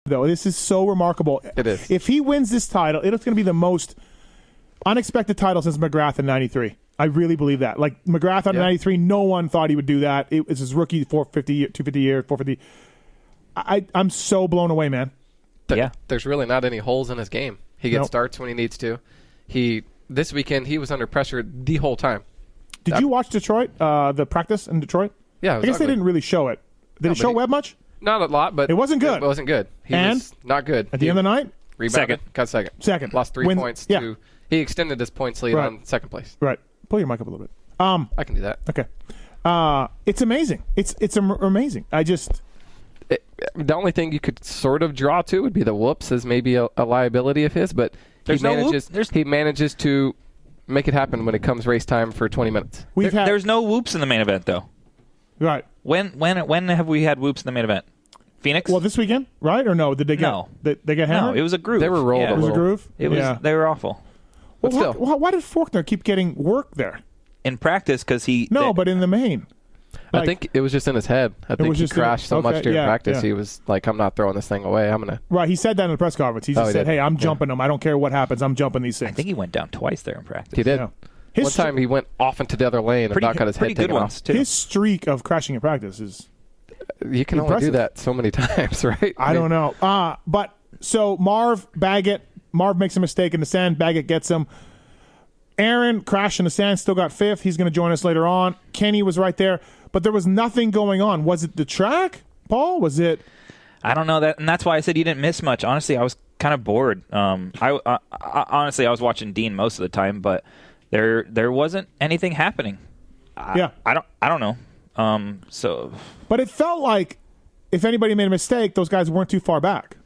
though. This is so remarkable. It is. If he wins this title, it's going to be the most unexpected title since McGrath in 93. I really believe that. Like, McGrath on 93, no one thought he would do that. It was his rookie 250 year, 450. I'm so blown away, man. There's really not any holes in his game. He gets starts when he needs to. This weekend, he was under pressure the whole time. Did you watch Detroit, the practice in Detroit? Yeah, I guess they didn't really show it. Did it show Webb much? Not a lot, but it wasn't good. It wasn't good. He was not good. At the end of the night? Rebounded. Got second. Lost 3 points. He extended his points lead on second place. Right. Pull your mic up a little bit. I can do that. Okay. It's amazing. It's amazing. The only thing you could sort of draw to would be the whoops as maybe a liability of his, but he manages to make it happen when it comes race time for 20 minutes. There's no whoops in the main event, though. Right. When have we had whoops in the main event? Phoenix? Well, this weekend, right? Or no? Did they get? No. They get hammered? No, it was a groove. They were rolled a It was little. a groove? They were awful. Well, still. why did Faulkner keep getting work there? In practice, because but in the main. I think it was just in his head. I think he crashed so much during practice. He was like, I'm not throwing this thing away. I'm going to. Right. He said that in the press conference. He just said, hey, I'm jumping them. I don't care what happens. I'm jumping these things. I think he went down twice there in practice. He did. Yeah. One time he went off into the other lane and got his head taken off. Too. His streak of crashing in practice is You can impressive. only do that so many times, right? I don't know. But so Marv makes a mistake in the sand. Baggett gets him. Aaron crashed in the sand, still got fifth. He's going to join us later on. Kenny was right there, but there was nothing going on. Was it the track, Paul? Was it? I don't know that, and that's why I said you didn't miss much. Honestly, I was kind of bored. Honestly, I was watching Dean most of the time, but there wasn't anything happening. I don't know. But it felt like if anybody made a mistake, those guys weren't too far back.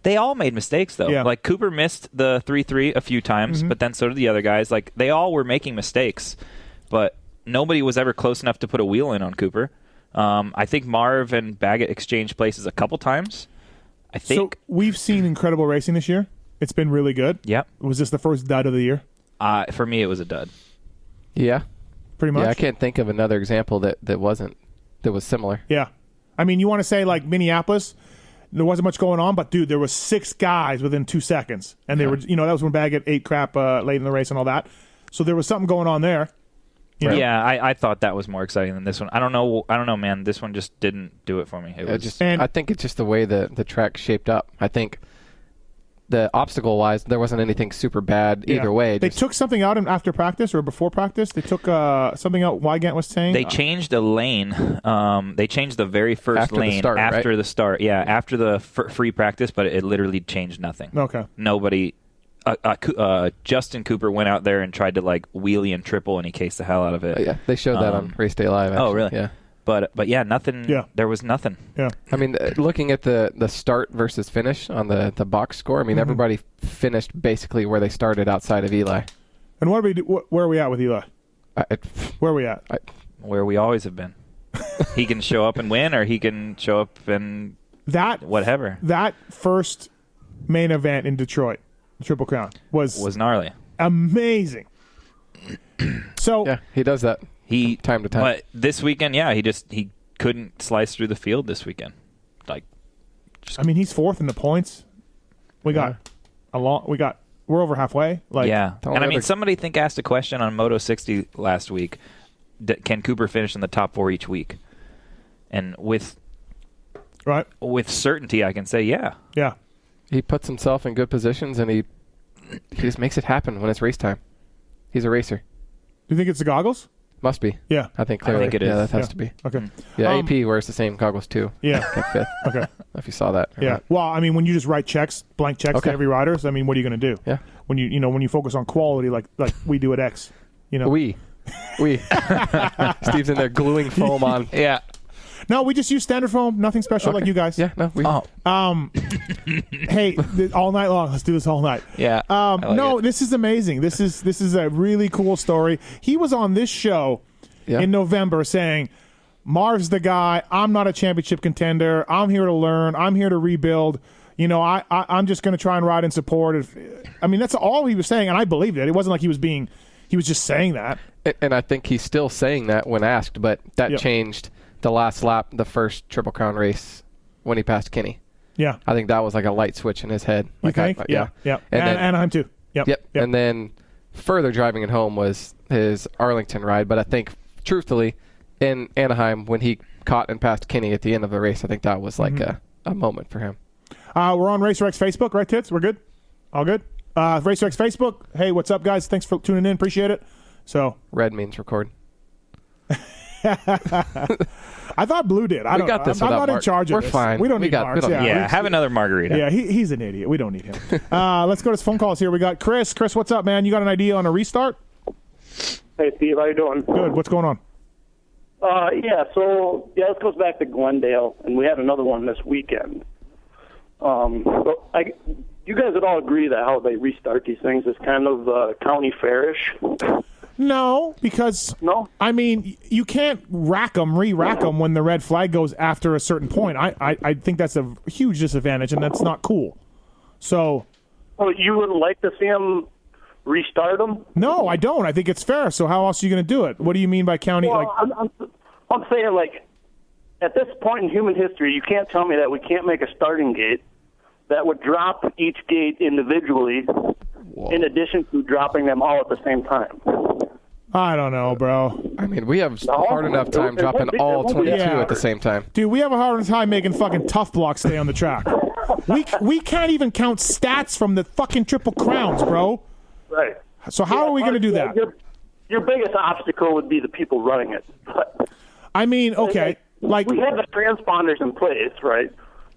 They all made mistakes, though. Yeah. Like, Cooper missed the 3-3 a few times, but then so did the other guys. Like, they all were making mistakes, but nobody was ever close enough to put a wheel in on Cooper. I think Marv and Baggett exchanged places a couple times. So we've seen incredible racing this year. It's been really good. Yep. Was this the first dud of the year? For me, it was a dud. Yeah. Pretty much? Yeah, I can't think of another example that was similar. Yeah. I mean, you want to say like Minneapolis, there wasn't much going on, but dude, there was 6 guys within 2 seconds. And they were, that was when Baggett ate crap late in the race and all that. So there was something going on there. You know? Yeah, I thought that was more exciting than this one. I don't know, man. This one just didn't do it for me. I think it's just the way the track shaped up. I think the obstacle-wise, there wasn't anything super bad either way. They took something out after practice or before practice. They took something out Wygant was saying. They changed a lane. They changed the very first lane after the start. Yeah, after the free practice, but it literally changed nothing. Okay. Nobody... Justin Cooper went out there and tried to like wheelie and triple, and he cased the hell out of it. Yeah, they showed that on Race Day Live. Actually. Oh, really? Yeah. But yeah, nothing. Yeah. There was nothing. Yeah. I mean, looking at the start versus finish on the box score, I mean, everybody finished basically where they started outside of Eli. And where are we at with Eli? Where are we at? Where we always have been. He can show up and win, or he can show up and whatever. That first main event in Detroit, the Triple Crown, was gnarly, amazing. So yeah, he does that. Time to time. But this weekend, he couldn't slice through the field this weekend. He's fourth in the points. We're over halfway. And somebody asked a question on Moto 60 last week. Can Cooper finish in the top 4 each week? And with certainty, I can say yeah. Yeah. He puts himself in good positions, and he just makes it happen when it's race time. He's a racer. Do you think it's the goggles? Must be. Yeah. I think clearly. I think it is. Yeah, that has to be. Okay. Yeah, AP wears the same goggles too. Yeah. Fifth. Okay. If you saw that. Yeah. Not. Well, I mean, when you just write blank checks to every rider, what are you going to do? Yeah. When you focus on quality like we do at X, We. Steve's in there gluing foam on. Yeah. No, we just use standard foam. Nothing special like you guys. Yeah. No. Hey, all night long. Let's do this all night. Yeah. This is amazing. This is a really cool story. He was on this show in November saying, Marv's the guy. I'm not a championship contender. I'm here to learn. I'm here to rebuild. I'm just going to try and ride in support. That's all he was saying, and I believed it. It wasn't like he was just saying that. And I think he's still saying that when asked, but that changed the last lap, the first Triple Crown race when he passed Kenny. Yeah. I think that was like a light switch in his head. You think? Yeah. And then, Anaheim too. Yep. And then further driving it home was his Arlington ride. But I think, truthfully, in Anaheim, when he caught and passed Kenny at the end of the race, I think that was like a moment for him. We're on RacerX Facebook, right, Tits? We're good? All good? RacerX Facebook. Hey, what's up, guys? Thanks for tuning in. Appreciate it. So red means record. I thought Blue did. I'm not in charge of this. We're fine. We don't need Marks. Have another margarita. Yeah, he's an idiot. We don't need him. Let's go to phone calls here. We got Chris. Chris, what's up, man? You got an idea on a restart? Hey, Steve. How you doing? Good. What's going on? This goes back to Glendale, and we had another one this weekend. You guys would all agree that how they restart these things is kind of county fairish? No, because I mean, you can't re-rack them when the red flag goes after a certain point. I think that's a huge disadvantage, and that's not cool. So, you wouldn't like to see them restart them? No, I don't. I think it's fair. So how else are you going to do it? What do you mean by county? Well, I'm saying, like, at this point in human history, you can't tell me that we can't make a starting gate that would drop each gate individually in addition to dropping them all at the same time. I don't know, bro. I mean, we have a hard enough time dropping all 22 at the same time. Dude, we have a hard time making fucking tough blocks stay on the track. We can't even count stats from the fucking Triple Crowns, bro. Right. So how are we going to do that? Your biggest obstacle would be the people running it. But, I mean, okay. Like we have the transponders in place, right?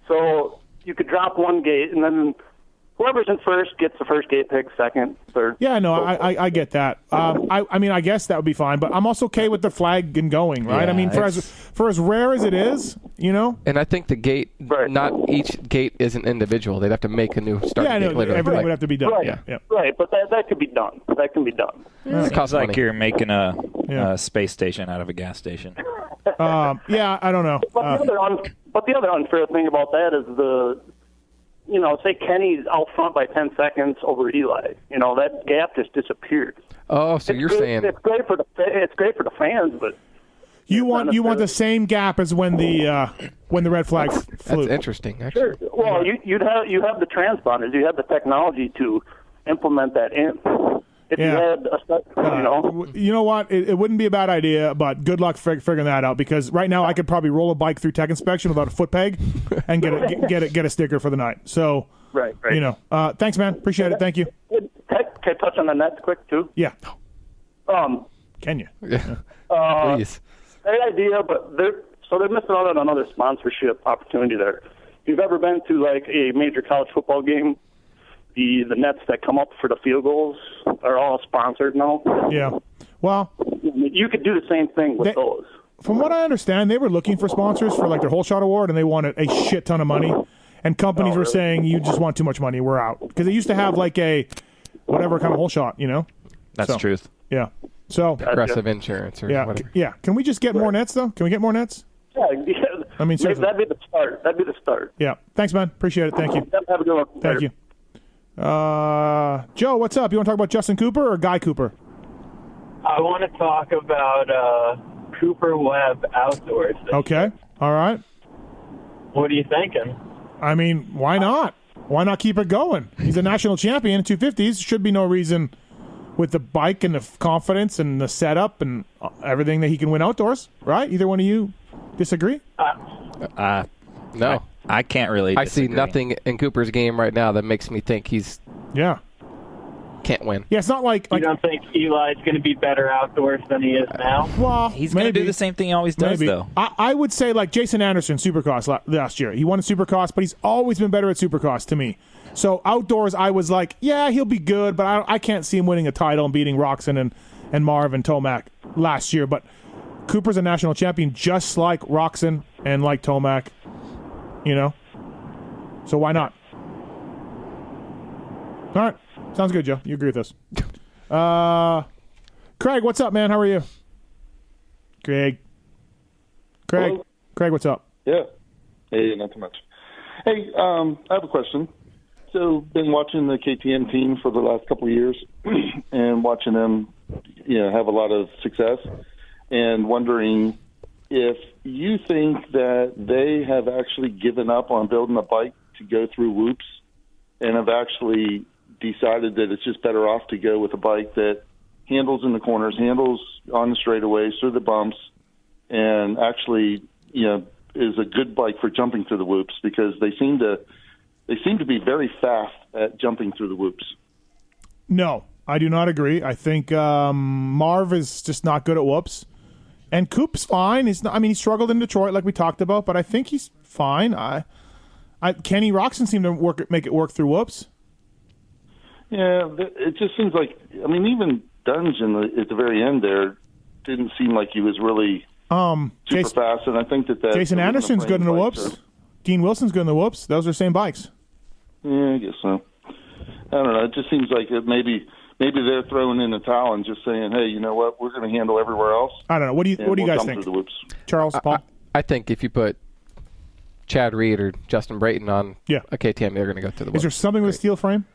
So you could drop one gate, and then whoever's in first gets the first gate pick, second, third. Yeah, no, I get that. I mean, I guess that would be fine, but I'm also okay with the flag and going, right? Yeah, I mean, for as rare as it is, you know? And I think the gate, not each gate is an individual. They'd have to make a new starting gate later. Everything would have to be done. Right, right, but that could be done. That can be done. It sounds like you're making a space station out of a gas station. I don't know. But the other unfair thing about that is say Kenny's out front by 10 seconds over Eli. That gap just disappeared. Oh, so you're saying it's great for the fans, but you want the same gap as when the red flag flew. That's interesting, actually. Sure. Well, you have the transponders, you have the technology to implement that in. If you had you know what? It wouldn't be a bad idea, but good luck figuring that out, because right now I could probably roll a bike through tech inspection without a foot peg and get a sticker for the night. So, right. Thanks, man. Appreciate it. Thank you. Can I touch on the nets quick too? Yeah. Can you? Yeah. Please. Great idea, but they're missing out on another sponsorship opportunity there. If you've ever been to like a major college football game, the nets that come up for the field goals are all sponsored now. Yeah. Well, you could do the same thing with those. From what I understand, they were looking for sponsors for like their whole shot award, and they wanted a shit ton of money. And companies were saying, you just want too much money, we're out. Because they used to have like a whatever kind of whole shot, That's truth. Yeah. So aggressive insurance or whatever. Yeah. Can we just get more nets, though? Can we get more nets? Yeah. I mean, seriously. That'd be the start. Yeah. Thanks, man. Appreciate it. Thank you. Have a good one. Thank you. Joe, what's up? You want to talk about Justin Cooper or Guy Cooper? I want to talk about Cooper Webb outdoors. Okay. All right. What are you thinking? I mean, why not? Why not keep it going? He's a national champion in 250s. Should be no reason with the bike and the confidence and the setup and everything that he can win outdoors, right? Either one of you disagree? No. I can't really disagree. I see nothing in Cooper's game right now that makes me think he's can't win. Yeah, it's not like you don't think Eli's going to be better outdoors than he is now? Well, he's going to do the same thing he always does, though. I would say like Jason Anderson, Supercross last year. He won a Supercross, but he's always been better at Supercross to me. So outdoors, I was like, yeah, he'll be good, but I can't see him winning a title and beating Roxon and Marv and Tomac last year. But Cooper's a national champion just like Roxon and like Tomac. So why not? All right. Sounds good, Joe. You agree with us. Craig, what's up, man? How are you? Craig, Hello? Craig, what's up? Yeah. Hey, not too much. Hey, I have a question. So, been watching the KTM team for the last couple of years and watching them, have a lot of success, and wondering if you think that they have actually given up on building a bike to go through whoops, and have actually decided that it's just better off to go with a bike that handles in the corners, handles on the straightaways, through the bumps, and actually, is a good bike for jumping through the whoops, because they seem to be very fast at jumping through the whoops. No, I do not agree. I think Marv is just not good at whoops. And Coop's fine. He struggled in Detroit like we talked about, but I think he's fine. Kenny Roczen seemed to make it work through whoops. Yeah, it just seems like, even Dunge at the very end there didn't seem like he was really super fast, and I think that Jason Anderson's good in the whoops. Dean Wilson's good in the whoops. Those are the same bikes. Yeah, I guess so. I don't know. It just seems like maybe they're throwing in the towel and just saying, hey, you know what? We're going to handle everywhere else. I don't know. What do you guys think? Charles, Paul? I think if you put Chad Reed or Justin Brayton on a KTM, they're going to go through the whoops. Is there something with steel frame?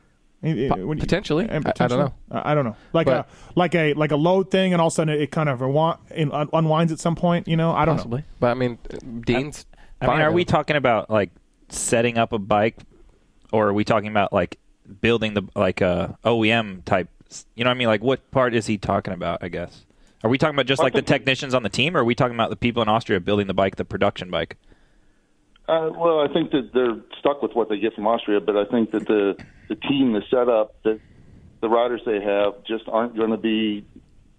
Potentially. I don't know. I don't know. Like a load thing, and all of a sudden it kind of unwinds at some point. I don't know. But Dean's. Are we talking about like setting up a bike, or are we talking about like building the OEM type? You know what I mean? Like, what part is he talking about? I guess. Are we talking about just like the technicians on the team, or are we talking about the people in Austria building the bike, the production bike? Well, I think that they're stuck with what they get from Austria, but I think that the team, the setup, that the riders they have just aren't going to be,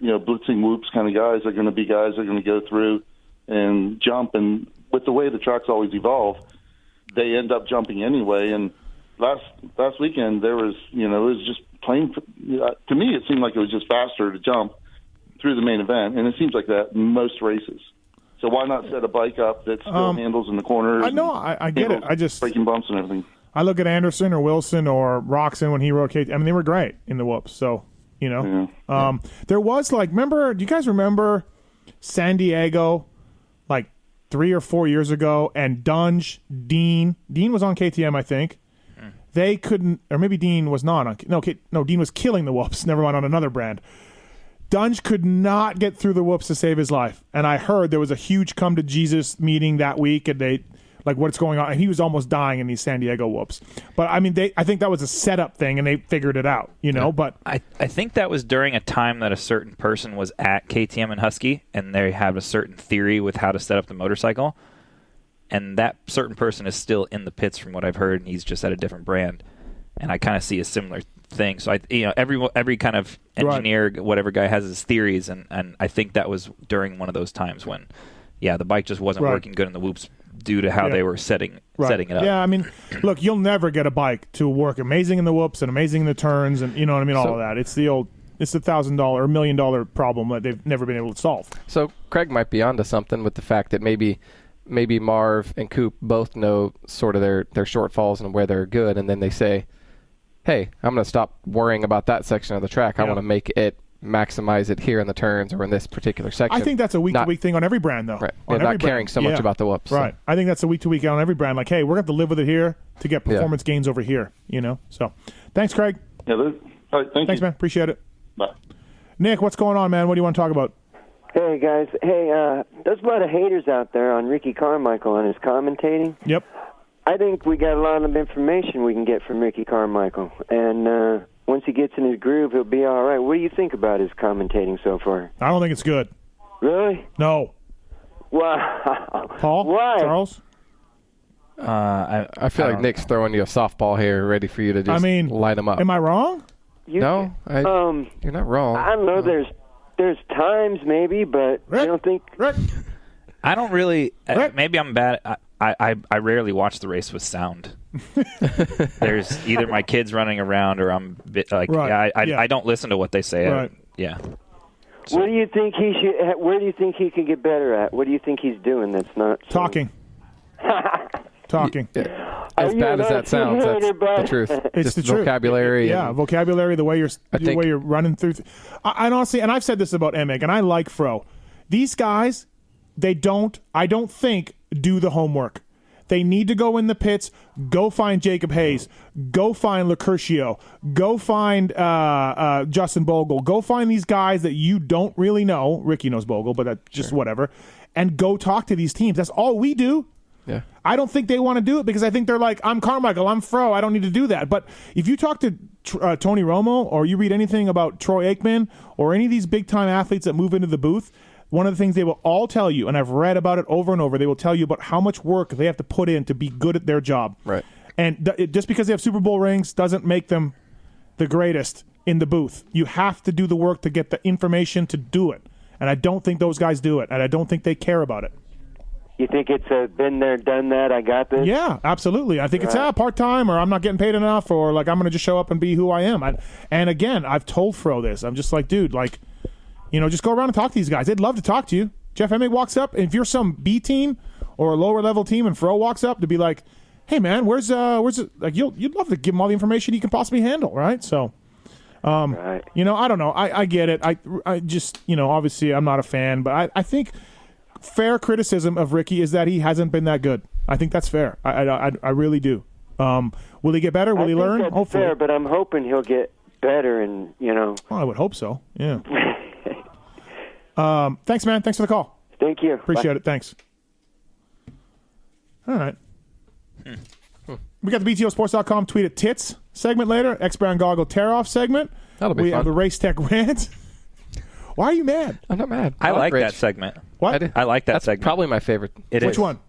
blitzing whoops kind of guys. They're going to be guys that are going to go through and jump. And with the way the tracks always evolve, they end up jumping anyway. And last weekend there was, it was just plain. To me, it seemed like it was just faster to jump through the main event, and it seems like that in most races. So why not set a bike up that still handles in the corners? I know, I get it. I just breaking bumps and everything. I look at Anderson or Wilson or Roczen when he rode KTM. They were great in the whoops. So there was do you guys remember San Diego, like 3 or 4 years ago, and Dunge, Dean was on KTM, I think. They couldn't, or maybe Dean was not on. No, Dean was killing the whoops. Never mind, on another brand. Dunge could not get through the whoops to save his life. And I heard there was a huge come to Jesus meeting that week, and they, like, what's going on? And he was almost dying in these San Diego whoops. But I think that was a setup thing, and they figured it out, but I think that was during a time that a certain person was at KTM and Husky, and they have a certain theory with how to set up the motorcycle. And that certain person is still in the pits from what I've heard, and he's just at a different brand. And I kind of see a similar thing. So every kind of engineer, whatever guy has his theories, and I think that was during one of those times when, the bike just wasn't working good in the whoops due to how they were setting it up. Yeah, look, you'll never get a bike to work amazing in the whoops and amazing in the turns, and all of that. It's the $1,000 or $1 million problem that they've never been able to solve. So Craig might be onto something with the fact that maybe Marv and Coop both know sort of their shortfalls and where they're good, and then they say, hey, I'm going to stop worrying about that section of the track. I want to maximize it here in the turns or in this particular section. I think that's a week-to-week thing on every brand, though. Right. They're not caring so much about the whoops. Right. So. I think that's a week-to-week on every brand. Like, hey, we're going to have to live with it here to get performance gains over here, So, thanks, Craig. Yeah, all right, thanks, man. Appreciate it. Bye. Nick, what's going on, man? What do you want to talk about? Hey, guys. Hey, there's a lot of haters out there on Ricky Carmichael and his commentating. Yep. I think we got a lot of information we can get from Ricky Carmichael. And once he gets in his groove, he'll be all right. What do you think about his commentating so far? I don't think it's good. Really? No. Wow. Paul? Why? Charles? I feel like Nick's throwing you a softball here, ready for you to just line them up. Am I wrong? No, you're not wrong. I don't know. There's times maybe, but Rick, I don't think. Rick. I don't really. Maybe I'm bad. I rarely watch the race with sound. There's either my kids running around or I'm I don't listen to what they say. Right. So. What do you think he should? Where do you think he could get better at? What do you think he's doing that's not talking? Talking. As bad as that sounds, that's the truth. It's just the truth. Vocabulary. Vocabulary. The way you're running through. I honestly, and I've said this about Emig, and I like Fro. These guys, I don't think, do the homework. They need to go in the pits, go find Jacob Hayes, go find Lacurcio, go find Justin Bogle, go find these guys that you don't really know. Ricky knows Bogle, but that's just whatever. And go talk to these teams. That's all we do. Yeah. I don't think they want to do it because I think they're like, I'm Carmichael, I'm Fro, I don't need to do that. But if you talk to Tony Romo or you read anything about Troy Aikman or any of these big-time athletes that move into the booth, one of the things they will all tell you, and I've read about it over and over, they will tell you about how much work they have to put in to be good at their job. Right. And just because they have Super Bowl rings doesn't make them the greatest in the booth. You have to do the work to get the information to do it. And I don't think those guys do it, and I don't think they care about it. You think it's been there, done that, I got this? Yeah, absolutely. I think it's part-time, or I'm not getting paid enough, or like I'm going to just show up and be who I am. And again, I've told Fro this. I'm just like, dude, like, just go around and talk to these guys. They'd love to talk to you. Jeff Emig walks up, and if you're some B team or a lower-level team and Fro walks up to be like, hey, man, where's it? Like, you'd love to give him all the information he can possibly handle, right? So, I don't know. I get it. I just, obviously I'm not a fan, but I think fair criticism of Ricky is that he hasn't been that good. I think that's fair. I really do. Will he get better? Will he learn? That's Hopefully. fair, but I'm hoping he'll get better and, Well, I would hope so, yeah. Thanks, man. Thanks for the call. Thank you. Appreciate it. Thanks. All right. We got the BTOsports.com tweet at tits segment later. X-Brown Goggle tear-off segment. That'll be We fun. have the Race Tech rant. Why are you mad? I'm not mad. I like Rich. that segment. What? I like that That's segment. probably my favorite. Which one?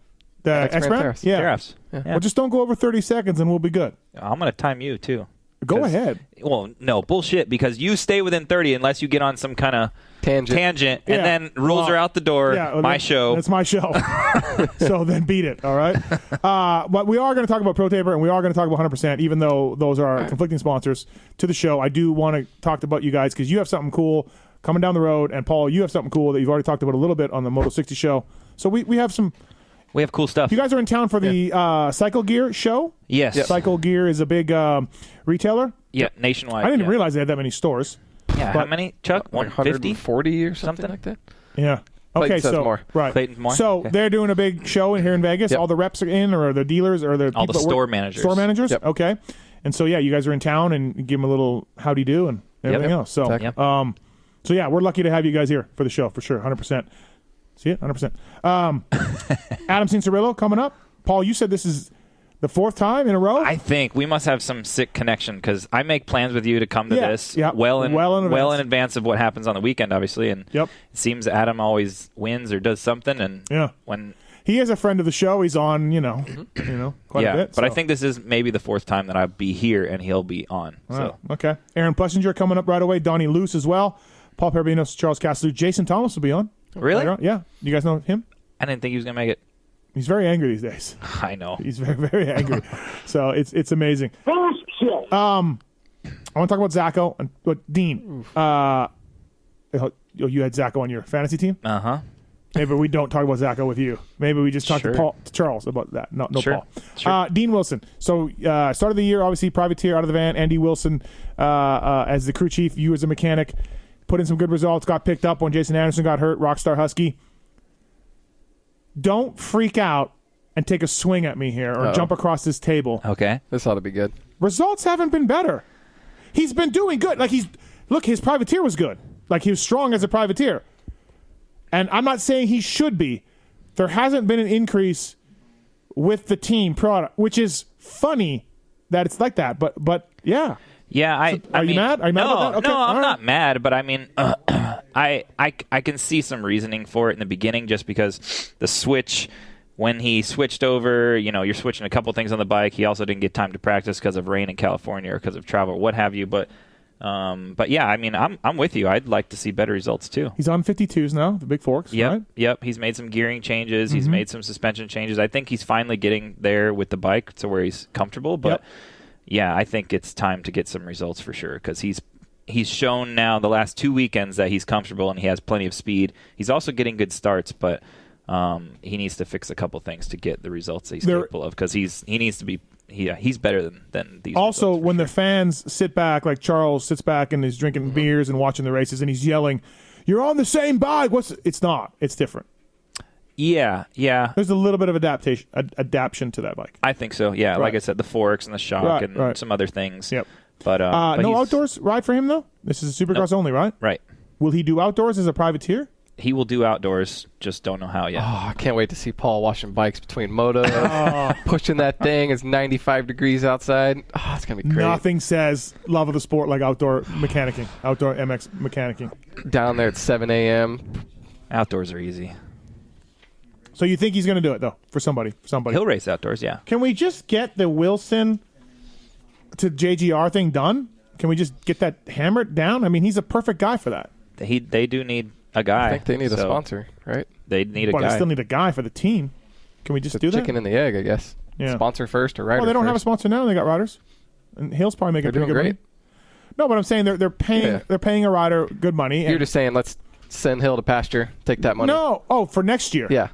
The X-Brown? Tear-offs. Yeah. Tear-offs. Yeah. Well, just don't go over 30 seconds and we'll be good. I'm going to time you, too. Go ahead. Well, no, bullshit, because you stay within 30 unless you get on some kind of tangent Yeah. and then rules are out the door. Yeah, well, my show. It's my show. So then beat it, all right? But we are going to talk about Pro Taper and we are going to talk about 100%, even though those are conflicting sponsors to the show. I do want to talk about you guys because you have something cool coming down the road. And, Paul, you have something cool that you've already talked about a little bit on the Moto 60 show. So we have some... We have cool stuff. You guys are in town for the Cycle Gear show? Yes. Yep. Cycle Gear is a big retailer? Yeah, nationwide. I didn't realize they had that many stores. Yeah, how many, Chuck? 150? 140 or something like that? Yeah. Clayton Okay, says so more. Right. Clayton more? So Okay. they're doing a big show here in Vegas. Yep. All the reps are in, or the dealers, or the All people the that store work- managers. Store managers. Yep. Okay. And so you guys are in town and give them a little howdy do and everything else. So Exactly. so we're lucky to have you guys here for the show for sure. 100%. See it? 100%. Adam Cianciarulo coming up. Paul, you said this is the fourth time in a row? I think we must have some sick connection because I make plans with you to come to this well in advance of what happens on the weekend, obviously. And it seems Adam always wins or does something. And when he is a friend of the show, he's on, quite a bit. But I think this is maybe the fourth time that I'll be here and he'll be on. So okay. Aaron Plessinger coming up right away. Donnie Luce as well. Paul Parabinos, Charles Castellou. Jason Thomas will be on. Really? Yeah. You guys know him? I didn't think he was going to make it. He's very angry these days. I know. He's very, very angry. So it's amazing. I want to talk about Zacho and Dean. You had Zacho on your fantasy team? Uh-huh. Maybe we don't talk about Zacho with you. Maybe we just talk to Charles about that. No Sure. Paul. Dean Wilson. So start of the year, obviously, privateer out of the van. Andy Wilson as the crew chief. You as a mechanic. Put in some good results. Got picked up when Jason Anderson got hurt. Rockstar Husky. Don't freak out and take a swing at me here or jump across this table. Okay. This ought to be good. Results haven't been better. He's been doing good. Like his privateer was good. Like he was strong as a privateer. And I'm not saying he should be. There hasn't been an increase with the team product, which is funny that it's like that. But yeah. Yeah, Are you mad? Are you mad about that? Okay. No, I'm All right. not mad, but I mean, I can see some reasoning for it in the beginning just because the switch, when he switched over, you're switching a couple things on the bike. He also didn't get time to practice because of rain in California or because of travel or what have you. But yeah, I mean, I'm with you. I'd like to see better results too. He's on 52s now, the big forks, right? Yep. He's made some gearing changes. He's made some suspension changes. I think he's finally getting there with the bike to where he's comfortable. But yeah, I think it's time to get some results for sure because he's shown now the last 2 weekends that he's comfortable and he has plenty of speed. He's also getting good starts, but he needs to fix a couple things to get the results that he's capable of because he needs to be. He's better than these. Also, when sure. the fans sit back, like Charles sits back and is drinking beers and watching the races, and he's yelling, "You're on the same bike." It's not. It's different. Yeah. There's a little bit of adaptation to that bike. I think so. Yeah, like I said, the forks and the shock and some other things. Yep. But no outdoors ride for him though. This is a Supercross only, right? Right. Will he do outdoors as a privateer? he will do outdoors. Just don't know how yet. Oh, I can't wait to see Paul washing bikes between motos, pushing that thing. It's 95 degrees outside. Oh, it's going to be great. Nothing says love of the sport like outdoor mechanicking, outdoor MX mechanicking. Down there at 7 a.m. Outdoors are easy. So you think he's going to do it, though, for somebody? He'll race outdoors, yeah. Can we just get the Wilson to JGR thing done? Can we just get that hammered down? I mean, he's a perfect guy for that. They do need a guy. I think they need a sponsor, right? They need a guy. But they still need a guy for the team. Can we just do that? Chicken and the egg, I guess. Yeah. Sponsor first or rider Well, they don't first. have a sponsor now. They got riders. And Hill's probably making They're pretty doing good great. money. No, but I'm saying they're paying a rider good money. You're just saying let's send Hill to pasture, take that money. No. Oh, for next year. Yeah.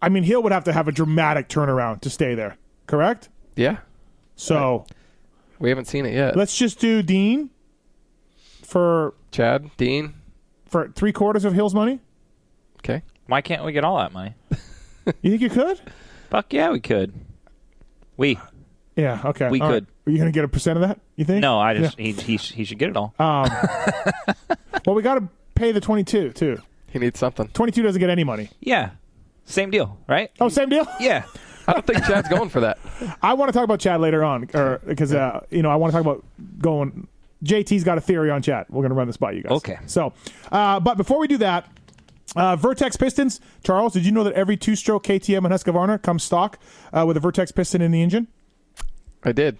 I mean, Hill would have to have a dramatic turnaround to stay there, correct? Yeah. So right. We haven't seen it yet. Let's just do Dean for Chad, Dean. For 3/4 of Hill's money? Okay. Why can't we get all that money? You think you could? Fuck yeah, we could. Yeah, okay. We all could. Right. Are you going to get a percent of that, you think? No, he should get it all. Well, we got to pay the 22, too. He needs something. 22 doesn't get any money. Yeah. Same deal, right? Oh, same deal? Yeah. I don't think Chad's going for that. I want to talk about Chad later on, because I want to talk about going. JT's got a theory on Chad. We're going to run this by you guys. Okay. So, but before we do that, Vertex pistons. Charles, did you know that every 2-stroke KTM on Husqvarna comes stock with a Vertex piston in the engine? I did.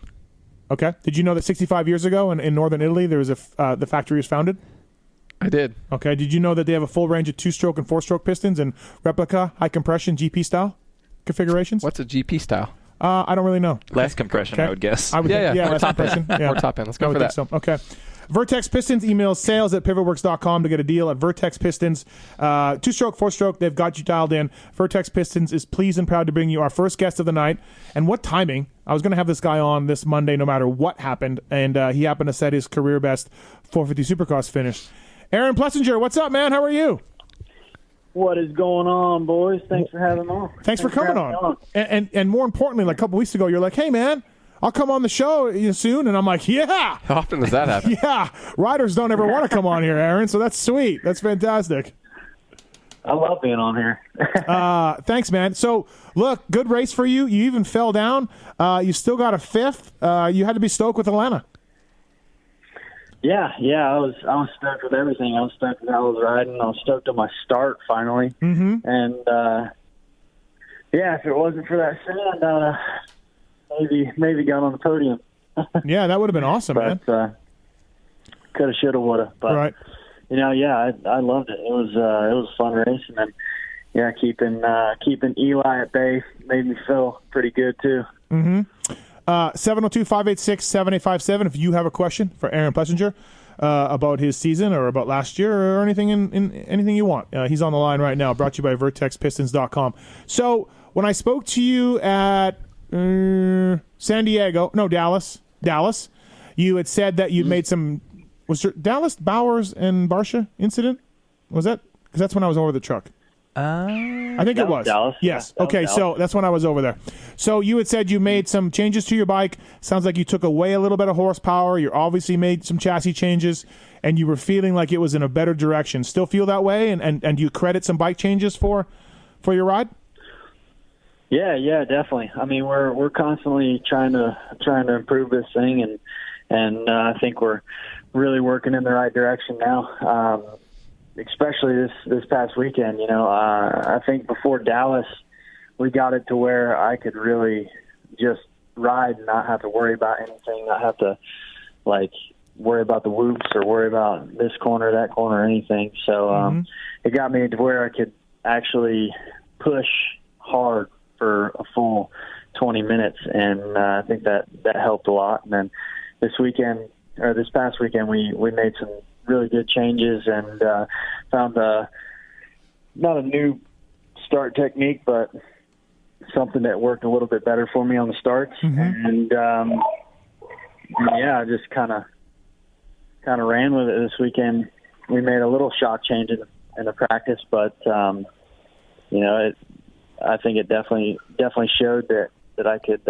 Okay. Did you know that 65 years ago in northern Italy, there was the factory was founded? I did. Okay. Did you know that they have a full range of 2-stroke and 4-stroke pistons and replica high compression GP style configurations? What's a GP style? I don't really know. Less compression, okay. I would guess. More top end. Yeah. More top end. Let's go for that. So. Okay. Vertex Pistons, email sales@pivotworks.com to get a deal at Vertex Pistons. 2-stroke, 4-stroke, they've got you dialed in. Vertex Pistons is pleased and proud to bring you our first guest of the night. And what timing? I was going to have this guy on this Monday no matter what happened, and he happened to set his career best 450 Supercross finish. Aaron Plessinger, what's up, man? How are you? What is going on, boys? Thanks for having me on. Thanks for coming on. And more importantly, like a couple weeks ago, you're like, hey, man, I'll come on the show soon. And I'm like, yeah. How often does that happen? Yeah. Riders don't ever want to come on here, Aaron, so that's sweet. That's fantastic. I love being on here. Thanks, man. So, look, good race for you. You even fell down. You still got a 5th. You had to be stoked with Atlanta. Yeah, I was stoked with everything. I was stoked with how I was riding. I was stoked on my start finally. Mm-hmm. And if it wasn't for that sand, maybe got on the podium. Yeah, that would have been awesome, man. Coulda, shoulda, woulda. But right. I loved it. It was a fun race, and then keeping Eli at bay made me feel pretty good too. Mm-hmm. 702-586-7857 if you have a question for Aaron Plessinger about his season or about last year or anything in anything you want. He's on the line right now, brought to you by VertexPistons.com. So when I spoke to you at Dallas, you had said that you'd made some – was there Dallas, Bowers, and Barsha incident? Was that – because that's when I was over the truck. I think it was. Dallas. Yes. Yeah, okay, so that's when I was over there. So you had said you made some changes to your bike. Sounds like you took away a little bit of horsepower. You obviously made some chassis changes, and you were feeling like it was in a better direction. Still feel that way, and you credit some bike changes for your ride? Yeah, definitely. I mean, we're constantly trying to improve this thing, and I think we're really working in the right direction now. Especially this past weekend, I think before Dallas, we got it to where I could really just ride and not have to worry about anything, not have to worry about the whoops or worry about this corner, that corner, or anything. So it got me to where I could actually push hard for a full 20 minutes, and I think that helped a lot. And then this past weekend, we made some really good changes and found not a new start technique, but something that worked a little bit better for me on the starts. And I just kind of ran with it this weekend. We made a little shock change in the practice, but I think it definitely showed that I could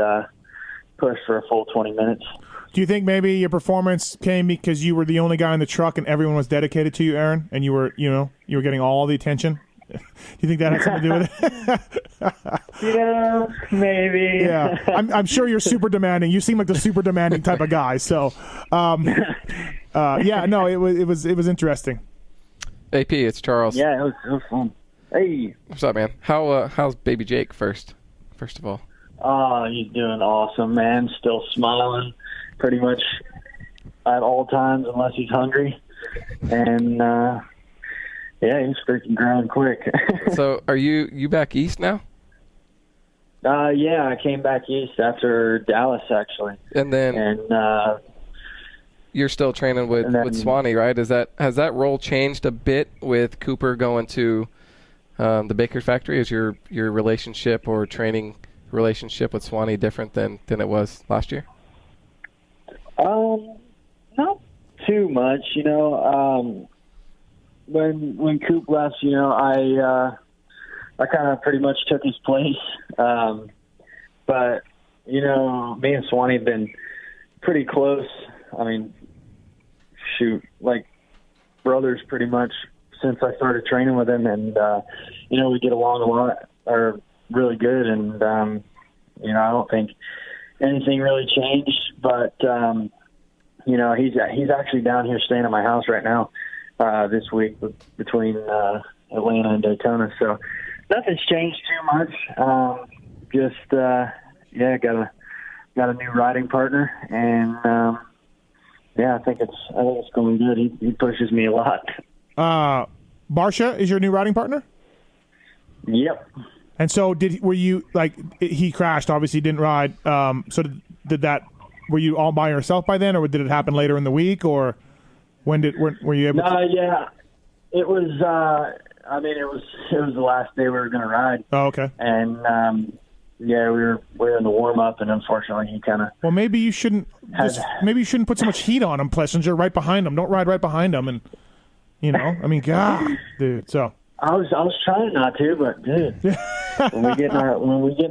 push for a full 20 minutes. Do you think maybe your performance came because you were the only guy in the truck and everyone was dedicated to you, Aaron, and you were getting all the attention? Do you think that had something to do with it? Maybe. Yeah, I'm sure you're super demanding. You seem like the super demanding type of guy. So, it was interesting. AP, it's Charles. Yeah, it was fun. Hey, what's up, man? How's baby Jake first of all? Oh, he's doing awesome, man. Still smiling, pretty much at all times, unless he's hungry, and. Yeah, he's freaking growing quick. So, are you back east now? Yeah, I came back east after Dallas, actually. And then you're still training with Swanee, right? Has that role changed a bit with Cooper going to the Baker factory? Is your relationship or training relationship with Swanee different than it was last year? Not too much, When Coop left, I kind of pretty much took his place. But me and Swanee have been pretty close. I mean, like brothers pretty much since I started training with him, and we get along a lot, are really good, and I don't think anything really changed. But he's actually down here staying at my house right now. This week between Atlanta and Daytona, so nothing's changed too much. Got a new riding partner, and I think it's going good. He pushes me a lot. Barsha is your new riding partner? Yep. And so were you like he crashed? Obviously, didn't ride. So did that? Were you all by yourself by then, or did it happen later in the week, or? Were you able to? Yeah, it was. It was the last day we were going to ride. Oh, okay. And we were in the warm up, and unfortunately, he kind of. Well, maybe you shouldn't. Maybe you shouldn't put so much heat on him, Plessinger. Right behind him. Don't ride right behind him, and God, dude. So. I was trying not to, but dude, when we get in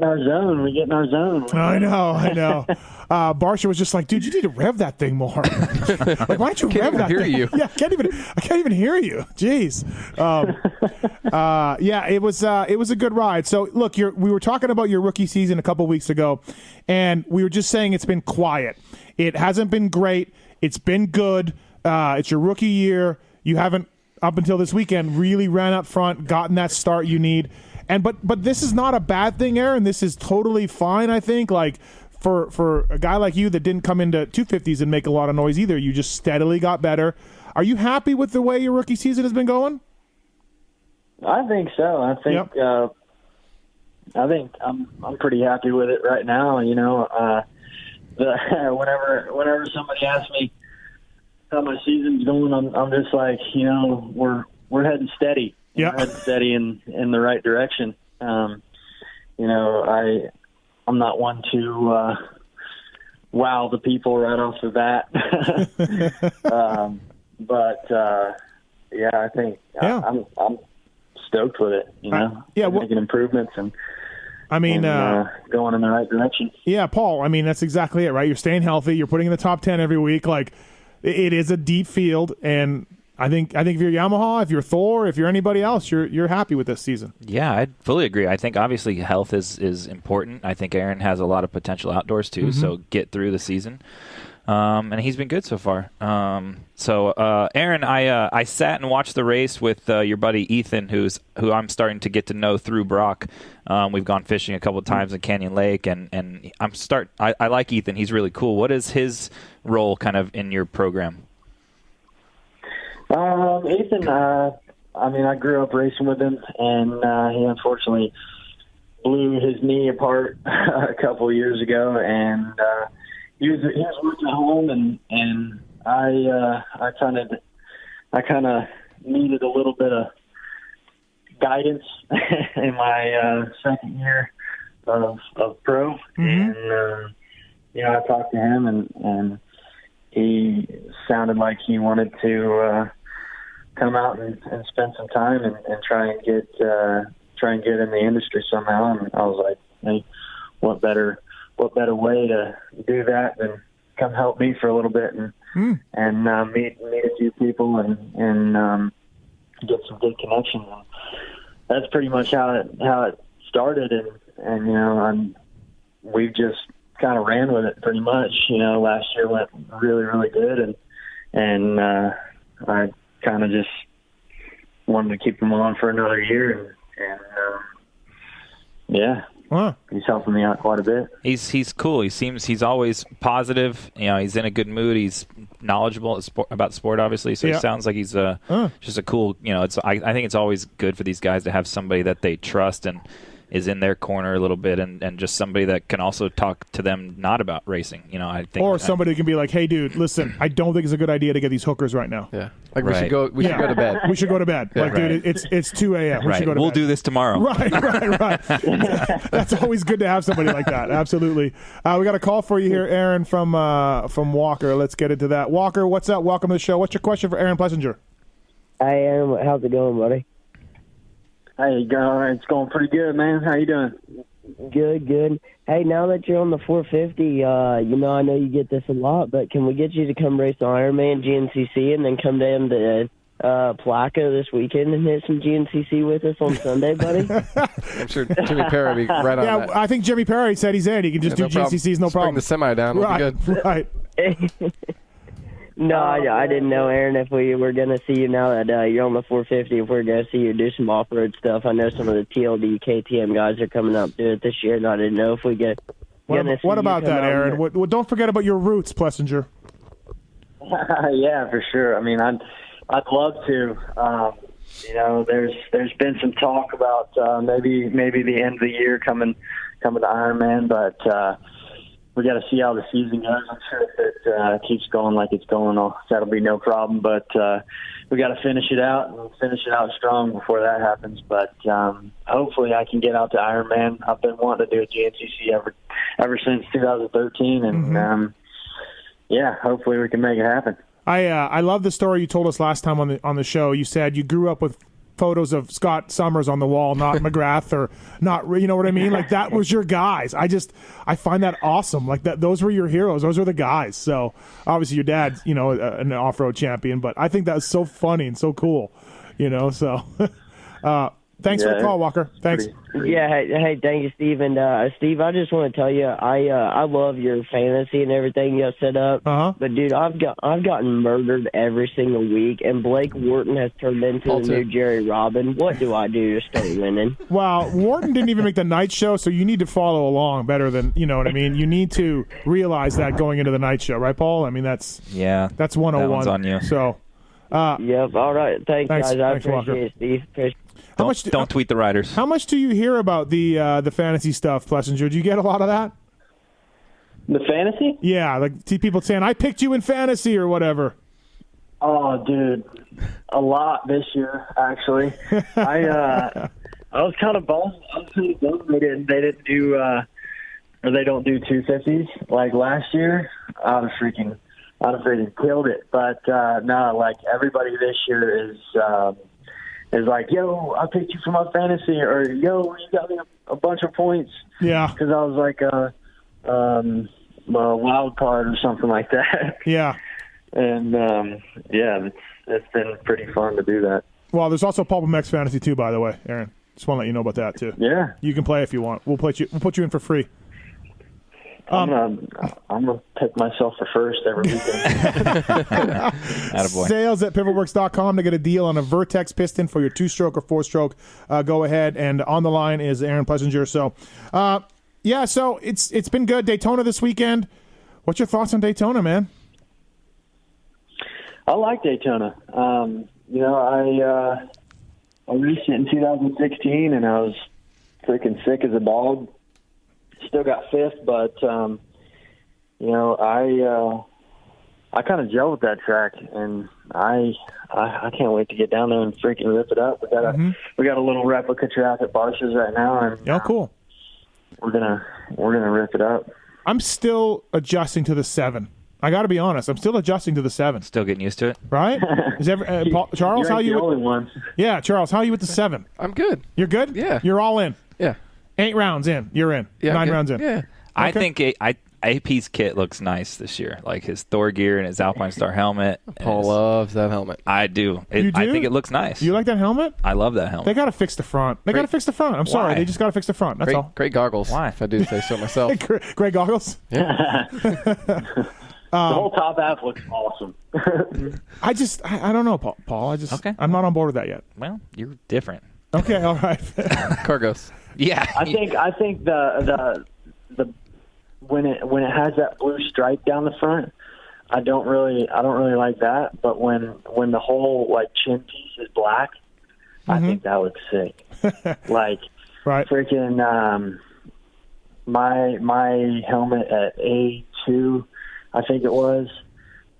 our zone, we get in our zone. I know. Barsha was just like, dude, you need to rev that thing more. Like, why don't you rev that thing? You. Yeah, I can't even hear you. Jeez. It was a good ride. So look, we were talking about your rookie season a couple weeks ago, and we were just saying it's been quiet. It hasn't been great. It's been good. It's your rookie year. You haven't, up until this weekend, really ran up front, gotten that start you need. And but this is not a bad thing, Aaron. This is totally fine, I think. Like for a guy like you that didn't come into 250s and make a lot of noise either, you just steadily got better. Are you happy with the way your rookie season has been going? I think so. I think I'm pretty happy with it right now. Whenever somebody asks me how my season's going, I'm just like, we're heading steady. Yeah, we're heading steady in the right direction. I'm not one to wow the people right off the bat. I think I'm stoked with it. Making improvements and. Going in the right direction. Yeah, Paul. That's exactly it, right? You're staying healthy. You're putting in the top 10 every week. Like, it is a deep field, and I think if you're Yamaha, if you're Thor, if you're anybody else, you're happy with this season. Yeah, I fully agree. I think obviously health is important. I think Aaron has a lot of potential outdoors too. So get through the season. And he's been good so far. Aaron, I sat and watched the race with your buddy Ethan, who I'm starting to get to know through Brock. We've gone fishing a couple of times in Canyon Lake, and I like Ethan. He's really cool. What is his role kind of in your program? Ethan, I grew up racing with him, and he unfortunately blew his knee apart a couple of years ago, and he was working at home, and I kind of needed a little bit of guidance in my second year of pro, and I talked to him, and he sounded like he wanted to come out and spend some time and try and get in the industry somehow. And I was like, hey, what better way to do that than come help me for a little bit and meet a few people and get some good connections. And that's pretty much how it started, and we've just kind of ran with it pretty much. Last year went really, really good, and I kind of just wanted to keep him on for another year, and yeah. Huh. He's helping me out quite a bit. He's cool. He's always positive. He's in a good mood. He's knowledgeable about sport, obviously. So it sounds like he's just a cool. I think it's always good for these guys to have somebody that they trust and is in their corner a little bit, and just somebody that can also talk to them not about racing. I think, or somebody can be like, "Hey, dude, listen, I don't think it's a good idea to get these hookers right now." Yeah, like we should go to bed. We should go to bed. Yeah. Like, dude, it's 2 a.m. We should go to bed. We'll do this tomorrow. Right. That's always good to have somebody like that. Absolutely. We got a call for you here, Aaron from Walker. Let's get into that. Walker, what's up? Welcome to the show. What's your question for Aaron Plessinger? Hi, Aaron. How's it going, buddy? Hey, it's going pretty good, man. How you doing? Good. Hey, now that you're on the 450, I know you get this a lot, but can we get you to come race the Ironman GNCC and then come down to Placa this weekend and hit some GNCC with us on Sunday, buddy? I'm sure Jimmy Perry will be right on that. I think Jimmy Perry said he's in. He can just do GNCCs, no problem. Bring the semi down. It'll be good. Right. No, I didn't know, Aaron, if we were going to see you now that you're on the 450, if we're going to see you do some off-road stuff. I know some of the TLD, KTM guys are coming up to it this year, and I didn't know if we get What about that, Aaron? Well, don't forget about your roots, Plessinger. Yeah, for sure. I mean, I'd love to. There's been some talk about maybe the end of the year coming to Ironman, but we got to see how the season goes. I'm sure if it keeps going like it's going, that'll be no problem. But we got to finish it out and finish it out strong before that happens. But hopefully I can get out to Ironman. I've been wanting to do a GNCC ever since 2013, and hopefully we can make it happen. I love the story you told us last time on the show. You said you grew up with photos of Scott Summers on the wall, not McGrath or not, you know what I mean? Like, that was your guys. I find that awesome. Like, those were your heroes. Those were the guys. So obviously your dad's, an off-road champion, but I think that was so funny and so cool, so thanks for the call, Walker. Thanks. Yeah, hey, thank you, Steve. And Steve, I just want to tell you, I love your fantasy and everything you have set up. But dude, I've gotten murdered every single week, and Blake Wharton has turned into the new Jerry Robin. What do I do to start winning? Well, Wharton didn't even make the night show, so you need to follow along better than, you know what I mean? You need to realize that going into the night show, right, Paul? I mean, that's 101. That one's on you. So, yep. All right. Thanks guys. I appreciate it, Steve. Don't tweet the riders. How much do you hear about the fantasy stuff, Plessinger? Do you get a lot of that? The fantasy? Yeah, like people saying, I picked you in fantasy or whatever. Oh, dude, a lot this year, actually. I was kind of bummed. They didn't do, or they don't do 250s like last year. I'd have freaking killed it. But no, like everybody this year is like, yo, I picked you for my fantasy, or yo, you got me a bunch of points. Yeah. Because I was like a wild card or something like that. Yeah. And, it's been pretty fun to do that. Well, there's also PulpMX Fantasy too, by the way, Aaron. Just want to let you know about that too. Yeah. You can play if you want. We'll put you in for free. I'm gonna pick myself for first every weekend. Attaboy. Sales at pivotworks.com to get a deal on a Vertex piston for your 2-stroke or 4-stroke. Go ahead, and on the line is Aaron Plessinger. So, so it's been good. Daytona this weekend. What's your thoughts on Daytona, man? I like Daytona. I raced it in 2016, and I was freaking sick as a dog. Still got fifth, but I kind of gel with that track, and I can't wait to get down there and freaking rip it up. We got a little replica track at Barsha's right now, and cool. We're gonna rip it up. I'm still adjusting to the 7. I got to be honest. I'm still adjusting to the 7. Still getting used to it, right? Charles, how you? The only one. Yeah, Charles, how are you with the 7? I'm good. You're good. Yeah, you're all in. Yeah. 8 rounds in. You're in. Yeah, 9 rounds in. Yeah. Okay. I think AP's kit looks nice this year, like his Thor gear and his Alpine Star helmet. Paul loves that helmet. I do. You do? I think it looks nice. You like that helmet? I love that helmet. They got to fix the front. I'm sorry. They just got to fix the front. That's all. Great goggles. Why? If I do say so myself. Great goggles? Yeah. The whole top half looks awesome. I don't know, Paul. I'm not on board with that yet. Well, you're different. Okay, all right. Cargos. Yeah. I think the when it has that blue stripe down the front, I don't really like that. But when the whole like chin piece is black, I think that looks sick. Like right. Freaking my helmet at A2, I think it was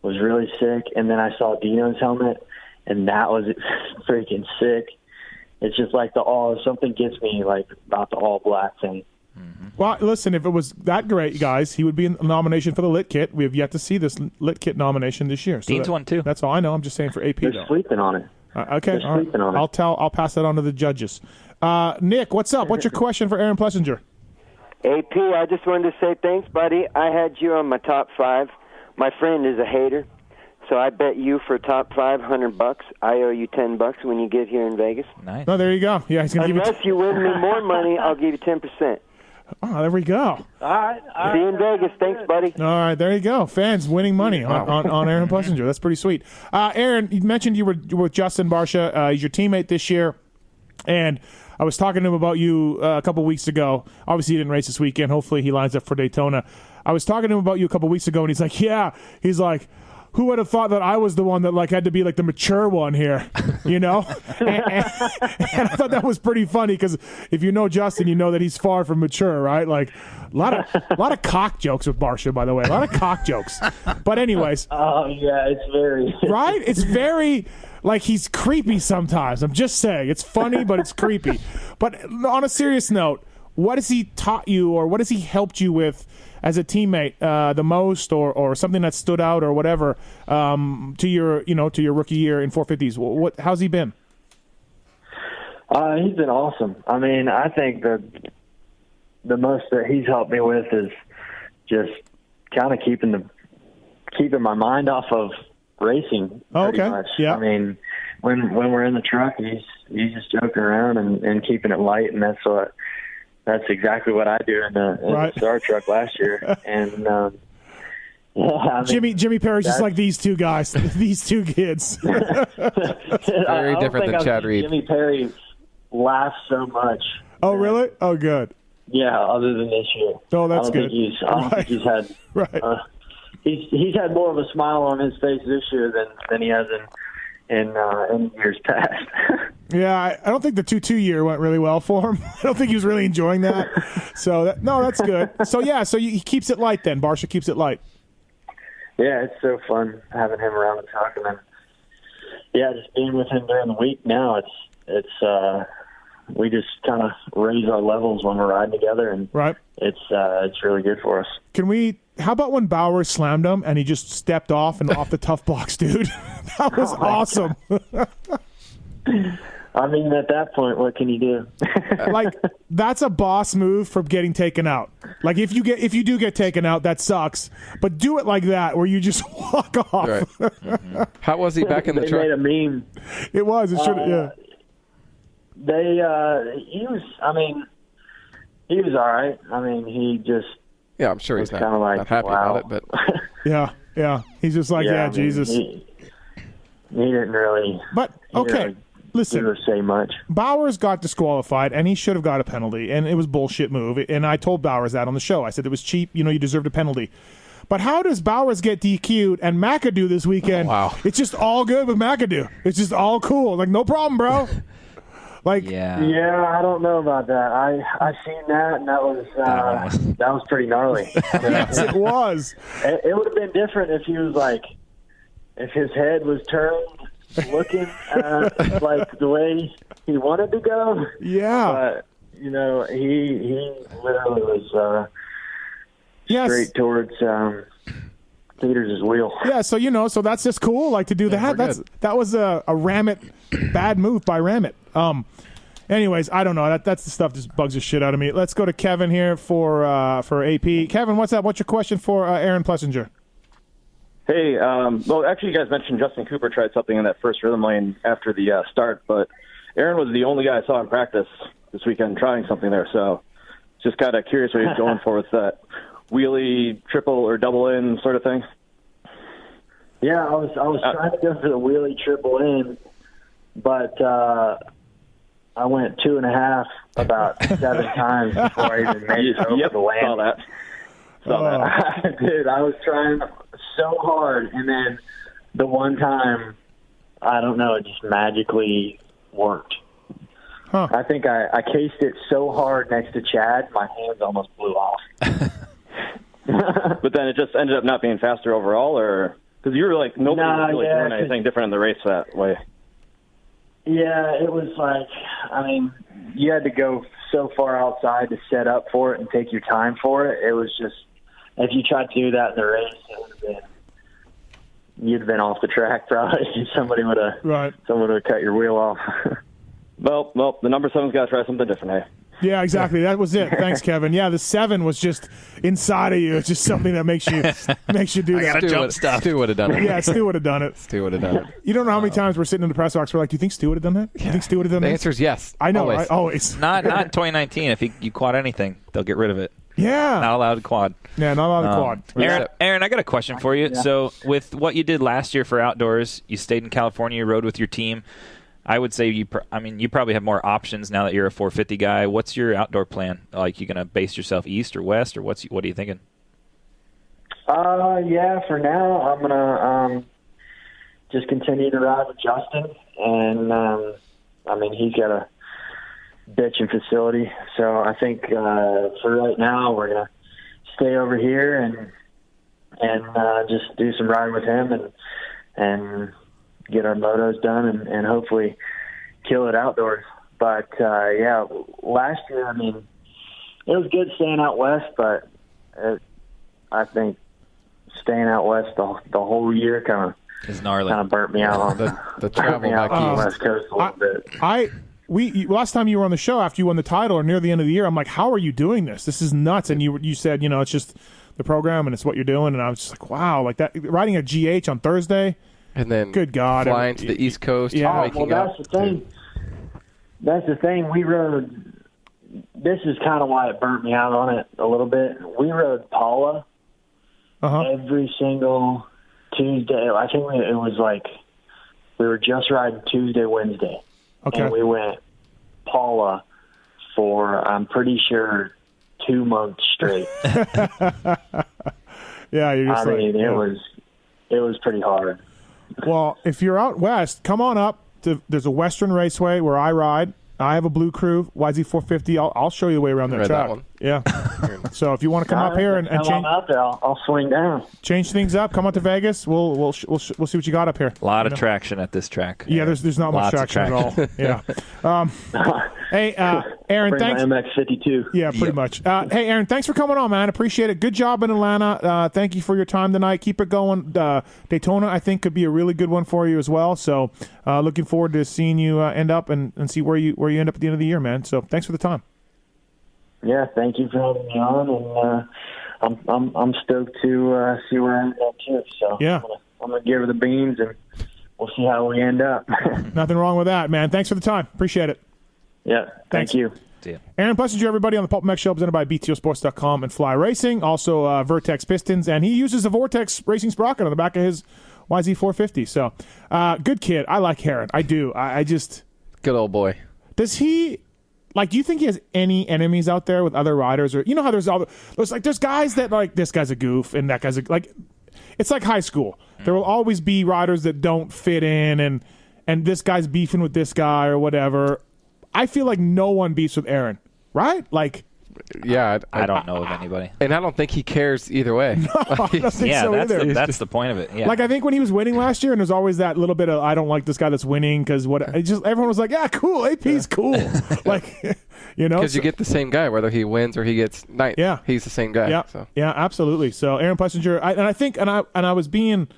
really sick. And then I saw Dino's helmet, and that was freaking sick. It's just like something gets me like about the all black thing. Mm-hmm. Well, listen, if it was that great, guys, he would be in the nomination for the Lit Kit. We have yet to see this Lit Kit nomination this year. So Dean's one too. That's all I know. I'm just saying for AP. They're sleeping on it. Okay, They're sleeping on it. I'll pass that on to the judges. Nick, what's up? What's your question for Aaron Plessinger? AP, I just wanted to say thanks, buddy. I had you on my top 5. My friend is a hater, so I bet you for top 5 $100. I owe you $10 when you get here in Vegas. Nice. Oh, there you go. Yeah, he's gonna give you. Unless you win me more money, I'll give you 10%. Oh, there we go. All right. See you in Vegas. Thanks, buddy. All right, there you go. Fans winning money on Aaron Plessinger. That's pretty sweet. Aaron, you mentioned you were with Justin Barcia. He's your teammate this year, and I was talking to him about you a couple weeks ago. Obviously, he didn't race this weekend. Hopefully, he lines up for Daytona. I was talking to him about you a couple weeks ago, and he's like, yeah. He's like, who would have thought that I was the one that like had to be like the mature one here, you know? and I thought that was pretty funny because if you know Justin, you know that he's far from mature, right? Like a lot of cock jokes with Barcia, by the way, a lot of cock jokes. But anyways, oh yeah, it's very right. It's very like he's creepy sometimes. I'm just saying, it's funny, but it's creepy. But on a serious note, what has he taught you, or what has he helped you with as a teammate the most, or something that stood out, or whatever, to your rookie year in 450s? How's he been? He's been awesome. I mean, I think the most that he's helped me with is just kind of keeping my mind off of racing. Pretty much. Yeah. I mean, when we're in the truck, he's just joking around and keeping it light, and that's exactly what I do in the Star Truck last year. And I mean, Jimmy Perry's just like these two guys, these two kids. Very different than Chad Reed. Jimmy Perry laughs so much. Oh, really? Oh, good. Yeah, other than this year. Oh, that's good. I don't think he's had he's had more of a smile on his face this year than he has in years past. Yeah, I don't think the 2-2 year went really well for him. I don't think he was really enjoying that. So that's good. So he keeps it light then. Barcia keeps it light. Yeah, it's so fun having him around the truck, and then just being with him during the week. Now it's we just kind of raise our levels when we're riding together, and it's really good for us. How about when Bowers slammed him and he just stepped off and off the tough box, dude? That was awesome. I mean, at that point, what can you do? Like, that's a boss move from getting taken out. Like, if you do get taken out, that sucks. But do it like that, where you just walk off. Right. Mm-hmm. How was he back in the truck? They made a meme. It was. It should. Yeah. He was all right. I mean, he just. Yeah, I'm sure he's not happy about it, but. Yeah. He's just like, Jesus. He didn't really. But okay. Listen, say much. Bowers got disqualified, and he should have got a penalty, and it was a bullshit move. And I told Bowers that on the show. I said it was cheap. You deserved a penalty. But how does Bowers get DQ'd and McAdoo this weekend? Oh, wow. It's just all good with McAdoo. It's just all cool. Like, no problem, bro. Like, yeah, I don't know about that. I seen that, and that was pretty gnarly. Yes, it was. It would have been different if he was like, if his head was turned, looking like the way he wanted to go. Yeah. But, he literally was straight towards Peters' wheel. Yeah, so that's just cool, like, to do that. That was a Ramit bad move by Ramit. Anyways, I don't know. That's the stuff that just bugs the shit out of me. Let's go to Kevin here for AP. Kevin, what's up? What's your question for Aaron Plessinger? Hey, well, actually, you guys mentioned Justin Cooper tried something in that first rhythm lane after the start, but Aaron was the only guy I saw in practice this weekend trying something there, so just kind of curious what he's going for with that wheelie, triple, or double in sort of thing. Yeah, I was trying to go for the wheelie triple in, but I went 2.5 about 7 times before I even made it over the land. Saw that. Dude, I was trying so hard, and then the one time, I don't know, it just magically worked. Huh. I think I cased it so hard next to Chad, my hands almost blew off. But then it just ended up not being faster overall, or because you were like nobody was really doing anything different in the race that way. Yeah, it was like, I mean, you had to go so far outside to set up for it and take your time for it. It was just, if you tried to do that in the race, you'd have been off the track probably. Somebody would have cut your wheel off. Well, the number 7's got to try something different, hey? Yeah, exactly. That was it. Thanks, Kevin. Yeah, the 7 was just inside of you. It's just something that makes you do that. I got to jump stuff. Stu would have done it. Yeah, Stu would have done it. You don't know how many times we're sitting in the press box, we're like, do you think Stu would have done that? Do you think Stu would have done that? The answer is yes. I know, always. right? Always. Not in 2019. If you quad anything, they'll get rid of it. Yeah. Not allowed to quad. Yeah, not allowed to quad. Aaron, I got a question for you. Yeah. So with what you did last year for outdoors, you stayed in California, you rode with your team. I would say you probably have more options now that you're a 450 guy. What's your outdoor plan? Like, you going to base yourself east or west, or what are you thinking? Yeah, for now I'm going to just continue to ride with Justin. And, he's got a bitchin' facility. So I think for right now we're going to stay over here and just do some riding with him and get our motos done and hopefully kill it outdoors. But, last year, it was good staying out west, but I think staying out west the whole year kind of burnt me out on the travel back on the West Coast a little bit. Last time you were on the show after you won the title or near the end of the year, I'm like, how are you doing this? This is nuts. And you said, it's just the program and it's what you're doing. And I was just like, wow, like that, riding a GH on Thursday. And then good God, flying to the East Coast. Yeah, that's the thing. That's the thing. We rode. This is kind of why it burnt me out on it a little bit. We rode Paula every single Tuesday. I think it was like we were just riding Tuesday, Wednesday, and we went Paula for I'm pretty sure 2 months straight. Yeah, you're just it was pretty hard. Well, if you're out west, come on up. There's a Western Raceway where I ride. I have a Blue Crew YZ450. I'll show you the way around that track. That one. Yeah. So if you want to come up here and change, I'm out there. I'll swing down. Change things up. Come out to Vegas. We'll see what you got up here. A lot of traction at this track. Yeah, there's not much traction at all. Yeah. Hey, Aaron, thanks. MX52. Yeah, pretty much. Hey, Aaron, thanks for coming on, man. Appreciate it. Good job in Atlanta. Thank you for your time tonight. Keep it going. Daytona, I think, could be a really good one for you as well. So, looking forward to seeing you end up and see where you end up at the end of the year, man. So, thanks for the time. Yeah, thank you for having me on, and I'm stoked to see where I end up too. So yeah, I'm gonna give her the beans, and we'll see how we end up. Nothing wrong with that, man. Thanks for the time. Appreciate it. Yeah, thank you. See ya. Aaron Plessinger, everybody, on the PulpMX show presented by BTOsports.com and Fly Racing. Also, Vertex Pistons, and he uses a Vortex Racing sprocket on the back of his YZ450. So, good kid. I like Aaron. I do. I just good old boy. Does he? Like, do you think he has any enemies out there with other riders? Or, you know how there's guys that, like, this guy's a goof and that guy's like, it's like high school. There will always be riders that don't fit in and this guy's beefing with this guy or whatever. I feel like no one beefs with Aaron, right? Like, yeah, I don't know of anybody. And I don't think he cares either way. No, I don't think so either. That's the point of it. Yeah. Like, I think when he was winning last year, and there's always that little bit of, I don't like this guy that's winning, because everyone was like, yeah, cool, AP's cool. Like, Because you get the same guy, whether he wins or he gets ninth. Yeah. He's the same guy. Yeah, so. Yeah, absolutely. So, Aaron Plessinger, I was being,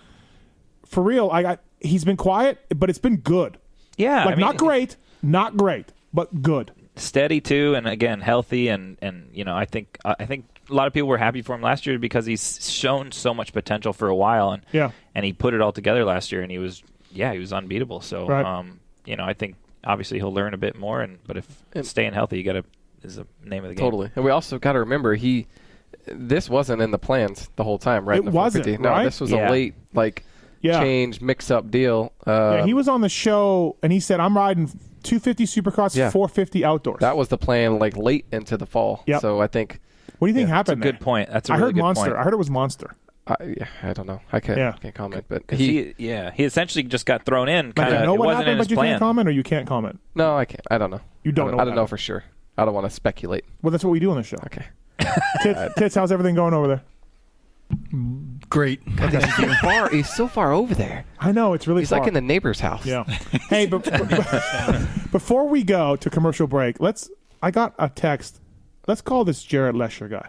for real, he's been quiet, but it's been good. Yeah. Like, not great. but good. Steady too, and again healthy, and I think a lot of people were happy for him last year because he's shown so much potential for a while, and he put it all together last year, and he was unbeatable. So I think obviously he'll learn a bit more, but if staying healthy, is the name of the game. Totally, and we also got to remember this wasn't in the plans the whole time, right? It wasn't. No, right? This was a late change mix-up deal. He was on the show, and he said, "I'm riding 250 Supercross, 450 outdoors." That was the plan, late into the fall. Yep. So I think. What do you think happened? That's a good point. That's a really good Monster. point. I heard it was Monster. I don't know. I can't comment, but he essentially just got thrown in. I know what happened, but you can't comment, or you can't comment. No, I can't. I don't know. You don't know. I don't know for sure. I don't want to speculate. Well, that's what we do on the show. Okay. Tits, how's everything going over there? Great. He's so far over there. I know, it's really He's far. like in the neighbor's house. Yeah. Hey, but before we go to commercial break, I got a text. Let's call this Jared Lesher guy.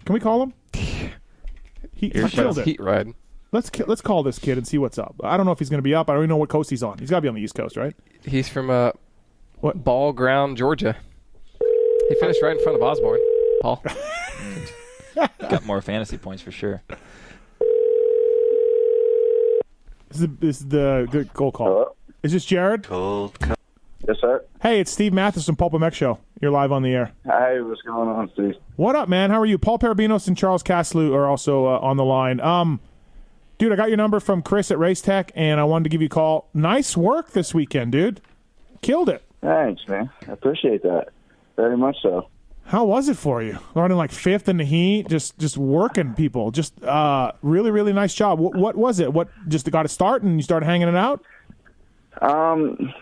Can we call him? He killed it. Heat ride. Let's call this kid and see what's up. I don't know if he's going to be up. I don't even know what coast he's on. He's got to be on the East Coast, right? He's from Ball Ground, Georgia. He finished right in front of Osborne. Paul. Got more fantasy points for sure. This is the good goal call. Hello? Is this Jared? Cold. Yes, sir. Hey, it's Steve Mathis from PulpMX Show. You're live on the air. Hey, what's going on, Steve? What up, man? How are you? Paul Parabinos and Charles Caslew are also on the line. Dude, I got your number from Chris at Race Tech, and I wanted to give you a call. Nice work this weekend, dude. Killed it. Thanks, man. I appreciate that. Very much so. How was it for you? Running like fifth in the heat, just working people. Just really, really nice job. What was it? What just got a start and you started hanging it out?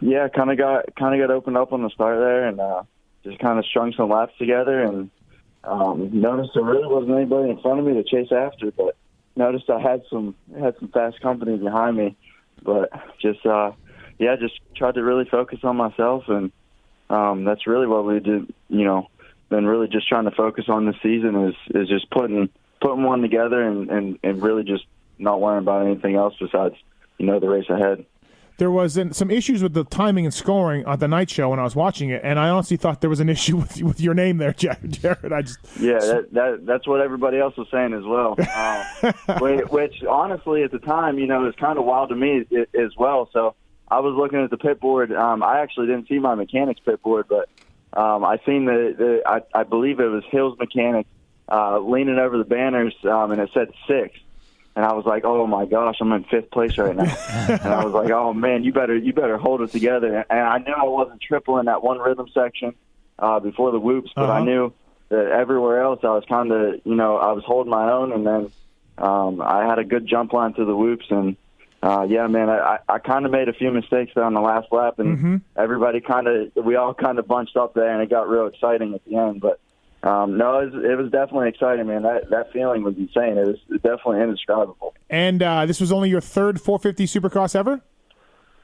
Yeah, kind of got opened up on the start there, and just kind of strung some laps together, and noticed there really wasn't anybody in front of me to chase after, but noticed I had some fast company behind me, but just tried to really focus on myself, and that's really what we did. Been really just trying to focus on this season is just putting one together and really just not worrying about anything else besides the race ahead. There was some issues with the timing and scoring on the night show when I was watching it, and I honestly thought there was an issue with your name there, Jared. That's what everybody else was saying as well. Which honestly, at the time, is kind of wild to me as well. So I was looking at the pit board. I actually didn't see my mechanic's pit board, but I seen I believe it was Hill's mechanic leaning over the banners, and it said 6. And I was like, oh my gosh, I'm in 5th place right now. And I was like, oh man, you better hold it together. And I knew I wasn't tripling that one rhythm section before the whoops, but I knew that everywhere else I was kind of, I was holding my own. And then I had a good jump line to the whoops. And I kind of made a few mistakes there on the last lap, and we all kind of bunched up there, and it got real exciting at the end. But no, it was definitely exciting, man. That feeling was insane. It was definitely indescribable. And this was only your third 450 Supercross ever?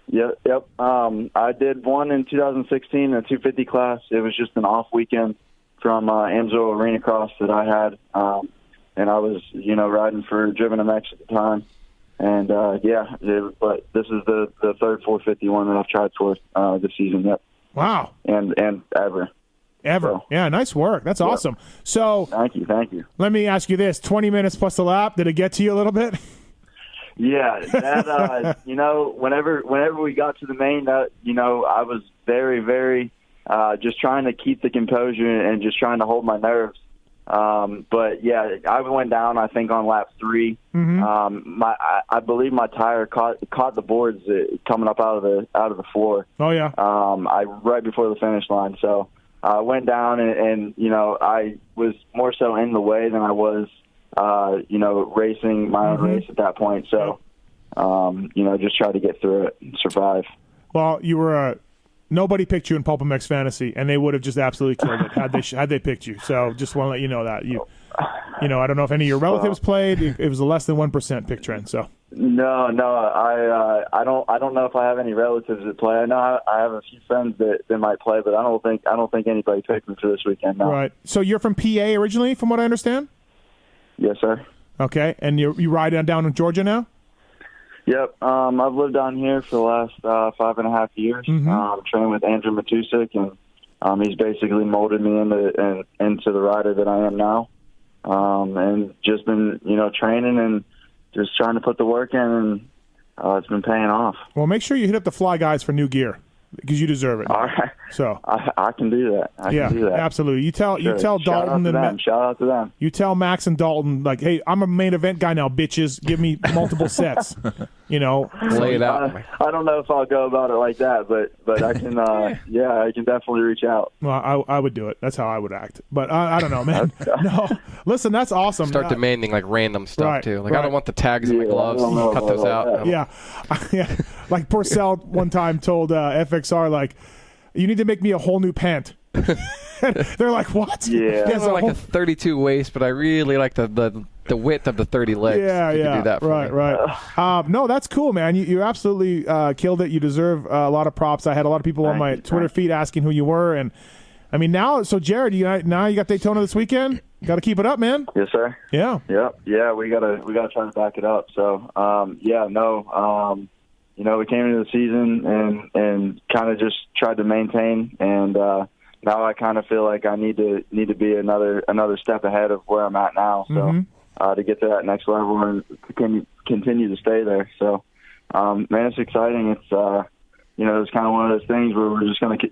Yep. I did one in 2016 in the 250 class. It was just an off weekend from Amsoil Arena Cross that I had, and I was riding for Driven MX at the time. And but this is the third 450 one that I've tried for this season. Yep. Wow. And ever. So, yeah, nice work. That's awesome. So thank you. Let me ask you this: 20 minutes plus the lap. Did it get to you a little bit? Yeah, that whenever we got to the main, I was very, very just trying to keep the composure and just trying to hold my nerves. But yeah, I went down, I think, on lap 3. Mm-hmm. I believe my tire caught the boards coming up out of the floor. Oh yeah. Right before the finish line. So I went down and I was more so in the way than I was, racing my own race at that point. So, just try to get through it and survive. Well, you were nobody picked you in PulpMX Fantasy, and they would have just absolutely killed it had they picked you. So just want to let you know that I don't know if any of your relatives played. It was a less than 1% pick trend. So no, I don't know if I have any relatives that play. I know I have a few friends that might play, but I don't think anybody picked me for this weekend. No. Right. So you're from PA originally, from what I understand. Yes, sir. Okay, and you ride down in Georgia now. Yep. I've lived down here for the last 5.5 years. Trained with Andrew Matusik, and he's basically molded me into the rider that I am now. And just been, training and just trying to put the work in, and it's been paying off. Well, make sure you hit up the Fly guys for new gear because you deserve it. All right. So I can do that. I can do that. Absolutely. You tell Dalton Shout out to them. You tell Max and Dalton, like, hey, I'm a main event guy now, bitches. Give me multiple sets. Lay it out. I don't know if I'll go about it like that, but I can. I can definitely reach out. Well, I would do it. That's how I would act. But I don't know, man. No, listen, that's awesome. Start demanding like random stuff too. Like I don't want the tags in my gloves. Cut those out. Yeah. Like Porcel one time told FXR, like, you need to make me a whole new pant. They're like, what? Yeah, so like a 32 waist, but I really like the width of the 30 legs. Yeah, you can do that for me. Right. No, that's cool, man. You absolutely killed it. You deserve a lot of props. I had a lot of people on my Twitter feed asking who you were, and I mean now. So Jared, now you got Daytona this weekend. Got to keep it up, man. Yes, sir. Yeah. Yep. Yeah, we gotta try to back it up. So we came into the season and kind of just tried to maintain, and now I kind of feel like I need to be another step ahead of where I'm at now. So to get to that next level and continue to stay there. So, man, it's exciting. It's it's kind of one of those things where we're just going to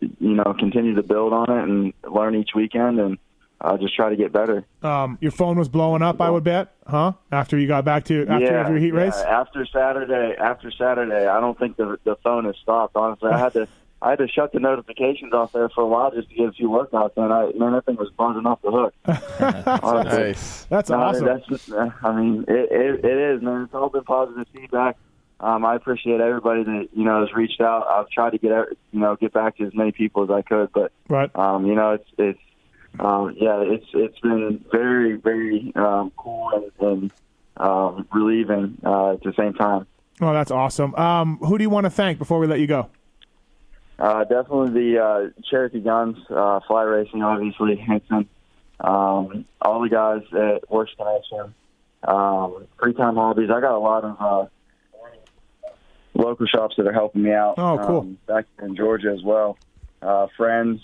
continue to build on it and learn each weekend and just try to get better. Your phone was blowing up, I would bet, huh? After you got back to your heat race. After Saturday, I don't think the phone has stopped. Honestly, I had to shut the notifications off there for a while just to get a few workouts, and that thing was buzzing off the hook. Nice. That's awesome. That's just, it is, man. It's all been positive feedback. I appreciate everybody that has reached out. I've tried to get back to as many people as I could, but it's been very, very cool and relieving at the same time. Oh, that's awesome. Who do you want to thank before we let you go? Definitely the Cherokee Guns, Fly Racing, obviously, Henson, all the guys at Works Connection, Free Time Hobbies. I got a lot of local shops that are helping me out. Oh, cool. Back in Georgia as well. Friends,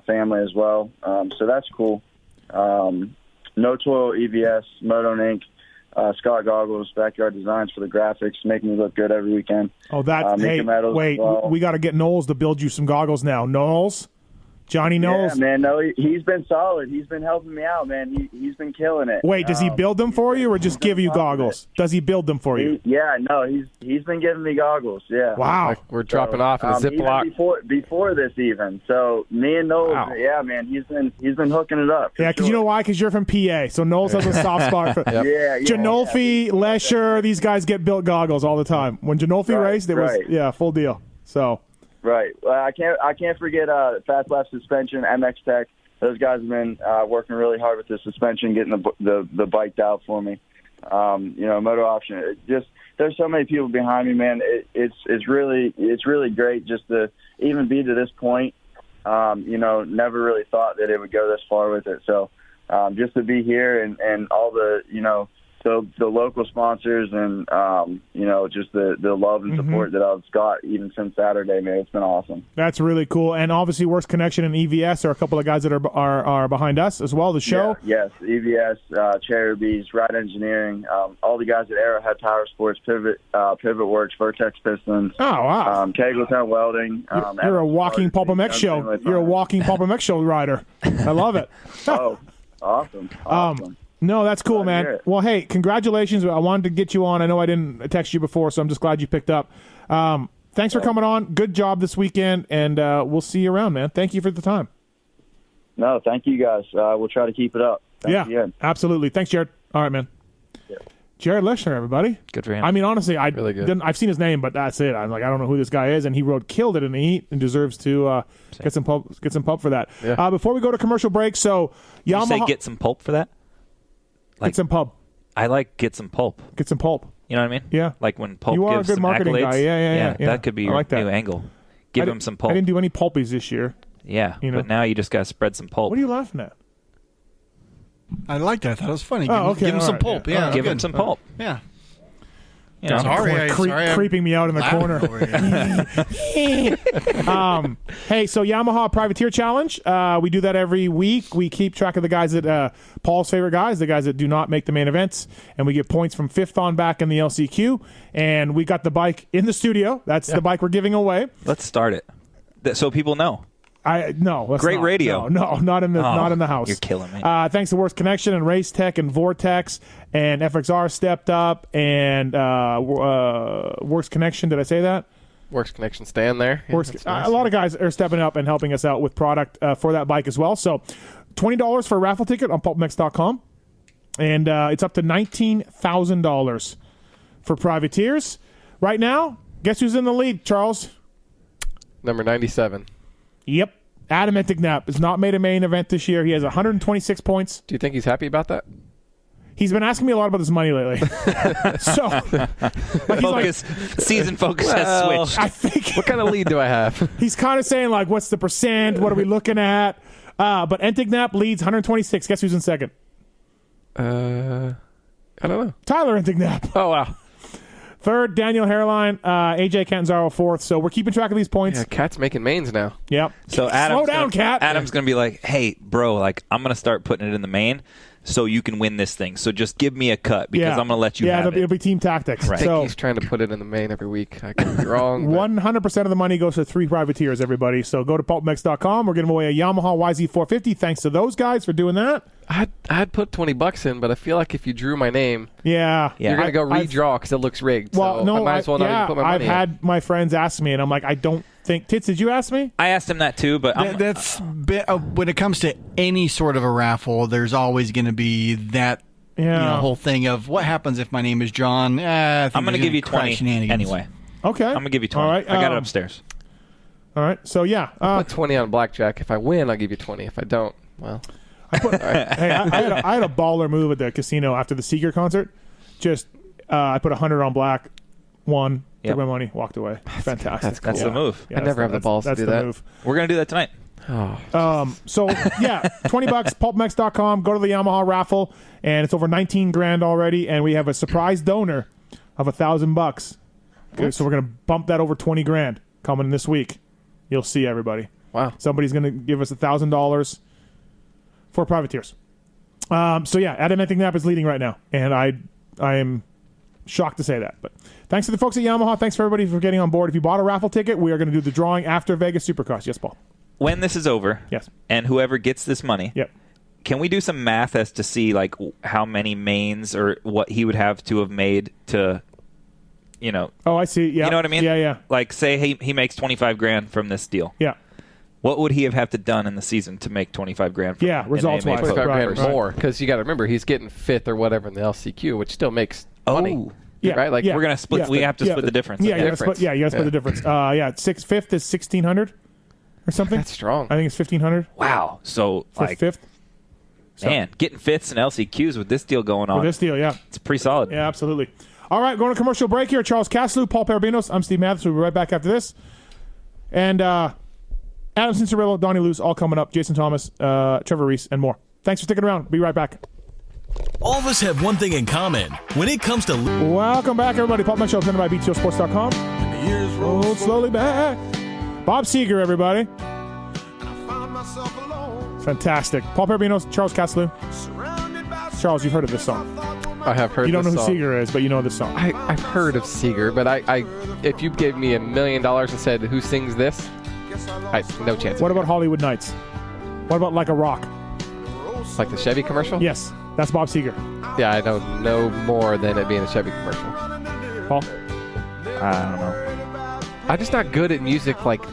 family as well. So that's cool. No Toil, EVS, Moto Inc., Scott Goggles, Backyard Designs for the graphics, making me look good every weekend. Oh, wait, we got to get Knowles to build you some goggles now. Knowles? Johnny Knowles? Yeah, man, no, he's been solid. He's been helping me out, man. He's been killing it. Wait, does he build them for you or just give you goggles? Does he build them for you? He's been giving me goggles, yeah. Wow. Like we're dropping off in a Ziploc. Before this even. So me and Knowles, man, he's been hooking it up. Yeah, because you know why? Because you're from PA, so Knowles has a soft spot for Janolfi, Lesher, these guys get built goggles all the time. When Janolfi raced, it was full deal. So right. Well, I can't forget Fast Lap Suspension, MX Tech. Those guys have been working really hard with the suspension, getting the bike out for me. Moto Option. There's so many people behind me, man. It's really great just to even be to this point. Never really thought that it would go this far with it. So just to be here and all the the local sponsors and just the love and support that I've got even since Saturday, man, it's been awesome. That's really cool. And obviously Works Connection and EVS are a couple of guys that are behind us as well, the show. Yes, EVS, Cherubies, Ride Engineering, all the guys at Arrowhead Power Sports, Pivot Works, Vertex Pistons. Oh, wow. Kegleton Welding. You're a walking PulpMX show. You're a walking PulpMX show rider. I love it. Oh, awesome. No, that's cool, man. Well, hey, congratulations. I wanted to get you on. I know I didn't text you before, so I'm just glad you picked up. Thanks for coming on. Good job this weekend, and we'll see you around, man. Thank you for the time. No, thank you, guys. We'll try to keep it up. Thanks again. Absolutely. Thanks, Jared. All right, man. Yeah. Jared Leshner, everybody. Good for him. I mean, honestly, really I've seen his name, but that's it. I'm like, I don't know who this guy is, and he killed it in the heat and deserves to get some pulp for that. Yeah. Before we go to commercial break, so Yamaha. You say get some pulp for that? Get some pulp. I like get some pulp. Get some pulp. You know what I mean? Yeah. Like when pulp you are gives a good some marketing accolades. guy. Yeah. That could be your new angle. Give him some pulp. I didn't do any pulpies this year. Yeah, but now you just got to spread some pulp. What are you laughing at? I liked that. I thought it was funny. Oh, okay. Give him some pulp. Yeah, give him some pulp. Yeah. Creeping me out in the corner. Hey, so Yamaha Privateer Challenge. We do that every week. We keep track of the guys that Paul's favorite guys, the guys that do not make the main events, and we get points from 5th on back in the LCQ. And we got the bike in the studio. That's the bike we're giving away. Let's start it so people know. Great radio. No, not in the house. You're killing me. Thanks to Works Connection and Race Tech and Vortex and FXR stepped up and Works Connection. Did I say that? Works Connection stand there. Yeah, nice. A lot of guys are stepping up and helping us out with product for that bike as well. So $20 for a raffle ticket on PulpMX.com. And it's up to $19,000 for privateers. Right now, guess who's in the lead, Charles? Number 97. Yep. Adam Enticknap has not made a main event this year. He has 126 points. Do you think he's happy about that? He's been asking me a lot about this money lately. Season focus has switched. I think. What kind of lead do I have? He's kind of saying, like, what's the percent? What are we looking at? But Enticknap leads 126. Guess who's in second? I don't know. Tyler Enticknap. Oh, wow. Third, Daniel Hairline. AJ Catanzaro fourth. So we're keeping track of these points. Yeah, Cat's making mains now. Yep. So Adam's slow down, Cat. Adam's going to be like, hey, bro, like I'm going to start putting it in the main so you can win this thing. So just give me a cut because I'm going to let you have it. Yeah, it'll be team tactics. Right. I think he's trying to put it in the main every week. I could be wrong. 100% of the money goes to 3 privateers, everybody. So go to PulpMX.com. We're giving away a Yamaha YZ450. Thanks to those guys for doing that. I'd put $20 in, but I feel like if you drew my name, you're going to go redraw because it looks rigged. Well, so no, I might as well not even put my money in. I've had my friends ask me, and I'm like, I don't think. Tits, did you ask me? I asked him that too, but when it comes to any sort of a raffle, there's always going to be that whole thing of what happens if my name is John. I'm going to give you 20 anyway. Okay. I'm going to give you 20. All right, I got it upstairs. All right. So, I'll put 20 on blackjack. If I win, I'll give you 20. If I don't, well. I had a baller move at the casino after the Seeger concert. I put 100 on black, won, took my money, walked away. Fantastic. That's cool. That's the move. I never have the balls to do that. Move. We're going to do that tonight. So $20, PulpMX.com. Go to the Yamaha raffle, and it's over 19 grand already, and we have a surprise donor of $1,000. Okay, so we're going to bump that over 20 grand coming this week. You'll see, everybody. Wow. Somebody's going to give us $1,000 for privateers. Adam Enticknap is leading right now, and I am shocked to say that. But thanks to the folks at Yamaha. Thanks for everybody for getting on board. If you bought a raffle ticket, we are going to do the drawing after Vegas Supercross. Yes, Paul. When this is over, and whoever gets this money, can we do some math as to see like how many mains or what he would have to have made to, Oh, I see. Yeah. You know what I mean? Yeah. Like, say he makes 25 grand from this deal. Yeah. What would he have to done in the season to make 25 grand? Results-wise. 25 grand more, because you got to remember he's getting 5th or whatever in the LCQ, which still makes money. Yeah, right. Like we're gonna split. We have to split the difference. Yeah, you got to split the difference. 5th is 1,600 or something. That's strong. I think it's 1,500. Wow. So like 5th. Man, getting 5ths and LCQs with this deal going on. With this deal, it's pretty solid. Yeah, absolutely. All right, going to commercial break here. Charles Caslew, Paul Parabinos. I'm Steve Mathis. We'll be right back after this. And Adam Cianciarulo, Donnie Luce, all coming up. Jason Thomas, Trevor Reese, and more. Thanks for sticking around. Be right back. All of us have one thing in common. When it comes to... Welcome back, everybody. PulpMX Show presented by BTOsports.com. And the years roll slowly back. Bob Seeger, everybody. Fantastic. Paul Parabinos, Charles Caslew. Charles, you've heard of this song. I have heard. You don't know who song. Seeger is, but you know this song. I've heard of Seeger, but I if you gave me $1 million and said who sings this, no chance. What about Hollywood Nights? What about Like a Rock? Like the Chevy commercial? Yes, that's Bob Seeger. Yeah, I don't know more than it being a Chevy commercial. Paul? I don't know. I'm just not good at music like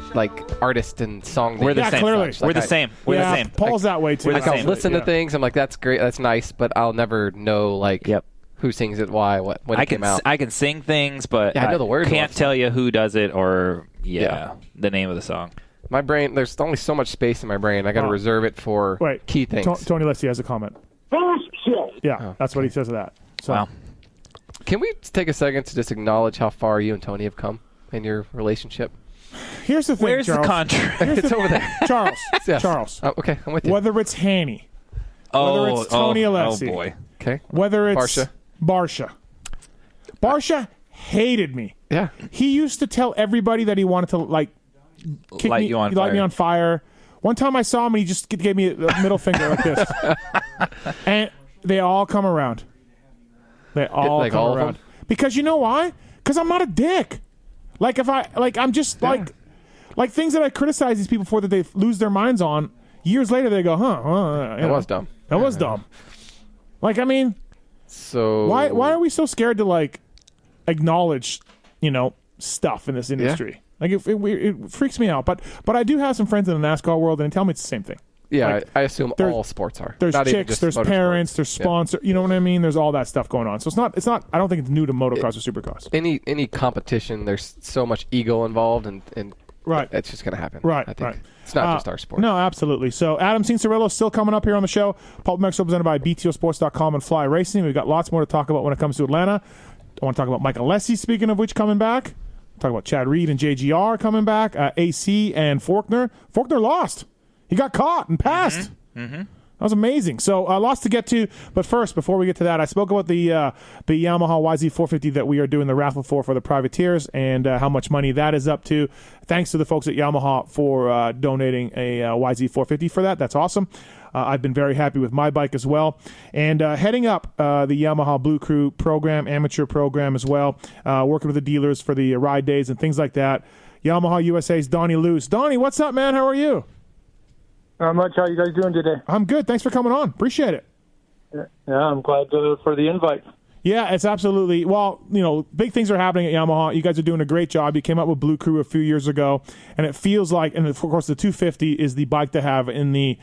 artist and song. We're the same. Clearly. We're the same. We're the same. Paul's that way too. I'll listen to things. I'm like, that's great, that's nice, but I'll never know who sings it, why, when it came out. I can sing things, but I know the words. Can't tell you who does it or the name of the song. My brain, there's only so much space in my brain. I got to reserve it for key things. Tony Leslie has a comment. Yeah, that's what he says of that. So. Wow. Can we take a second to just acknowledge how far you and Tony have come in your relationship? Here's the thing, Where's Charles. the contract? It's over there. Charles. Yes. Charles. Okay, I'm with you. Whether it's Hanny, whether it's Tony Alessi, oh boy. Okay. Whether it's Barsha hated me. Yeah. He used to tell everybody that he wanted to light me on fire. One time I saw him and he just gave me a middle finger like this. And they all come around. They all come around. Because you know why? Because I'm not a dick. Like I'm just like things that I criticize these people for that they lose their minds on. Years later they go, that was dumb. That was dumb. Like, I mean, so why are we so scared to like acknowledge, stuff in this industry? Like it freaks me out. But I do have some friends in the NASCAR world and they tell me it's the same thing. Yeah, I assume all sports are. There's chicks, there's parents, there's sponsors. You know what I mean? There's all that stuff going on. So it's not. I don't think it's new to motocross or supercross. Any competition, there's so much ego involved, and right, it's just going to happen. Right, I think it's not just our sport. No, absolutely. So Adam Cianciarulo is still coming up here on the show. PulpMX represented by BTOsports.com and Fly Racing. We've got lots more to talk about when it comes to Atlanta. I want to talk about Michael Alessi, speaking of which, coming back. Talk about Chad Reed and JGR coming back. AC and Faulkner. Faulkner lost. He got caught and passed. Mm-hmm. That was amazing. So lots to get to. But first, before we get to that, I spoke about the Yamaha YZ450 that we are doing the raffle for the privateers and how much money that is up to. Thanks to the folks at Yamaha for donating a YZ450 for that. That's awesome. I've been very happy with my bike as well. And heading up the Yamaha Blue Crew program, amateur program as well, working with the dealers for the ride days and things like that. Yamaha USA's Donnie Luce. Donnie, what's up, man? How are you? Not much. How you guys doing today? I'm good. Thanks for coming on. Appreciate it. Yeah, I'm glad for the invite. Yeah, it's absolutely. Well, big things are happening at Yamaha. You guys are doing a great job. You came up with Blue Crew a few years ago, and it feels like, and of course, the 250 is the bike to have in the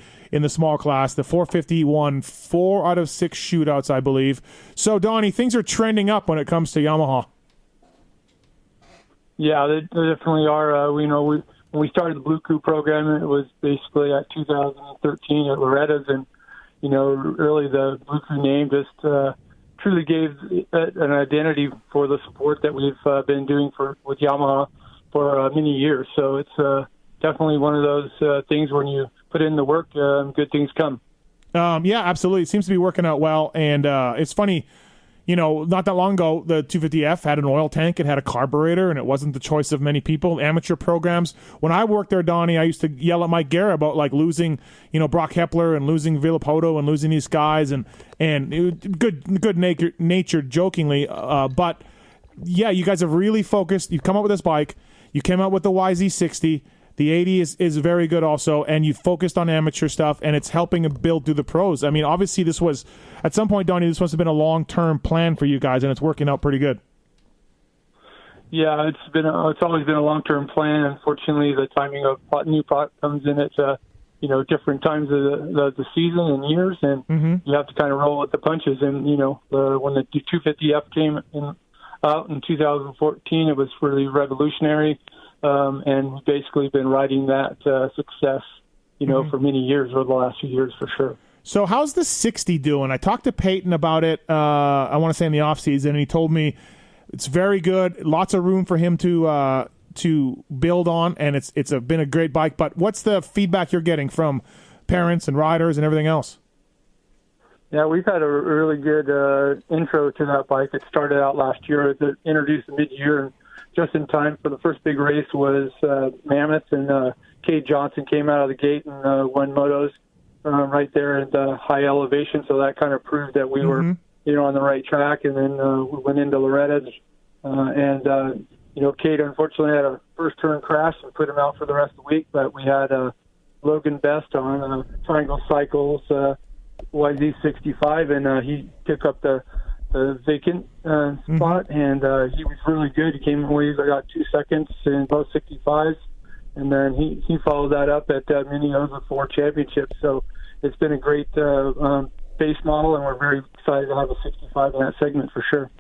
small class. The 450 won 4 out of 6 shootouts, I believe. So, Donnie, things are trending up when it comes to Yamaha. Yeah, they definitely are. When we started the Blue Crew program, it was basically at 2013 at Loretta's, and really the Blue Crew name just truly gave an identity for the support that we've been doing with Yamaha for many years. So it's definitely one of those things when you put in the work, good things come. Yeah, absolutely. It seems to be working out well, and it's funny. Not that long ago, the 250F had an oil tank, it had a carburetor, and it wasn't the choice of many people. Amateur programs. When I worked there, Donnie, I used to yell at Mike Guerra about losing, Brock Hepler and losing Villapoto and losing these guys, and it was good natured, jokingly. But yeah, you guys have really focused. You've come up with this bike. You came out with the YZ60. The 80 is very good also, and you focused on amateur stuff, and it's helping build through the pros. I mean, obviously this was, at some point, Donnie, this must have been a long-term plan for you guys, and it's working out pretty good. Yeah, it's always been a long-term plan. Unfortunately, the timing of new product comes in at different times of the season and years, and you have to kind of roll with the punches. And when the 250F came out in 2014, it was really revolutionary. And we've basically been riding that success, for many years over the last few years for sure. So how's the 60 doing? I talked to Peyton about it, I want to say in the offseason, and he told me it's very good, lots of room for him to build on, and it's been a great bike. But what's the feedback you're getting from parents and riders and everything else? Yeah, we've had a really good intro to that bike. It started out last year. It introduced mid-year, and just in time for the first big race was Mammoth, and Cade Johnson came out of the gate and won motos right there at the high elevation. So that kind of proved that we were, on the right track. And then we went into Loretta's, and Cade unfortunately had a first turn crash and put him out for the rest of the week. But we had Logan Best on Triangle Cycles YZ65, and he took up the vacant spot, and he was really good. He came away, got 2 seconds in both 65s, and then he followed that up at Minneosa 4 Championships. So it's been a great base model, and we're very excited to have a 65 in that segment for sure.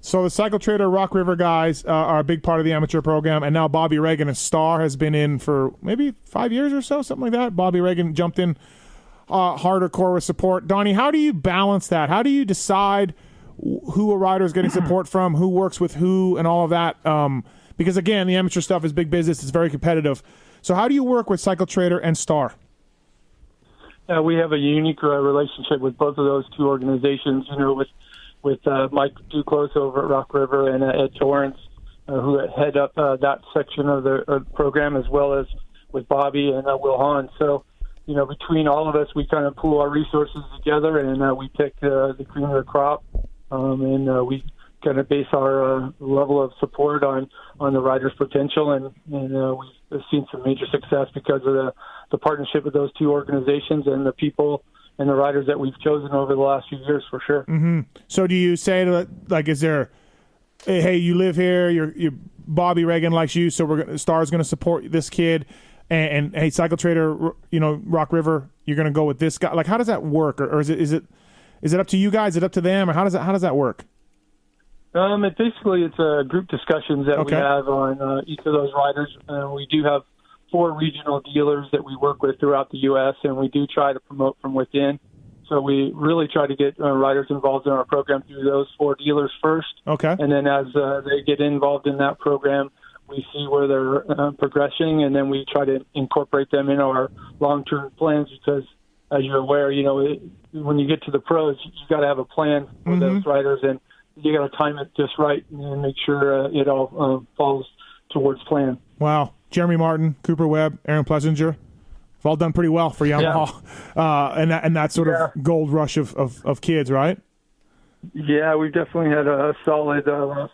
So the Cycle Trader Rock River guys are a big part of the amateur program, and now Bobby Reagan, a star, has been in for maybe 5 years or so, something like that. Bobby Reagan jumped in harder core with support. Donnie, how do you balance that? How do you decide who a rider is getting support from, who works with who, and all of that? Because, again, the amateur stuff is big business. It's very competitive. So how do you work with Cycle Trader and Star? We have a unique relationship with both of those two organizations. With with Mike Duclos over at Rock River and Ed Torrance, who head up that section of the program, as well as with Bobby and Will Hahn. So, between all of us, we kind of pool our resources together, and we pick the cream of the crop, and we kind of base our level of support on the riders' potential, and we've seen some major success because of the partnership with those two organizations and the people and the riders that we've chosen over the last few years, for sure. Mm-hmm. So do you say, is there, hey, you live here, you're Bobby Reagan likes you, so Star's going to support this kid, and hey, Cycle Trader, Rock River, you're going to go with this guy? Like, how does that work, or is it up to you guys? Is it up to them, or how does that work? It's group discussions that we have on each of those riders. We do have 4 regional dealers that we work with throughout the U.S., and we do try to promote from within. So we really try to get riders involved in our program through those 4 dealers first. Okay. And then as they get involved in that program, we see where they're progressing, and then we try to incorporate them in our long-term plans because, as you're aware, when you get to the pros, you got to have a plan for those riders, and you got to time it just right and make sure it all falls towards plan. Wow. Jeremy Martin, Cooper Webb, Aaron Plessinger, have all done pretty well for Yamaha, and that sort of gold rush of kids, right? Yeah, we've definitely had a solid last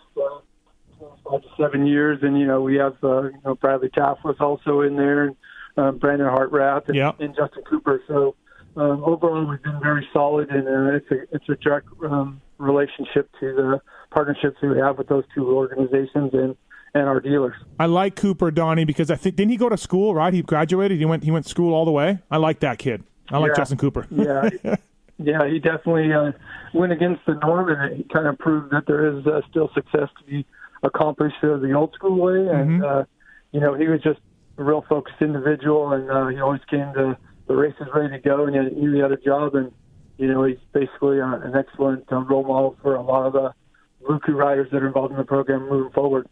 5 to 7 years, and we have Bradley Taft was also in there, and Brandon Hartrath, and Justin Cooper. So overall, we've been very solid, and it's a direct relationship to the partnerships we have with those 2 organizations and our dealers. I like Cooper, Donnie, because I think, didn't he go to school, right? He graduated. He went to school all the way. I like that kid. I like Justin Cooper. Yeah, he definitely went against the norm, and he kind of proved that there is still success to be accomplished the old school way. And he was just a real focused individual, and he always came to the races ready to go, and he knew he had a job, and he's basically an excellent role model for a lot of the Blue Crew riders that are involved in the program moving forward.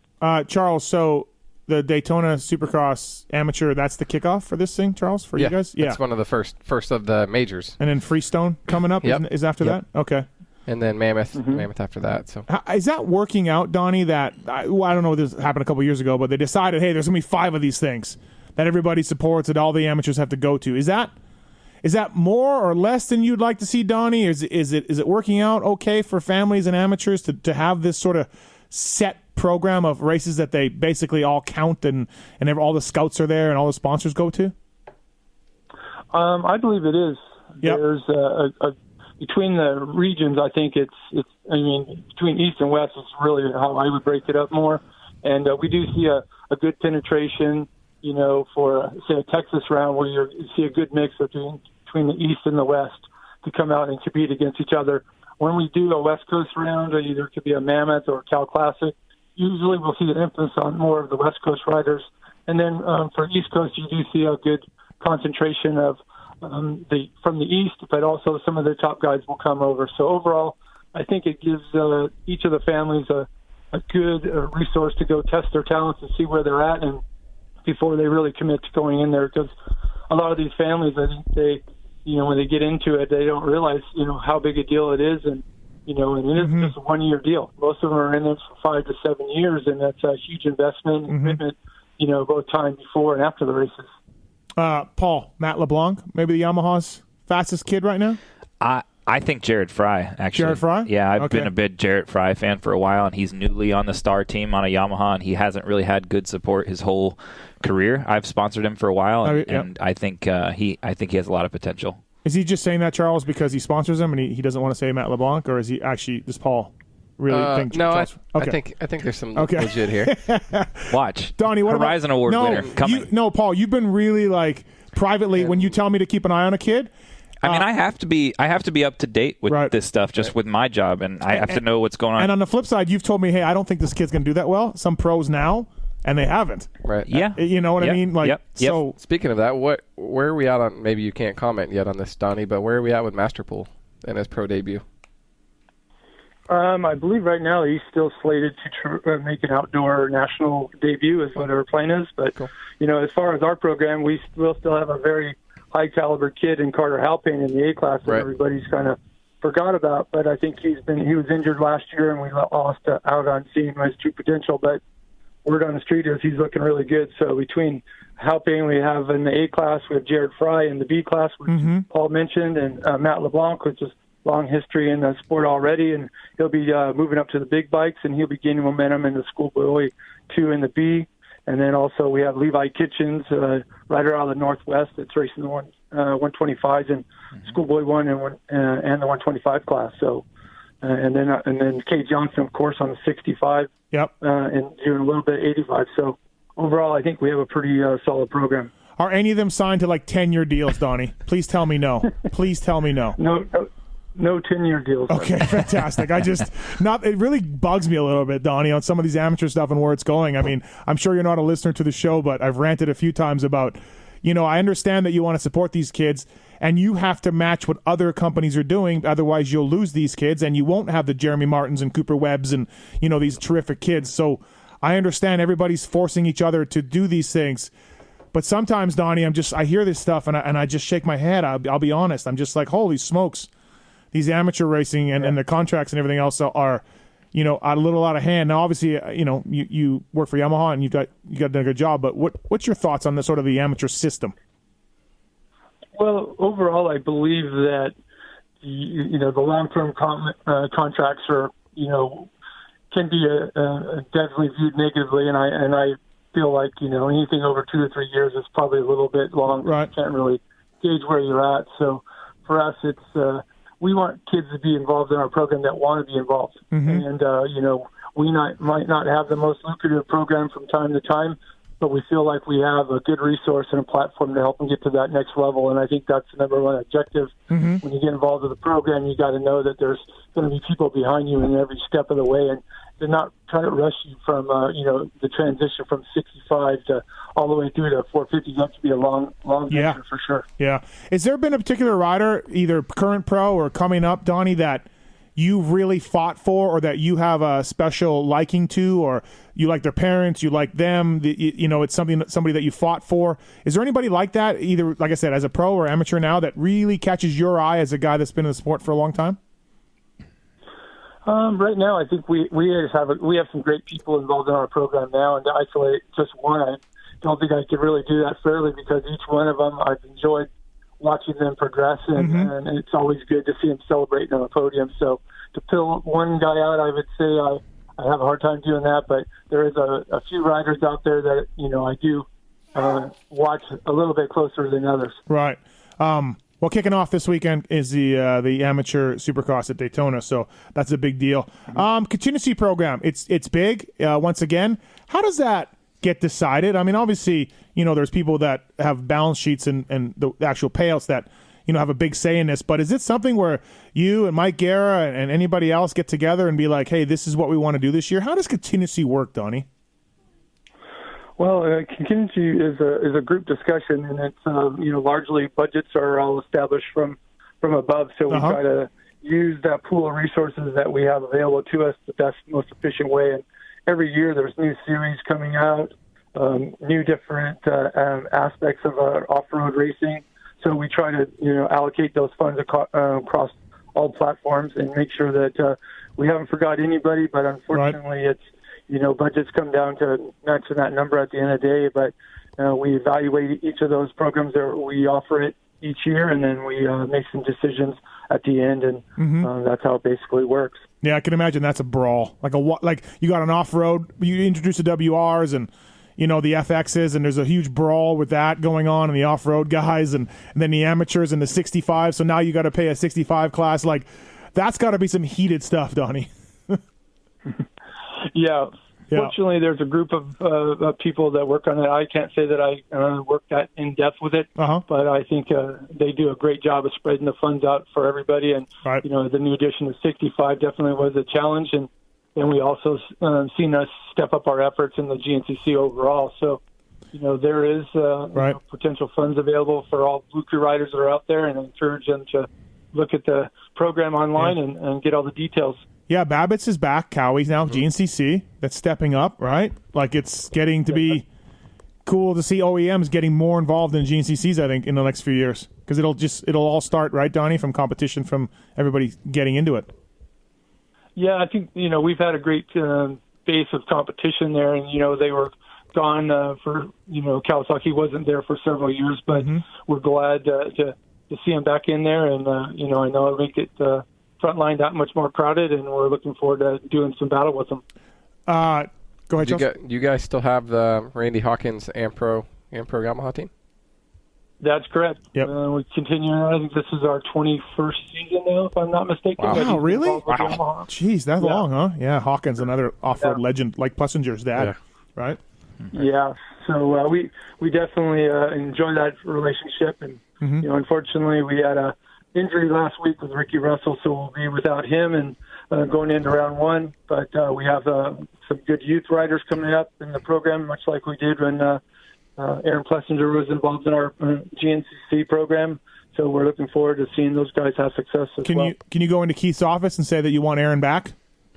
Charles, so the Daytona Supercross Amateur, that's the kickoff for this thing, Charles, for you guys? Yeah, it's one of the first of the majors. And then Freestone coming up is after that? Okay. And then Mammoth after that. So is that working out, Donnie, that, I don't know, this happened a couple years ago, but they decided, hey, there's going to be 5 of these things that everybody supports, that all the amateurs have to go to. Is that more or less than you'd like to see, Donnie? Is it working out okay for families and amateurs to have this sort of set program of races that they basically all count and all the scouts are there and all the sponsors go to? I believe it is. Yep. There's between the regions, I think between East and West is really how I would break it up more. And we do see a good penetration, for, say, a Texas round where you see a good mix between the East and the West to come out and compete against each other. When we do a West Coast round, either it could be a Mammoth or a Cal Classic, usually we'll see an emphasis on more of the West Coast riders. And then for East Coast, you do see a good concentration of from the East, but also some of the top guys will come over. So overall, I think it gives each of the families a good resource to go test their talents and see where they're at, and before they really commit to going in there, because a lot of these families, I think they, when they get into it, they don't realize, how big a deal it is, and and it is just a 1-year deal. Most of them are in this for 5 to 7 years, and that's a huge investment and commitment, both time before and after the races. Paul, Matt LeBlanc, maybe the Yamaha's fastest kid right now? I think Jared Fry, actually. Jared Fry? Yeah, I've been a big Jared Fry fan for a while, and he's newly on the Star team on a Yamaha, and he hasn't really had good support his whole career. I've sponsored him for a while, and I think he has a lot of potential. Is he just saying that, Charles, because he sponsors him and he doesn't want to say Matt LeBlanc, or is he actually, does Paul really think? No, Charles? I think there's some legit here. Watch, Donnie. What Horizon Award winner coming? Paul, you've been really privately when you tell me to keep an eye on a kid. I have to be up to date with this stuff just with my job, and I have to know what's going on. And on the flip side, you've told me, hey, I don't think this kid's going to do that well. Some pros now, and they haven't. Right. Yeah. You know what I mean? So speaking of that, where are we at on? Maybe you can't comment yet on this, Donnie, but where are we at with Masterpool and his pro debut? I believe right now he's still slated to make an outdoor national debut, is what our plan is. But as far as our program, will still have a very high caliber kid in Carter Halpin in the A class that everybody's kind of forgot about. But I think he was injured last year, and we lost out on seeing his true potential. But word on the street is he's looking really good. So between helping, we have in the A class, we have Jared Fry in the B class, which Paul mentioned, and Matt LeBlanc, which is long history in the sport already, and he'll be moving up to the big bikes, and he'll be gaining momentum in the Schoolboy 2 in the B. And then also we have Levi Kitchens, rider out of the Northwest, that's racing the 125s and Schoolboy 1 and the 125 class. So, and then Kate Johnson, of course, on the 65. Yep. And doing a little bit of 85. So overall, I think we have a pretty solid program. Are any of them signed to like 10-year deals, Donnie? Please tell me no. Please tell me no. No 10-year deals. Okay, fantastic. It really bugs me a little bit, Donnie, on some of these amateur stuff and where it's going. I mean, I'm sure you're not a listener to the show, but I've ranted a few times about, I understand that you want to support these kids, and you have to match what other companies are doing. Otherwise, you'll lose these kids, and you won't have the Jeremy Martins and Cooper Webbs and, these terrific kids. So I understand everybody's forcing each other to do these things. But sometimes, Donnie, I hear this stuff, and I just shake my head. I'll be honest. I'm just like, holy smokes. These amateur racing and the contracts and everything else are, a little out of hand. Now, obviously, you work for Yamaha and you've done a good job. But what's your thoughts on the sort of the amateur system? Well, overall, I believe that the long-term contracts are can be definitely viewed negatively, and I feel like anything over 2 or 3 years is probably a little bit long. Right. You can't really gauge where you're at. So for us, it's we want kids to be involved in our program that want to be involved. And, we might not have the most lucrative program from time to time, but we feel like we have a good resource and a platform to help them get to that next level. And I think that's the number one objective. When you get involved with the program, you got to know that there's going to be people behind you in every step of the way. And they're not trying to rush you from, the transition from 65 to all the way through to 450. You have to be a long venture for sure. Yeah. Has there been a particular rider, either current pro or coming up, Donnie, that you really fought for, or that you have a special liking to, or you like their parents, you like them, it's somebody that you fought for? Is there anybody like that, either, like I said, as a pro or amateur now, that really catches your eye as a guy that's been in the sport for a long time? Right now, I think we have some great people involved in our program now, and to isolate just one, I don't think I could really do that fairly, because each one of them I've enjoyed watching them progress, and it's always good to see them celebrating on the podium. So to pull one guy out, I would say I have a hard time doing that, but there is a few riders out there that I do watch a little bit closer than others. Right. Well, kicking off this weekend is the amateur Supercross at Daytona, so that's a big deal. Contingency program, it's big. Once again, how does that get decided? I mean, obviously, there's people that have balance sheets and the actual payouts that have a big say in this. But is it something where you and Mike Guerra and anybody else get together and be like, "Hey, this is what we want to do this year"? How does contingency work, Donnie? Well, contingency is a group discussion, and it's largely budgets are all established from above. So we try to use that pool of resources that we have available to us the best, most efficient way. And every year there's new series coming out, new different aspects of off-road racing. So we try to allocate those funds across all platforms and make sure that we haven't forgot anybody. But unfortunately, it's budgets come down to matching that number at the end of the day, but we evaluate each of those programs that we offer it each year, and then we make some decisions at the end, and that's how it basically works. Yeah, I can imagine that's a brawl. Like you got an off-road, you introduce the WRs and the FXs, and there's a huge brawl with that going on, and the off-road guys, and then the amateurs and the 65. So now you got to pay a 65 class. Like, that's got to be some heated stuff, Donnie. Yeah. Fortunately, there's a group of people that work on it. I can't say that I work that in depth with it, but I think they do a great job of spreading the funds out for everybody. And the new addition of 65 definitely was a challenge, and we also seen us step up our efforts in the GNCC overall. So, there is potential funds available for all Blue Crew riders that are out there, and I encourage them to look at the program online and get all the details. Yeah, Babbitt's is back. Cowie's now GNCC. That's stepping up, right? Like, it's getting to be cool to see OEMs getting more involved in GNCCs, I think, in the next few years. Because it'll all start, right, Donnie, from competition, from everybody getting into it. Yeah, I think, we've had a great base of competition there, and, they were gone for, Kawasaki wasn't there for several years, but we're glad to see him back in there, and, I know it'll make it frontline that much more crowded, and we're looking forward to doing some battle with them. Go ahead, Charles. You guys still have the Randy Hawkins Ampro Yamaha team? That's correct. Yep. We continue. I think this is our 21st season now, if I'm not mistaken. Wow, really? Wow. Jeez, that's long, huh? Yeah, Hawkins, another off-road legend, like Plessinger's dad, right? Yeah. So we definitely enjoy that relationship, and unfortunately we had a injury last week with Ricky Russell, so we'll be without him and going into round one. But we have some good youth riders coming up in the program, much like we did when Aaron Plessinger was involved in our GNCC program. So we're looking forward to seeing those guys have success as well. Can you go into Keith's office and say that you want Aaron back?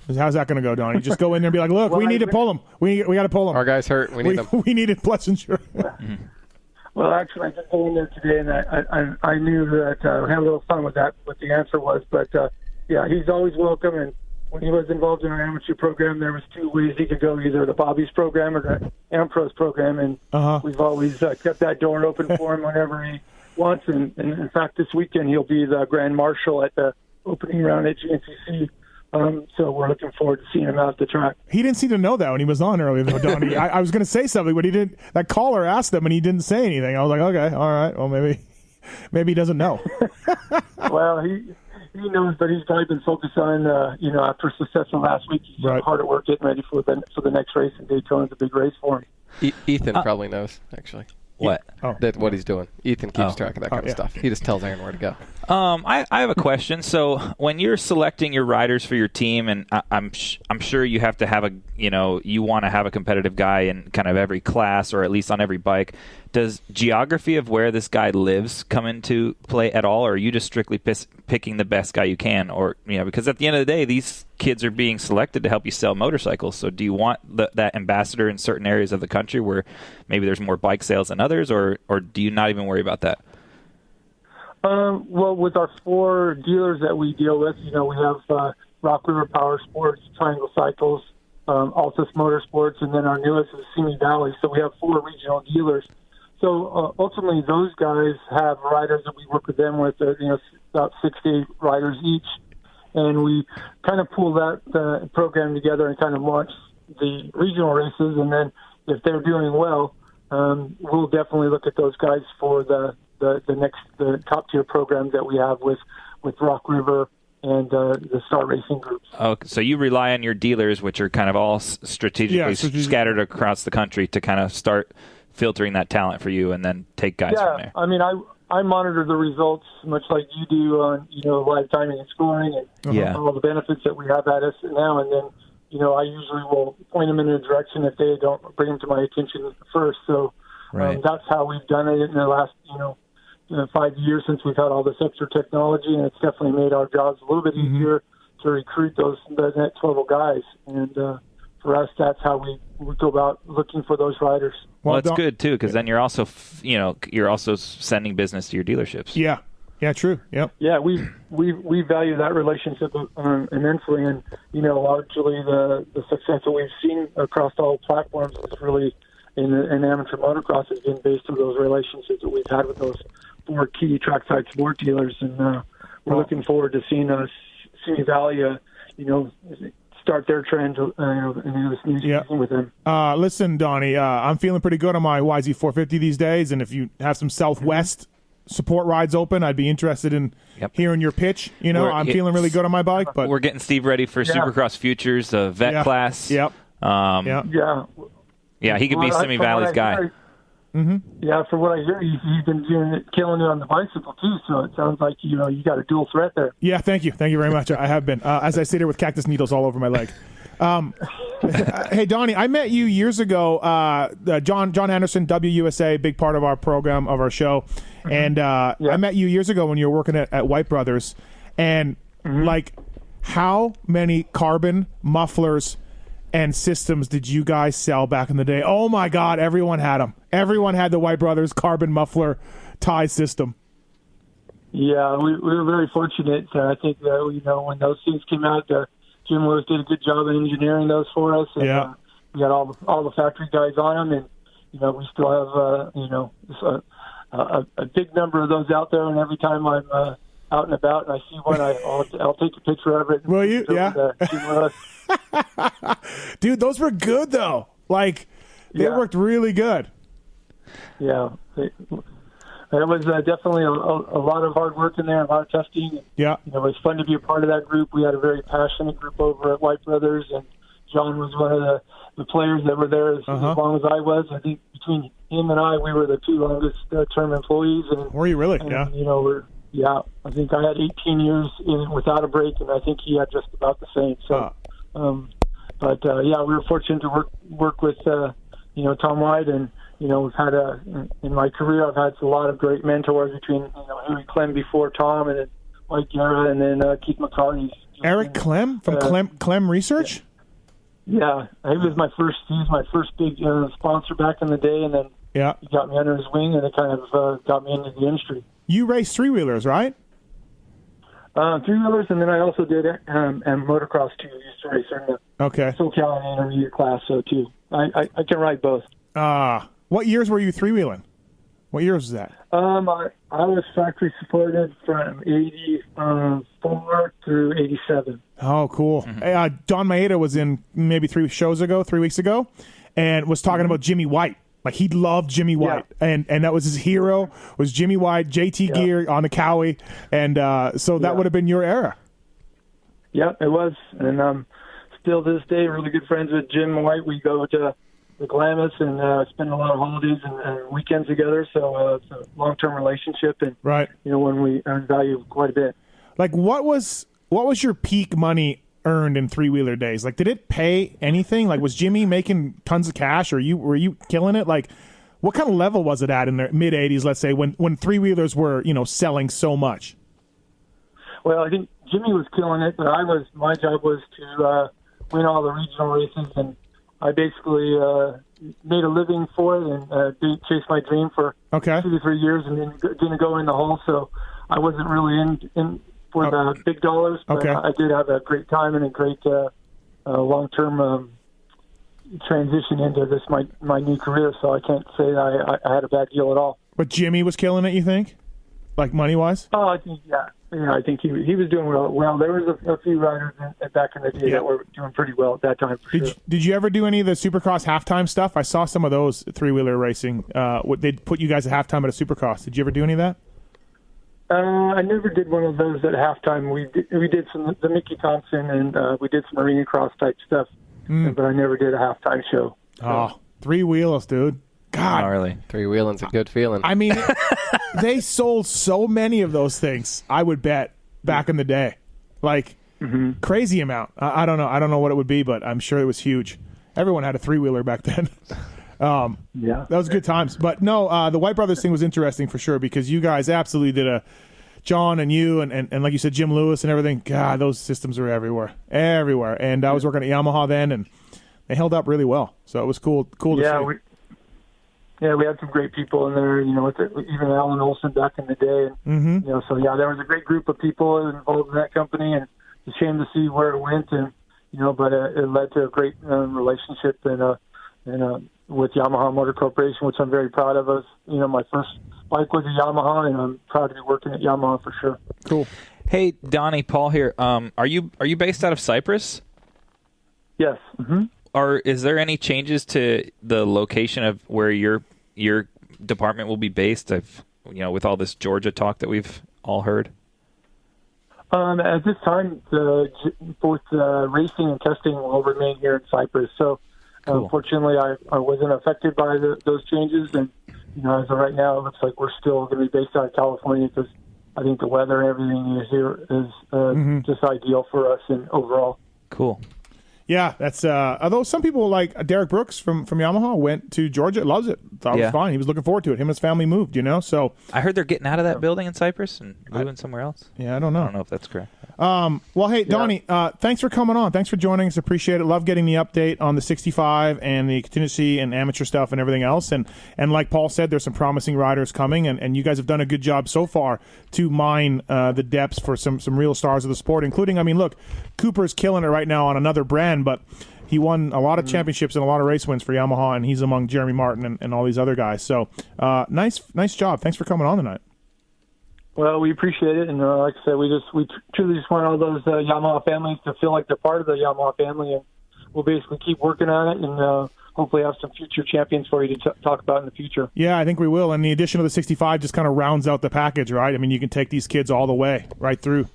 How's that going to go, Donnie? Just go in there and be like, look, we need to pull him. We got to pull him. Our guy's hurt. We need him. We needed Plessinger. Well, actually, I did go in there today, and I knew that we had a little fun with that, what the answer was. But, yeah, he's always welcome. And when he was involved in our amateur program, there was two ways he could go, either the Bobby's program or the Ampros program. And we've always kept that door open for him whenever he wants. And in fact, this weekend he'll be the Grand Marshal at the opening round at GNCC. So we're looking forward to seeing him out at the track. He didn't seem to know that when he was on earlier, though, Donnie. I was going to say something, but he didn't. That caller asked him, and he didn't say anything. I was like, okay, all right. Well, maybe he doesn't know. Well, he knows, but he's probably been focused on, after success from last week, he's hard at work getting ready for the next race, and Daytona's a big race for him. Ethan probably knows, actually. What? What he's doing. Ethan keeps track of that kind of stuff. He just tells Aaron where to go. I have a question. So when you're selecting your riders for your team, and I'm sure you have to have you want to have a competitive guy in kind of every class or at least on every bike. Does geography of where this guy lives come into play at all, or are you just strictly picking the best guy you can? Or because at the end of the day, these kids are being selected to help you sell motorcycles. So do you want that ambassador in certain areas of the country where maybe there's more bike sales than others, or do you not even worry about that? Well, with our 4 dealers that we deal with, we have Rock River Power Sports, Triangle Cycles, Altus Motorsports, and then our newest is Simi Valley. So we have 4 regional dealers. So ultimately, those guys have riders that we work with them with, about 60 riders each, and we kind of pull that program together and kind of launch the regional races. And then if they're doing well, we'll definitely look at those guys for the next top tier programs that we have with Rock River and the Star Racing groups. Okay, so you rely on your dealers, which are kind of all strategically scattered across the country, to kind of start filtering that talent for you and then take guys from there. I mean, I monitor the results much like you do on live timing and scoring and all the benefits that we have at us now, and then I usually will point them in a direction if they don't bring them to my attention first. So that's how we've done it in the last 5 years since we've had all this extra technology, and it's definitely made our jobs a little bit easier to recruit those next level guys. And for us, that's how we go about looking for those riders. Well, it's good too, because then you're also you're also sending business to your dealerships. Yeah, true. Yep. Yeah, we value that relationship immensely, and largely the success that we've seen across all platforms is really in amateur motocross has been based on those relationships that we've had with those 4 key trackside sport dealers, and we're looking forward to seeing Simi Valley, start their trend in this new season with them. Listen, Donnie, I'm feeling pretty good on my YZ450 these days, and if you have some Southwest support rides open, I'd be interested in hearing your pitch. I'm feeling really good on my bike. But we're getting Steve ready for Supercross Futures, the vet class. Yep. Yeah, he could be Simi Valley's guy. Yeah, from what I hear, he's been killing it on the bicycle too. So it sounds like you got a dual threat there. Yeah, thank you very much. I have been, as I sit here with cactus needles all over my leg. Hey, Donnie, I met you years ago. John Anderson, WUSA, big part of our program, of our show, and I met you years ago when you were working at White Brothers, and like how many carbon mufflers and systems did you guys sell back in the day? Oh my God, everyone had them. Everyone had the White Brothers carbon muffler tie system. Yeah, we were very fortunate. I think that when those things came out, Jim Lewis did a good job of engineering those for us. And, we got all the factory guys on them, and we still have a big number of those out there. And every time I'm out and about and I see one, I'll take a picture of it. Will you? Yeah. Dude, those were good though. Like they worked really good. Yeah. It was definitely a lot of hard work in there, a lot of testing. Yeah. It was fun to be a part of that group. We had a very passionate group over at White Brothers, and John was one of the players that were there as long as I was. I think between him and I, we were the two longest term employees. And, were you really? And, I think I had 18 years in without a break, and I think he had just about the same. So, we were fortunate to work with Tom White, and we've had in my career I've had a lot of great mentors between Harry Clem before Tom, and then Mike Guerra, and then Keith McCarty. Eric Clem from Clem Research. Yeah, he was my first big sponsor back in the day, and then he got me under his wing, and it kind of got me into the industry. You race three-wheelers, right? Three-wheelers, and then I also did and motocross too. I used to race in the SoCal and intermediate class, so too. I can ride both. What years were you three-wheeling? What years was that? I was factory supported from 84 through 87. Oh, cool. Mm-hmm. Don Maeda was in maybe 3 weeks ago, and was talking about Jimmy White. Like, he loved Jimmy White, and that was his hero, was Jimmy White, JT Gear on the Cowie, and so that would have been your era. Yeah, it was, and still to this day, really good friends with Jim White. We go to the Glamis and spend a lot of holidays and weekends together, so it's a long-term relationship, and when we value quite a bit. Like, what was your peak money earned in three-wheeler days? Like, did it pay anything? Like, was Jimmy making tons of cash, or were you killing it? Like, what kind of level was it at in the mid-'80s, let's say, when three-wheelers were, selling so much? Well, I think Jimmy was killing it, but my job was to win all the regional races, and I basically made a living for it and chased my dream for 2 to 3 years, and then didn't go in the hole, so I wasn't really in for the big dollars, but I did have a great time and a great long-term transition into this my new career. So I can't say I had a bad deal at all. But Jimmy was killing it, you think? Like money-wise? Oh, I think I think he was doing well. There was a few riders back in the day that were doing pretty well at that time. Did you ever do any of the Supercross halftime stuff? I saw some of those three-wheeler racing. They'd put you guys at halftime at a Supercross. Did you ever do any of that? I never did one of those at halftime. We did some the Mickey Thompson, and we did some arena cross type stuff, but I never did a halftime show. Oh, three-wheelers, dude. God. Gnarly. Three-wheeling's a good feeling. I mean, they sold so many of those things, I would bet, back in the day. Like, crazy amount. I don't know. I don't know what it would be, but I'm sure it was huge. Everyone had a three-wheeler back then. That was good times. But no, the White Brothers thing was interesting for sure, because you guys absolutely did John and you and like you said, Jim Lewis and everything. God, those systems are everywhere. And I was working at Yamaha then, and they held up really well. So it was cool to see. We had some great people in there, with even Alan Olson back in the day. And, there was a great group of people involved in that company, and it's a shame to see where it went. And, but it led to a great relationship with Yamaha Motor Corporation, which I'm very proud of. My first bike was a Yamaha, and I'm proud to be working at Yamaha for sure. Cool. Hey, Donnie, Paul here. Are you based out of Cyprus? Yes. Mm-hmm. Or is there any changes to the location of where your department will be based? With all this Georgia talk that we've all heard. At this time, both racing and testing will remain here in Cyprus. So, cool. Unfortunately, I wasn't affected by those changes, and as of right now, it looks like we're still going to be based out of California, because I think the weather and everything is here is just ideal for us and overall. Cool. Yeah, that's although some people like Derek Brooks from Yamaha went to Georgia, loves it. Thought it was fine. He was looking forward to it. Him and his family moved, so. I heard they're getting out of that building in Cyprus and moving somewhere else. Yeah, I don't know. I don't know if that's correct. Well, hey, Donnie, thanks for coming on. Thanks for joining us. Appreciate it. Love getting the update on the 65 and the contingency and amateur stuff and everything else. And like Paul said, there's some promising riders coming, and you guys have done a good job so far to mine the depths for some real stars of the sport, including, I mean, look, Cooper's killing it right now on another brand, but he won a lot of championships and a lot of race wins for Yamaha, and he's among Jeremy Martin and all these other guys. So nice job. Thanks for coming on tonight. Well, we appreciate it, and like I said, we truly just want all those Yamaha families to feel like they're part of the Yamaha family, and we'll basically keep working on it, and hopefully have some future champions for you to talk about in the future. Yeah, I think we will, and the addition of the 65 just kind of rounds out the package, right? I mean, you can take these kids all the way, right through.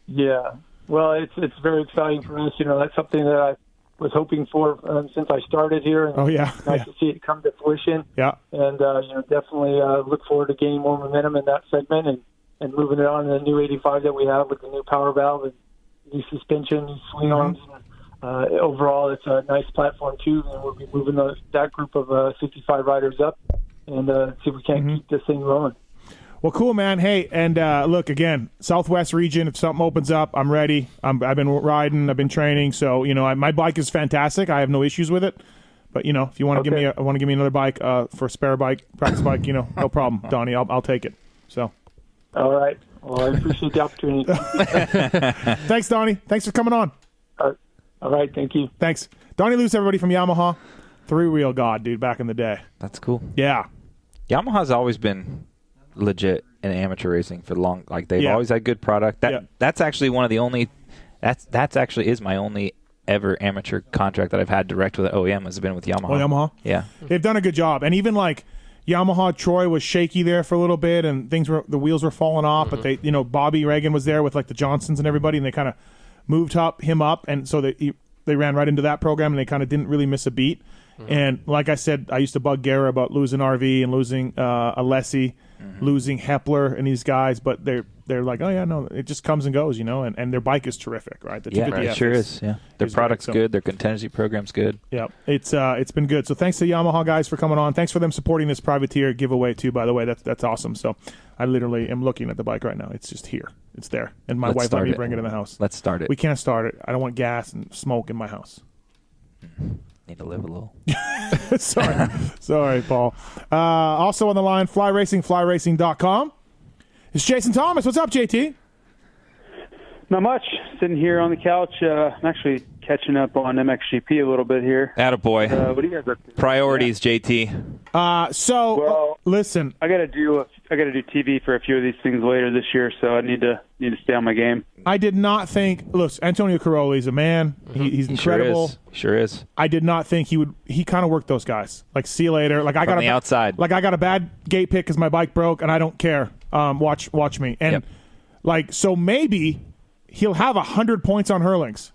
Yeah, well, it's very exciting for us. That's something that I was hoping for since I started here. And nice to see it come to fruition. Yeah, and definitely look forward to gaining more momentum in that segment and moving it on to the new 85 that we have with the new power valve and new suspension, new swing arms. Overall, it's a nice platform, too, and we'll be moving that group of 65 riders up and see if we can't keep this thing rolling. Well, cool, man. Hey, and look, again, Southwest region, if something opens up, I'm ready. I've been riding, I've been training, so, my bike is fantastic. I have no issues with it. But, if you want to give me another bike for a spare bike, practice bike, no problem, Donnie. I'll take it. So. All right. Well, I appreciate the opportunity. Thanks, Donnie. Thanks for coming on. All right. Thank you. Thanks. Donnie Luce, everybody from Yamaha. Three-wheel god, dude, back in the day. That's cool. Yeah. Yamaha's always been legit in amateur racing for long. Like, they've always had good product. That's actually one of the only – that's actually is my only ever amateur contract that I've had direct with an OEM has been with Yamaha. Oh, Yamaha? Yeah. They've done a good job. And even, like – Yamaha Troy was shaky there for a little bit, and the wheels were falling off. But they, Bobby Reagan was there with like the Johnsons and everybody, and they kind of moved him up, and so they ran right into that program, and they kind of didn't really miss a beat. And like I said, I used to bug Guerra about losing RV and losing Alessi, losing Hepler and these guys, but they're like, oh yeah, no, it just comes and goes, and their bike is terrific, right? It sure is. Yeah, their product's good, their contingency program's good. Yeah, it's been good. So thanks to Yamaha guys for coming on. Thanks for them supporting this privateer giveaway too. By the way, that's awesome. So I literally am looking at the bike right now. It's just here. It's there, and my wife let me bring it in the house. Let's start it. We can't start it. I don't want gas and smoke in my house. Need to live a little. Sorry, Paul. Also on the line, flyracing.com. It's Jason Thomas. What's up, JT? Not much. Sitting here on the couch. I'm actually catching up on MXGP a little bit here. Attaboy. What do you guys up to? Priorities, JT. Listen. I got to do TV for a few of these things later this year, so I need to stay on my game. I did not think. Look, Antonio Caroli's a man. He's incredible. Sure is. I did not think he would. He kind of worked those guys. Like, see you later. Like I got the outside. Like I got a bad gate pick because my bike broke, and I don't care. Watch me. And so maybe he'll have 100 points on Hurlings.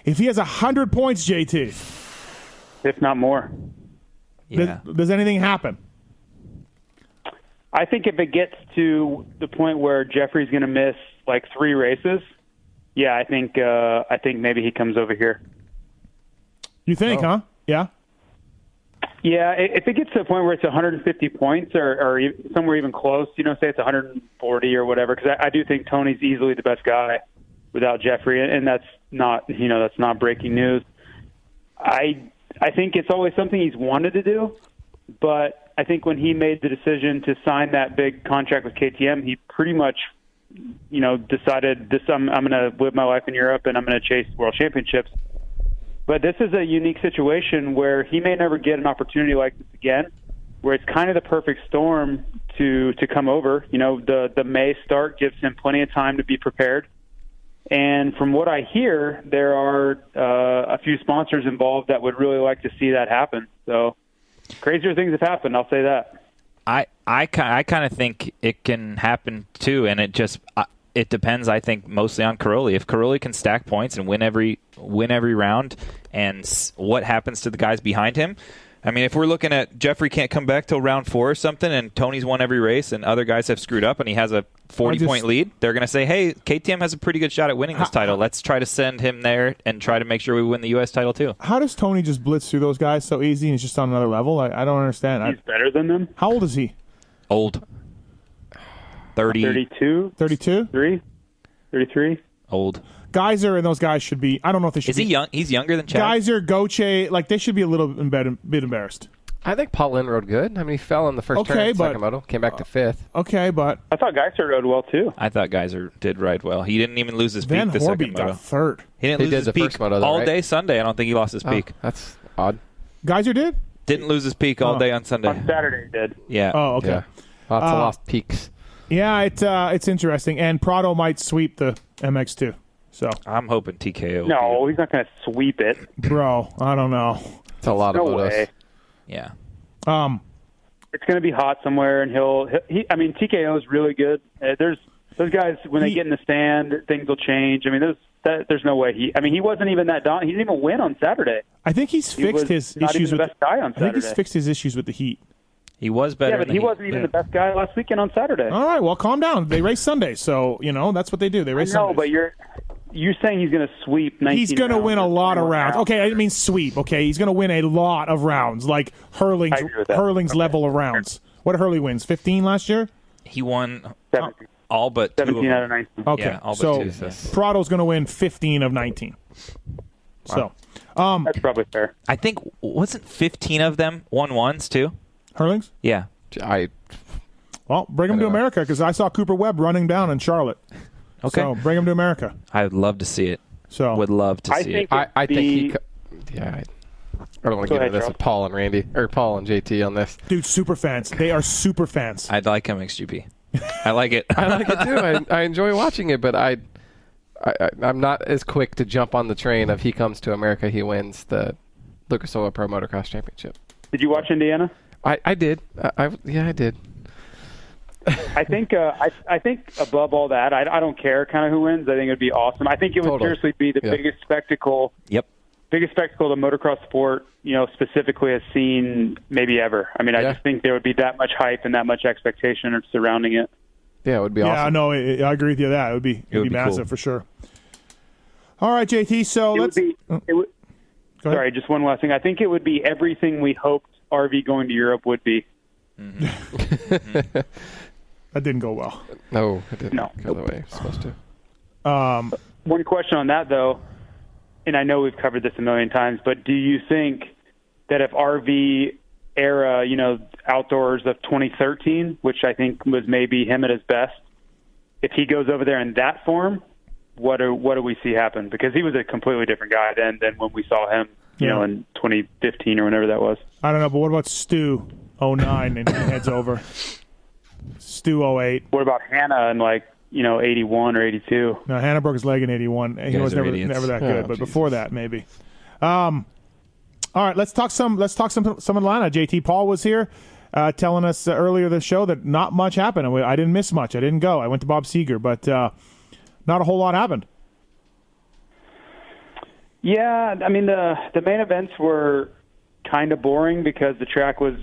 If he has 100 points, JT, if not more, does anything happen? I think if it gets to the point where Jeffrey's going to miss like 3 races, I think maybe he comes over here. You think, huh? Yeah. Yeah, if it gets to a point where it's 150 points or somewhere even close, say it's 140 or whatever, because I do think Tony's easily the best guy without Jeffrey, and that's not breaking news. I think it's always something he's wanted to do, but I think when he made the decision to sign that big contract with KTM, he pretty much, decided I'm going to live my life in Europe and I'm going to chase world championships. But this is a unique situation where he may never get an opportunity like this again, where it's kind of the perfect storm to come over. The May start gives him plenty of time to be prepared. And from what I hear, there are a few sponsors involved that would really like to see that happen. So crazier things have happened, I'll say that. I kind of think it can happen too, and it depends, I think, mostly on Caroli. If Caroli can stack points and win every round, and what happens to the guys behind him. I mean, if we're looking at Jeffrey can't come back till round 4 or something, and Tony's won every race, and other guys have screwed up, and he has a 40-point lead, they're going to say, hey, KTM has a pretty good shot at winning this title. Let's try to send him there and try to make sure we win the U.S. title too. How does Tony just blitz through those guys so easy and he's just on another level? I don't understand. He's better than them. How old is he? Old. 30. 32? 32? 33? Old. Geyser and those guys should be. I don't know if they should. Is he young? He's younger than Chad. Geyser, Goche, like they should be a little bit embarrassed. I think Paul Lynn rode good. I mean, he fell in the first turn at Sakamoto, came back to 5th. Okay, but I thought Geyser rode well too. I thought Geyser did ride well. He didn't even lose his Van peak the second Horby got moto. 3rd. He didn't lose his peak first moto, though, all right? day Sunday. I don't think he lost his peak. That's odd. Geyser did? Didn't lose his peak all day on Sunday. On Saturday he did. Yeah. Oh, okay. Yeah. Lots of lost peaks. Yeah, it's interesting, and Prado might sweep the MX2. So I'm hoping TKO. No, he's not going to sweep it. Bro, I don't know. It's a lot of motos. Way. Yeah. It's going to be hot somewhere, and I mean, TKO is really good. There's those guys when they get in the stand, things will change. I mean, there's no way he wasn't even that dominant. He didn't even win on Saturday. I think he's fixed his issues with the best guy on Saturday. I think he's fixed his issues with the heat. He was better. Yeah, but he wasn't even the best guy last weekend on Saturday. All right, well, calm down. They race Sunday, so that's what they do. They race Sunday. No, but you're saying he's going to sweep 19 He's going to win a lot of rounds. Okay, I didn't mean sweep. Okay, he's going to win a lot of rounds, like Hurling's level of rounds. What did Hurley wins? 15 last year? He won 17. all but 17 out of 19. Okay, yeah, all but so 2. Prado's going to win 15 of 19. Wow. So that's probably fair. I think wasn't 15 of them 1-1s too? Hurlings? Yeah. Well, bring him to America because I saw Cooper Webb running down in Charlotte. Okay. So bring him to America. I would love to see it. So would love to see it. I think he. I don't want to get into this with Paul and Randy or Paul and JT on this. Dude, super fans. They are super fans. I'd like MXGP. I like it. I like it too. I enjoy watching it, but I'm not as quick to jump on the train of he comes to America, he wins the Lucas Oil Pro Motocross Championship. Did you watch Indiana? I did. I did. I think above all that, I don't care kind of who wins. I think it would be awesome. I think it would seriously be the biggest spectacle. Yep. Biggest spectacle the motocross sport, specifically has seen maybe ever. I mean, I just think there would be that much hype and that much expectation surrounding it. Yeah, it would be awesome. Yeah, no, I agree with you. That it would be massive cool. For sure. All right, JT. So sorry, just one last thing. I think it would be everything we hoped RV going to Europe would be. Mm-hmm. That didn't go well. No, it didn't go the way it was supposed to. One question on that, though, and I know we've covered this a million times, but do you think that if RV era, outdoors of 2013, which I think was maybe him at his best, if he goes over there in that form, what do we see happen? Because he was a completely different guy then than when we saw him, in 2015 or whenever that was. I don't know, but what about Stu 09 and he heads over? Stu 08. What about Hannah in 81 or 82? No, Hannah broke his leg in 81. He was never that good, but before that maybe. All right, let's talk some Atlanta. JT Paul was here telling us earlier this show that not much happened. I didn't miss much. I didn't go. I went to Bob Seeger, but not a whole lot happened. Yeah, I mean the main events were kind of boring because the track was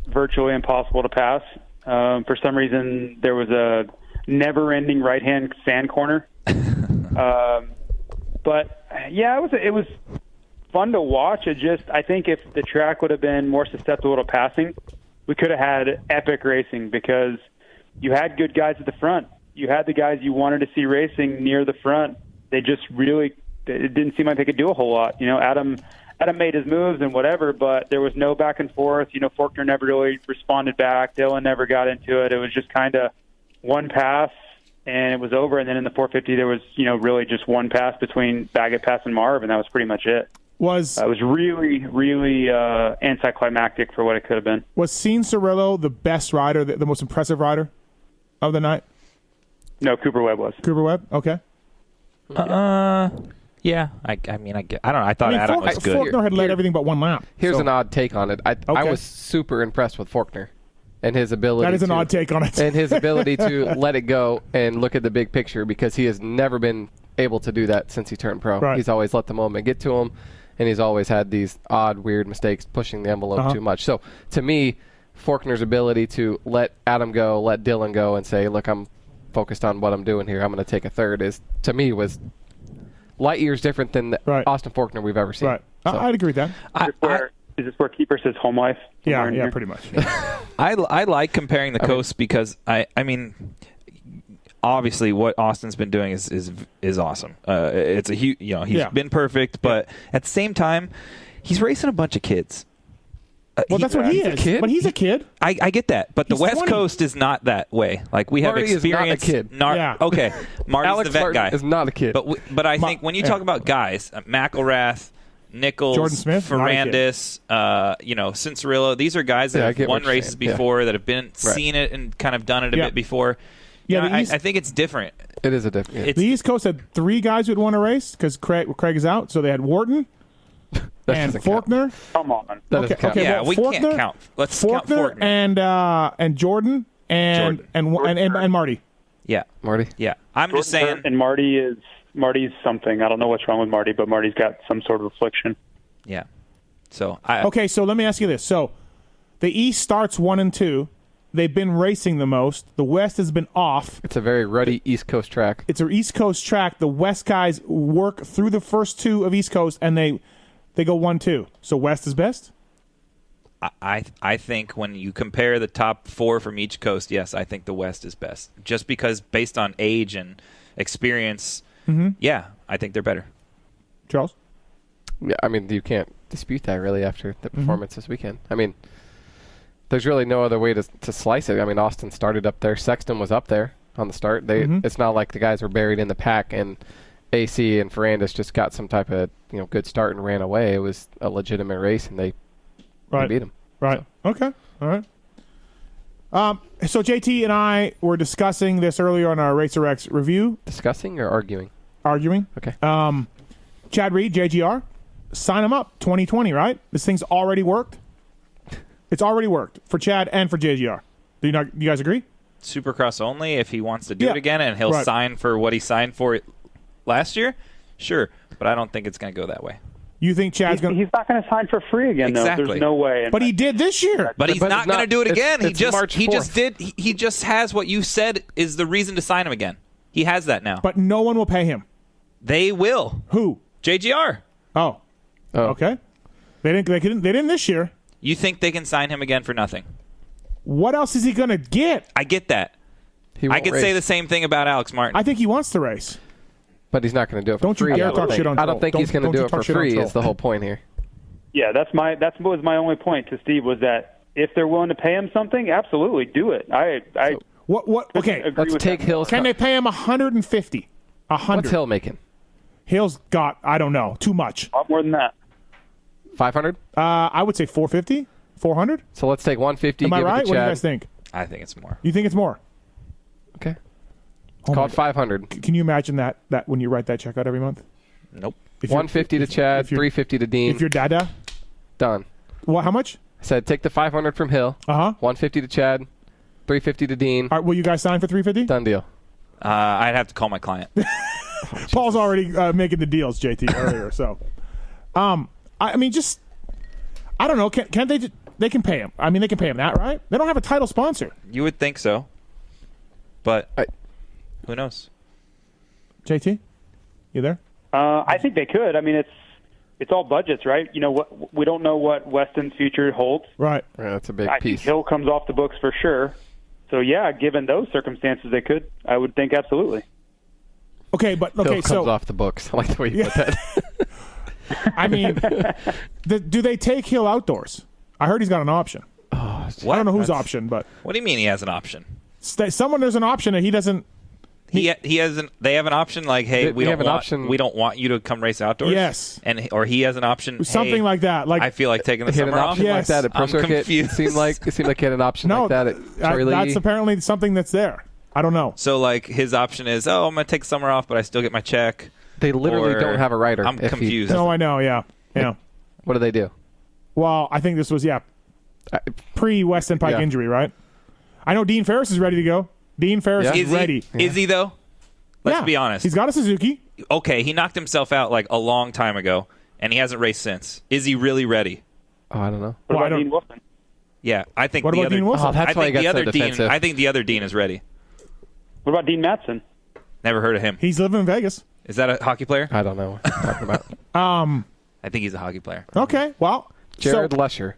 virtually impossible to pass. For some reason, there was a never-ending right-hand sand corner. But yeah, it was fun to watch. I think if the track would have been more susceptible to passing, we could have had epic racing because you had good guys at the front. You had the guys you wanted to see racing near the front. They just it didn't seem like they could do a whole lot. Adam made his moves and whatever, but there was no back and forth. Faulkner never really responded back. Dylan never got into it. It was just kind of one pass, and it was over. And then in the 450, there was, really just one pass between Baggett, Pass, and Marv, and that was pretty much it. It was really, really anticlimactic for what it could have been. Was Cianciarulo the best rider, the most impressive rider of the night? No, Cooper Webb was. Cooper Webb? Okay. Yeah, I don't know. I thought Adam was good. Faulkner had led everything but one lap. Here's an odd take on it. I was super impressed with Faulkner and his ability. That is an odd take on it. And his ability to let it go and look at the big picture because he has never been able to do that since he turned pro. Right. He's always let the moment get to him, and he's always had these odd, weird mistakes pushing the envelope too much. So to me, Faulkner's ability to let Adam go, let Dylan go, and say, look, I'm focused on what I'm doing here. I'm going to take a third to me was light years different than the Austin Faulkner we've ever seen. Right. So. I'd agree with that. Is this where Keeper says home life? Yeah, pretty much. I like comparing the coasts because, I mean, obviously what Austin's been doing is awesome. It's a huge, he's been perfect, but at the same time, he's racing a bunch of kids. That's what he is. But he's a kid. I get that, but the West 20. Coast is not that way. Like we have Marty experience. is not a kid. Okay, Marty's Alex the vet Martin guy. is not a kid. But I think when you talk about guys, McElrath, Nichols, Jordan Smith, Ferrandis, Cianciarulo, these are guys that have won races before, that have been seen it and kind of done it a bit before. Yeah, I think it's different. It is a different. The East Coast had 3 guys who'd won a race because Craig is out, so they had Wharton and Faulkner. Come on. Okay, yeah, we Faulkner, can't count. Let's count Faulkner. and Jordan and Marty. Yeah, Marty. Yeah, I'm just saying. And Marty's something. I don't know what's wrong with Marty, but Marty's got some sort of affliction. Yeah. So so let me ask you this. So the East starts 1 and 2. They've been racing the most. The West has been off. It's a very ruddy East Coast track. It's an East Coast track. The West guys work through the first 2 of East Coast, and they go 1-2. So West is best? I think when you compare the top 4 from each coast, yes, I think the West is best. Just because based on age and experience, yeah, I think they're better. Charles? Yeah, I mean, you can't dispute that really after the performance this weekend. I mean, there's really no other way to slice it. I mean, Austin started up there. Sexton was up there on the start. It's not like the guys were buried in the pack and AC and Ferrandis just got some type of good start and ran away. It was a legitimate race, and they beat them. Right. So. Okay. All right. So JT and I were discussing this earlier on our RacerX review. Discussing or arguing? Arguing. Okay. Chad Reed, JGR, sign him up 2020, right? This thing's already worked. It's already worked for Chad and for JGR. Do you guys agree? Supercross only if he wants to do it again, and he'll sign for what he signed for last year? Sure, but I don't think it's going to go that way. You think Chad's going to... He's not going to sign for free again, though. There's no way. But he did this year. But he's not going to do it again. He just has what you said is the reason to sign him again. He has that now. But no one will pay him. They will. Who? JGR. Oh. Okay. They didn't this year. You think they can sign him again for nothing? What else is he going to get? I get that. I could say the same thing about Alex Martin. I think he wants to race. But he's not going to do it for don't free. You dare talk shit on I don't think he's going to do it for free is the whole point here. Yeah, that was my only point to Steve, was that if they're willing to pay him something, absolutely do it. Okay, let's take Hill's. Can they pay him $150? $100. What's Hill making? Hill's got, I don't know, too much. A lot more than that. 500? I would say 450, 400. So let's take 150. Am I right? What do you guys think? I think it's more. You think it's more? Okay. It's called 500. Can you imagine that when you write that check out every month? Nope. 150 to Chad, 350 to Dean. If you're Dada? Done. What? How much? I said take the 500 from Hill. 150 to Chad, 350 to Dean. All right, will you guys sign for 350? Done deal. I'd have to call my client. Paul's already making the deals, JT, earlier. So, I mean, just I don't know. Can't they? They can pay him. I mean, they can pay him that, right? They don't have a title sponsor. You would think so, but who knows? JT, you there? I think they could. I mean, it's all budgets, right? We don't know what Weston's future holds. Right. Yeah, that's a big I piece. think Hill comes off the books for sure. So yeah, given those circumstances, they could. I would think absolutely. Okay, but Hill comes off the books. I like the way you put that. I mean, do they take Hill outdoors? I heard he's got an option. I don't know whose option, but what do you mean he has an option? There's an option that he doesn't. He hasn't. They have an option like, hey, we don't want you to come race outdoors. Yes, or he has an option, something like that. Like I feel like taking the summer off. Like that at Pro Circuit. Confused. It seemed like he had an option like that at Troy Lee. That's apparently something that's there. I don't know. So like his option is, I'm going to take summer off, but I still get my check. They literally don't have a rider. I'm confused. No, I know. Yeah. What do they do? Well, I think this was pre-Weston Pike injury, right? I know Dean Ferris is ready to go. Dean Ferris is ready. Is he though? Let's be honest. He's got a Suzuki. Okay, he knocked himself out like a long time ago, and he hasn't raced since. Is he really ready? Oh, I don't know. What about Dean Wilson? Yeah, I think what the about other. Dean Wilson? Oh, that's why he got so defensive. I think the other Dean is ready. What about Dean Mattson? Never heard of him. He's living in Vegas. Is that a hockey player? I don't know what you're talking about. I think he's a hockey player. Okay, well, Jared Lesher.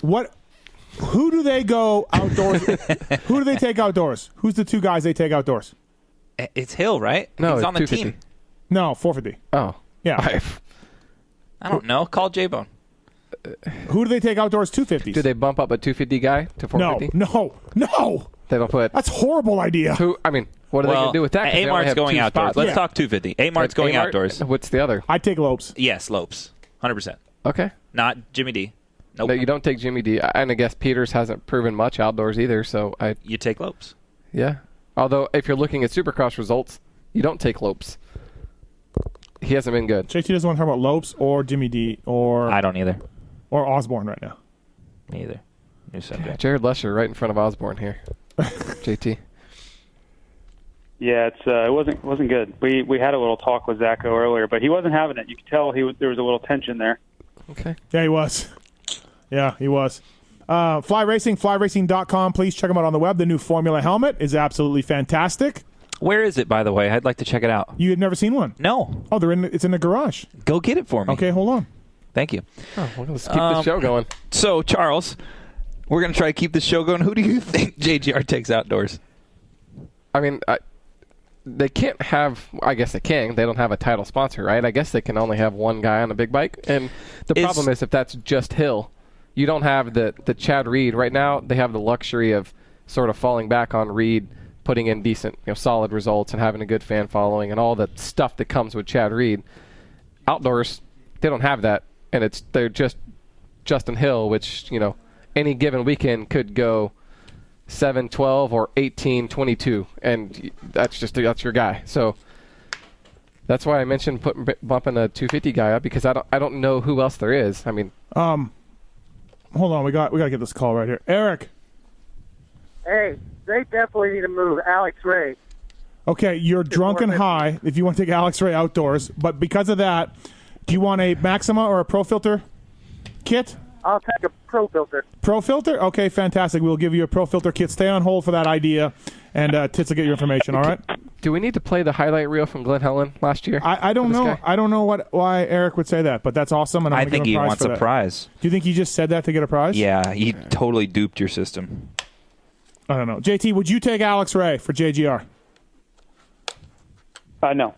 Who do they go outdoors? Who do they take outdoors? Who's the two guys they take outdoors? It's Hill, right? No, he's it's on the 250. team. No, 450. Oh. Yeah. I don't know. Call J-Bone. Who do they take outdoors 250s? Do they bump up a 250 guy to 450? No. They don't put. That's a horrible idea. What are they going to do with that? 'Cause they only Amart's have going 2 outdoors. spots. Let's talk 250. Amart's going outdoors. What's the other? I'd take Lopes. Yes, Lopes. 100%. Okay. Not Jimmy D. Nope. No, you don't take Jimmy D. And I guess Peters hasn't proven much outdoors either, so You take Lopes. Yeah. Although, if you're looking at Supercross results, you don't take Lopes. He hasn't been good. JT doesn't want to talk about Lopes or Jimmy D or... I don't either. Or Osborne right now. Me either. New subject. Jared Lesher right in front of Osborne here. JT. Yeah, it wasn't good. We had a little talk with Zacho earlier, but he wasn't having it. You could tell there was a little tension there. Okay. Yeah, he was. Fly Racing, flyracing.com. Please check them out on the web. The new Formula helmet is absolutely fantastic. Where is it, by the way? I'd like to check it out. You had never seen one? No. Oh, it's in the garage. Go get it for me. Okay, hold on. Thank you. Oh, well, let's keep the show going. So, Charles, we're going to try to keep the show going. Who do you think JGR takes outdoors? I mean, they can't have... I guess they can. They don't have a title sponsor, right? I guess they can only have one guy on a big bike. And the problem is if that's just Hill, you don't have the Chad Reed. Right now, they have the luxury of sort of falling back on Reed, putting in decent, solid results and having a good fan following and all the stuff that comes with Chad Reed. Outdoors, they don't have that. And they're just Justin Hill, which, any given weekend could go 7-12 or 18-22, and that's your guy. So that's why I mentioned bumping a 250 guy up, because I don't know who else there is. I mean, hold on, we got to get this call right here. Eric. Hey, they definitely need to move Alex Ray. Okay, you're drunk and high if you want to take Alex Ray outdoors, but because of that, do you want a Maxima or a Pro Filter kit? I'll take a Pro Filter. Pro Filter? Okay, fantastic. We'll give you a Pro Filter kit. Stay on hold for that idea, and Tits will get your information, all right? Do we need to play the highlight reel from Glen Helen last year? I don't know. I don't know why Eric would say that, but that's awesome. And I think he wants a prize. Do you think he just said that to get a prize? Yeah, he totally duped your system. I don't know. JT, would you take Alex Ray for JGR? No.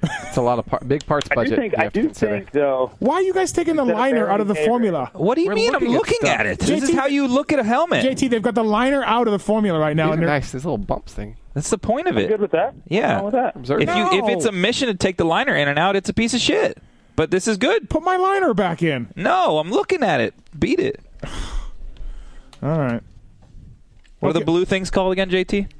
It's a lot of big parts budget. I do think, though. Why are you guys taking the liner out of the formula? What do you mean? I'm looking at it. This is how you look at a helmet. JT, they've got the liner out of the formula right now. These are nice. These little bumps thing. That's the point of it. Good with that? Yeah. With that? If it's a mission to take the liner in and out, it's a piece of shit. But this is good. Put my liner back in. No, I'm looking at it. Beat it. All right. What are the blue things called again, JT?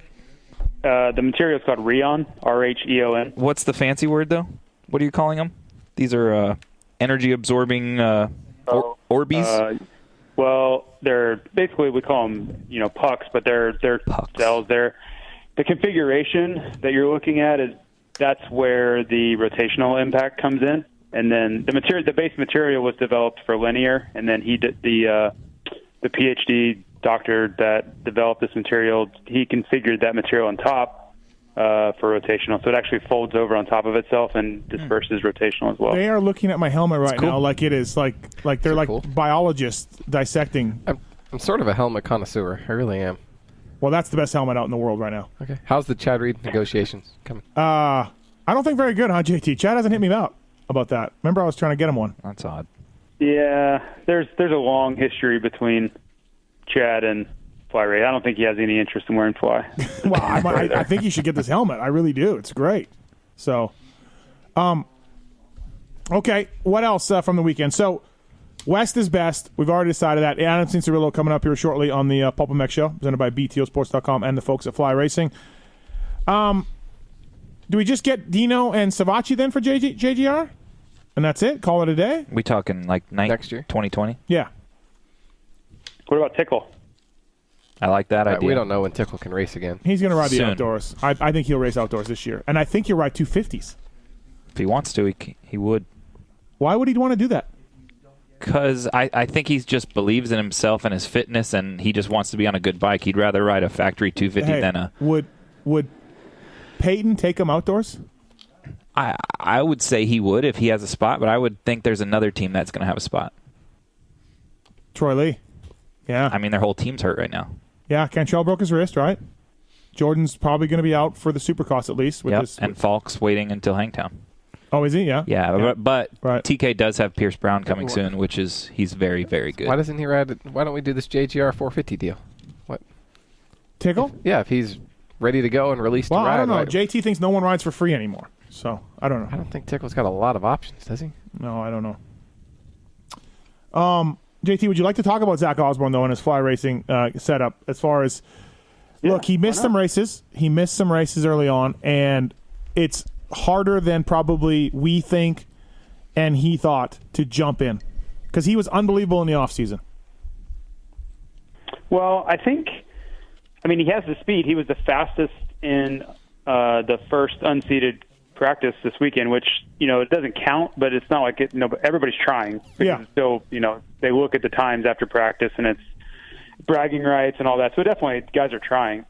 The material is called Rheon, R-H-E-O-N. What's the fancy word, though? What are you calling them? These are energy-absorbing Orbeez? Well, they're basically, we call them, pucks, but they're pucks. Cells. The configuration that you're looking at that's where the rotational impact comes in. And then the base material was developed for linear, and then he did the PhD doctor that developed this material, he configured that material on top for rotational, so it actually folds over on top of itself and disperses rotational as well. They are looking at my helmet right now like it is like they're like biologists dissecting. I'm sort of a helmet connoisseur. I really am. Well, that's the best helmet out in the world right now. Okay. How's the Chad Reed negotiations coming? I don't think very good, huh, JT? Chad hasn't hit me out about that. Remember, I was trying to get him one. That's odd. Yeah, there's a long history between Chad and Fly Ray. I don't think he has any interest in wearing Fly. Well, I think he should get this helmet. I really do. It's great. So, okay, what else from the weekend? So, West is best. We've already decided that. Adam Cianciarulo coming up here shortly on the PulpMX show, presented by BTOsports.com and the folks at Fly Racing. Do we just get Dino and Savacci then for JGR? And that's it? Call it a day? We talking like next year? 2020? Yeah. What about Tickle? I like that idea. We don't know when Tickle can race again. He's going to ride the outdoors. I think he'll race outdoors this year. And I think he'll ride 250s. If he wants to, he would. Why would he want to do that? Because I think he just believes in himself and his fitness, and he just wants to be on a good bike. He'd rather ride a factory 250 than a... Would Peyton take him outdoors? I would say he would if he has a spot, but I would think there's another team that's going to have a spot. Troy Lee. Yeah. I mean, their whole team's hurt right now. Yeah, Cantrell broke his wrist, right? Jordan's probably going to be out for the Supercross at least. With this, and Falk's waiting until Hangtown. Oh, is he? Yeah. Yeah, but TK does have Pierce Brown coming soon, he's very, very good. Why doesn't he ride? Why don't we do this JGR 450 deal? What? Tickle? Yeah, if he's ready to go and released well, to ride. I don't know. JT thinks no one rides for free anymore, so I don't know. I don't think Tickle's got a lot of options, does he? No, I don't know. JT, would you like to talk about Zach Osborne though and his fly racing setup? As far as look, he missed some races. He missed some races early on, and it's harder than probably we think and he thought to jump in because he was unbelievable in the off season. Well, I mean, he has the speed. He was the fastest in the first unseeded practice this weekend, which, it doesn't count, but it's not like but everybody's trying. Yeah. Still, they look at the times after practice and it's bragging rights and all that. So definitely guys are trying.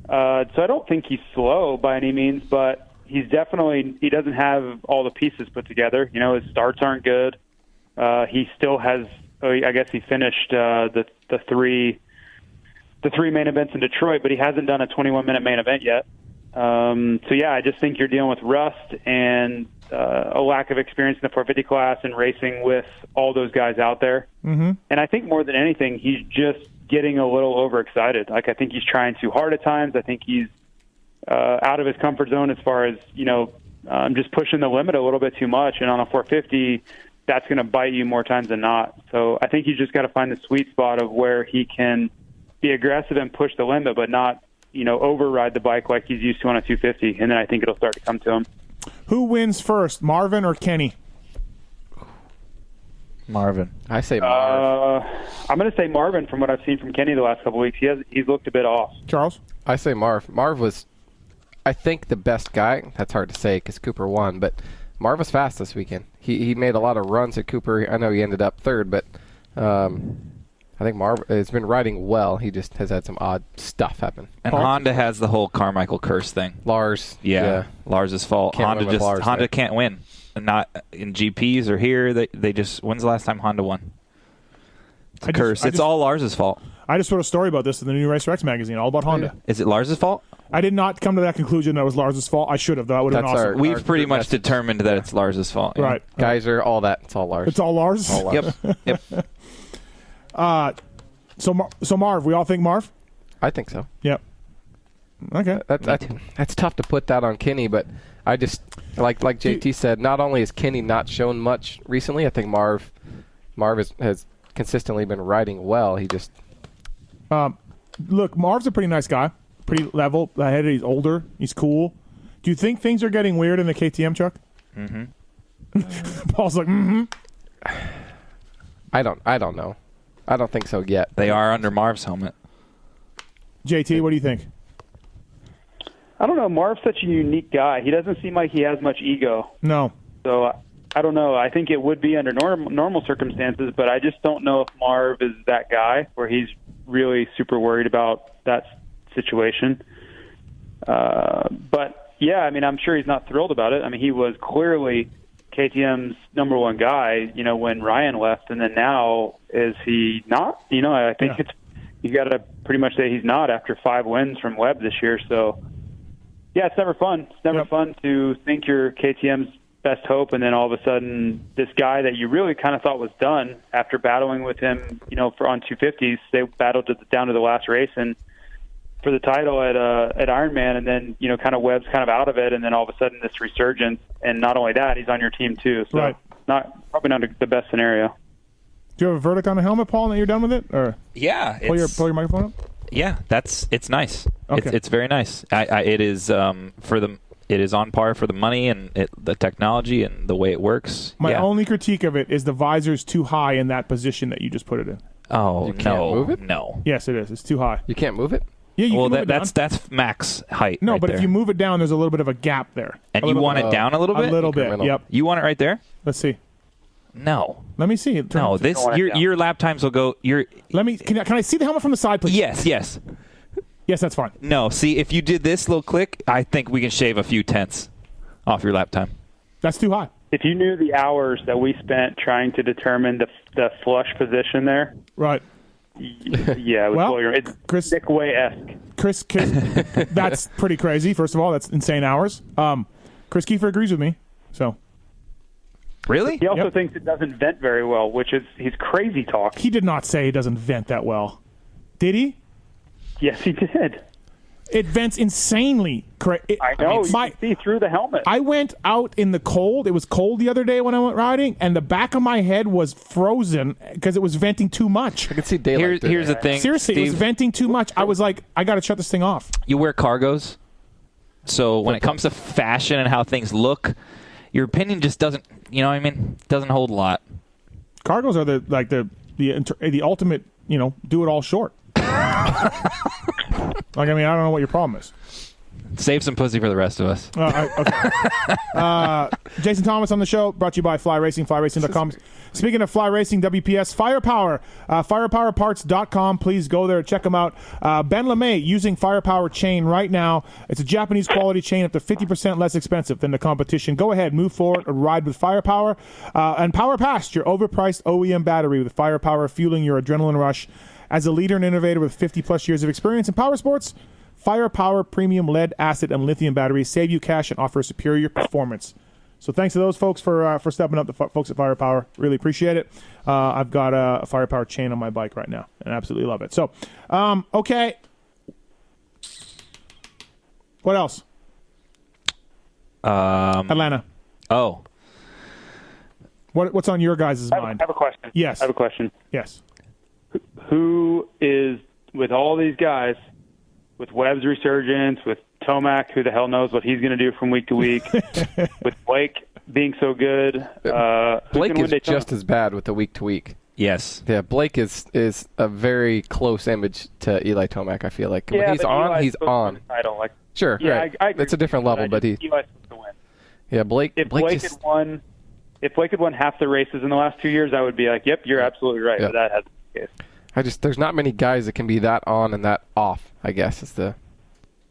So I don't think he's slow by any means, but he doesn't have all the pieces put together. His starts aren't good. He still has, I guess he finished the three main events in Detroit, but he hasn't done a 21-minute main event yet. So yeah, I just think you're dealing with rust and a lack of experience in the 450 class and racing with all those guys out there. Mm-hmm. And I think more than anything, he's just getting a little overexcited. Like, I think he's trying too hard at times. I think he's out of his comfort zone as far as, just pushing the limit a little bit too much. And on a 450, that's going to bite you more times than not. So I think you just got to find the sweet spot of where he can be aggressive and push the limit, but not, override the bike like he's used to on a 250. And then I think it'll start to come to him. Who wins first, Marvin or Kenny? Marvin. I say Marv. I'm going to say Marvin from what I've seen from Kenny the last couple of weeks. He's looked a bit off. Charles? I say Marv. Marv was, I think, the best guy. That's hard to say because Cooper won, but Marv was fast this weekend. He made a lot of runs at Cooper. I know he ended up third, but I think Marv has been riding well. He just has had some odd stuff happen. And Honda has the whole Carmichael curse thing. Lars. Yeah. Lars' fault. Honda can't win. Not in GPs or here. They just. When's the last time Honda won? It's a curse. It's all Lars' fault. I just wrote a story about this in the new Racer X magazine, all about Honda. Is it Lars' fault? I did not come to that conclusion that it was Lars' fault. I should have. That would have been awesome. We've pretty much determined that it's Lars' fault. Yeah. Right. Geyser, all that. It's all Lars. It's all Lars? All Lars. Yep. So Marv, we all think Marv? I think so. Yep. Okay. That's tough to put that on Kenny, but I just, like JT said, not only has Kenny not shown much recently, I think Marv has consistently been riding well. He just... Look, Marv's a pretty nice guy. Pretty level. He's older. He's cool. Do you think things are getting weird in the KTM, Chuck? Mm-hmm. Paul's like, mm-hmm. I don't know. I don't think so yet. They are under Marv's helmet. JT, what do you think? I don't know. Marv's such a unique guy. He doesn't seem like he has much ego. No. So I don't know. I think it would be under normal circumstances, but I just don't know if Marv is that guy where he's really super worried about that situation. But, yeah, I mean, I'm sure he's not thrilled about it. I mean, he was clearly KTM's number one guy, when Ryan left, and then now is he not? I think you got to pretty much say he's not after 5 wins from Webb this year. So, yeah, it's never fun. It's never fun to think you're KTM's best hope, and then all of a sudden this guy that you really kind of thought was done after battling with him, for on 250s, they battled down to the last race and for the title at Ironman, and then kind of Webb's kind of out of it, and then all of a sudden this resurgence, and not only that, he's on your team too. So probably not the best scenario. Do you have a verdict on the helmet, Paul, and that you're done with it? Or yeah, pull your microphone up. Yeah, it's nice. Okay. It's very nice. It is It is on par for the money and the technology and the way it works. My only critique of it is the visor's too high in that position that you just put it in. Oh, you can't move it? No. Yes, it is. It's too high. You can't move it? Yeah, you can move it down. That's max height. No, right but there. if you move it down, there's a little bit of a gap there. And you want it down a little bit? A little bit, yep. You want it right there? Let's see. No. Let me see. No, your lap times will go. Can I see the helmet from the side, please? Yes. Yes, that's fine. No, see, if you did this little click, I think we can shave a few tenths off your lap time. That's too high. If you knew the hours that we spent trying to determine the flush position there. Right. Yeah, it was it's Nick Way-esque. Chris, that's pretty crazy. First of all, that's insane hours. Chris Kiefer agrees with me. So, really, he also thinks it doesn't vent very well, which is he's crazy talk. He did not say it doesn't vent that well. Did he? Yes, he did. It vents insanely. I know. You can see through the helmet. I went out in the cold. It was cold the other day when I went riding, and the back of my head was frozen because it was venting too much. I could see daylight. Here's the thing. Seriously, Steve, it was venting too much. I was like, I got to shut this thing off. You wear cargos, so when it comes to fashion and how things look, your opinion just doesn't. You know what I mean? Doesn't hold a lot. Cargos are the ultimate. Do it all short. I don't know what your problem is. Save some pussy for the rest of us. Okay. Jason Thomas on the show, brought to you by Fly Racing, flyracing.com. Speaking of Fly Racing, WPS, Firepower, firepowerparts.com. Please go there, check them out. Ben LeMay using Firepower chain right now. It's a Japanese quality chain up to 50% less expensive than the competition. Go ahead, move forward, ride with Firepower. And power past your overpriced OEM battery with Firepower, fueling your adrenaline rush. As a leader and innovator with 50-plus years of experience in power sports, Firepower premium lead, acid, and lithium batteries save you cash and offer superior performance. So thanks to those folks for stepping up, the folks at Firepower. Really appreciate it. I've got a Firepower chain on my bike right now, and I absolutely love it. So, okay. What else? Atlanta. Oh. What's on your guys' mind? I have a question. Yes. I have a question. Yes. Who is, with all these guys, with Webb's resurgence, with Tomac, who the hell knows what he's going to do from week to week, with Blake being so good. Blake is just as bad with the week to week. Yes. Yeah, Blake is a very close image to Eli Tomac, I feel like. Yeah, when he's on, he's on. I don't like. Sure, yeah, right. I agree it's a different level, but Eli's supposed to win. Yeah, Blake. If Blake had won half the races in the last 2 years, I would be like, yep, you're absolutely right. Yeah. But that hasn't been the case. There's not many guys that can be that on and that off, I guess. Is the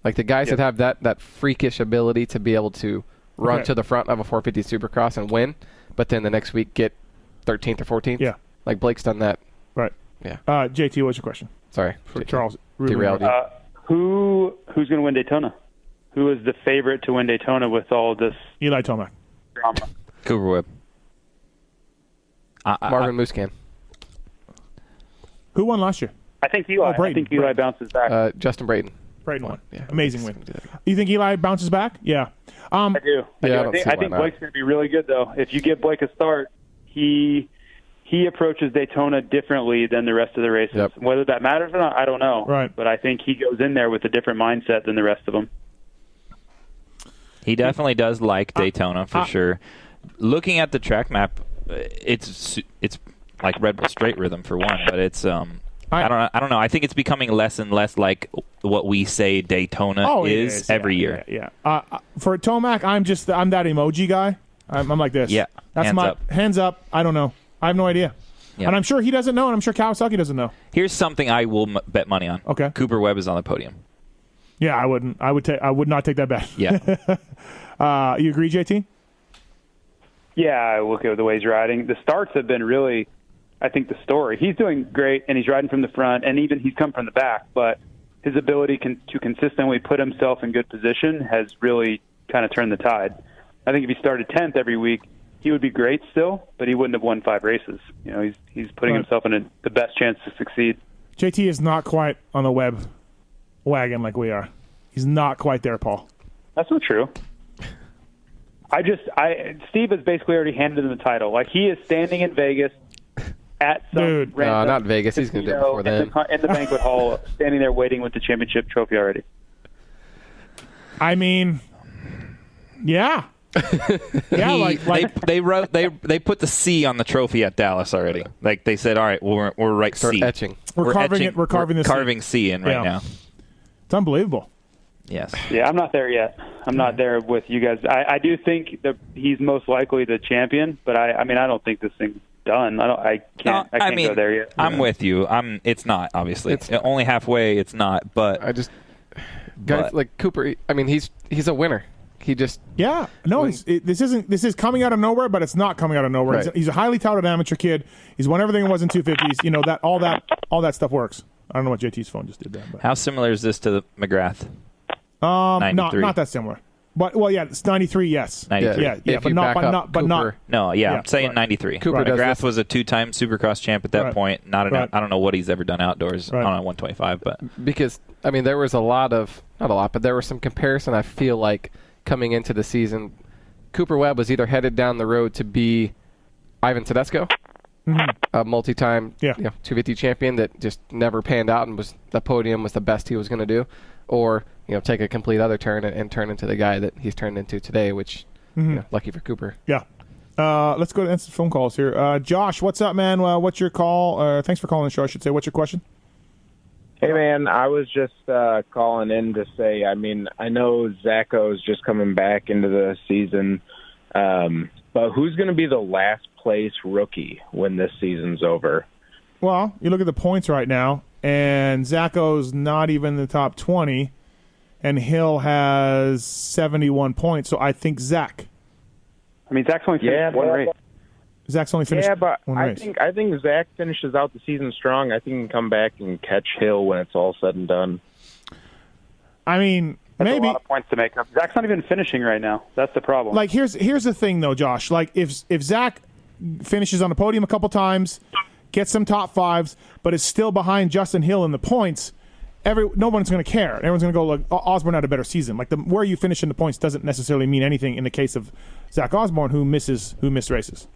guys that have that freakish ability to be able to run to the front of a 450 Supercross and win, but then the next week get 13th or 14th. Yeah. Like Blake's done that. Right. Yeah. JT, what's your question? Sorry. For Charles. Reality. Who's going to win Daytona? Who is the favorite to win Daytona with all this Eli Tomac drama? Cooper Webb. Marvin Muscan. Who won last year? I think Eli. Brayton. I think Eli bounces back. Justin Brayton. Brayton won. Yeah. Amazing win. You think Eli bounces back? Yeah. I do. Yeah, I think Blake's going to be really good, though. If you give Blake a start, he approaches Daytona differently than the rest of the races. Yep. Whether that matters or not, I don't know. Right. But I think he goes in there with a different mindset than the rest of them. He definitely does like Daytona for sure. Looking at the track map, it's like Red Bull Straight Rhythm for one, but it's I don't know. I think it's becoming less and less like what we say Daytona is every year. Yeah. For Tomac, I'm that emoji guy. I'm like this. Yeah. That's hands up. I don't know. I have no idea. Yeah. And I'm sure he doesn't know, and I'm sure Kawasaki doesn't know. Here's something I will bet money on. Okay. Cooper Webb is on the podium. Yeah, I wouldn't. I would not take that bet. Yeah. You agree, JT? Yeah, I look at the way he's riding. The starts have been really, I think, the story. He's doing great, and he's riding from the front, and even he's come from the back. But his ability to consistently put himself in good position has really kind of turned the tide. I think if he started 10th every week, he would be great still, but he wouldn't have won 5 races. You know, he's putting himself in the best chance to succeed. JT is not quite on the Webb wagon like we are. He's not quite there, Paul. That's not true. Steve has basically already handed him the title. Like, he is standing in Vegas at some random not Vegas. He's going to do it before then. In the banquet hall, standing there waiting with the championship trophy already. I mean, yeah. Yeah, they put the C on the trophy at Dallas already. Like, they said, all right, we're right. Start C. etching. We're carving C in right now. It's unbelievable. Yes. Yeah, I'm not there yet. I'm not there with you guys. I do think that he's most likely the champion, but I mean, I don't think this thing's done. I can't go there yet. I'm with you. It's not, obviously. It's only halfway. It's not, but guys like Cooper. I mean, he's a winner. He just this is coming out of nowhere, but it's not coming out of nowhere. Right. He's a highly touted amateur kid. He's won everything he was in 250s. You know, all that stuff works. I don't know what JT's phone just did that. But. How similar is this to the McGrath? Not that similar. But yeah, it's 93. Yes, 93. Yeah, but not. No, I'm saying 93. Cooper McGrath was a 2-time Supercross champ at that point. I don't know what he's ever done outdoors on a 125, but because there was not a lot, but there was some comparison. I feel like coming into the season, Cooper Webb was either headed down the road to be Ivan Tedesco, a multi-time 250 champion that just never panned out and was the podium was the best he was going to do, or take a complete other turn and turn into the guy that he's turned into today, which lucky for Cooper. Yeah. Let's go to instant phone calls here. Josh, what's up, man? What's your call? Thanks for calling the show, I should say. What's your question? Hey, man, I was just calling in to say, I know Zacho's just coming back into the season, but who's going to be the last place rookie when this season's over? Well, you look at the points right now, and Zacho's not even in the top 20, and Hill has 71 points, so I think Zach. Zach's only finished one race. Zach's only finished one race. I think Zach finishes out the season strong. I think he can come back and catch Hill when it's all said and done. Maybe a lot of points to make up. Zach's not even finishing right now. That's the problem. Like here's the thing though, Josh. Like if Zach finishes on the podium a couple times, gets some top fives, but is still behind Justin Hill in the points, no one's going to care. Everyone's going to go, like, Osborne had a better season. Like where you finish in the points doesn't necessarily mean anything in the case of Zach Osborne, who missed races.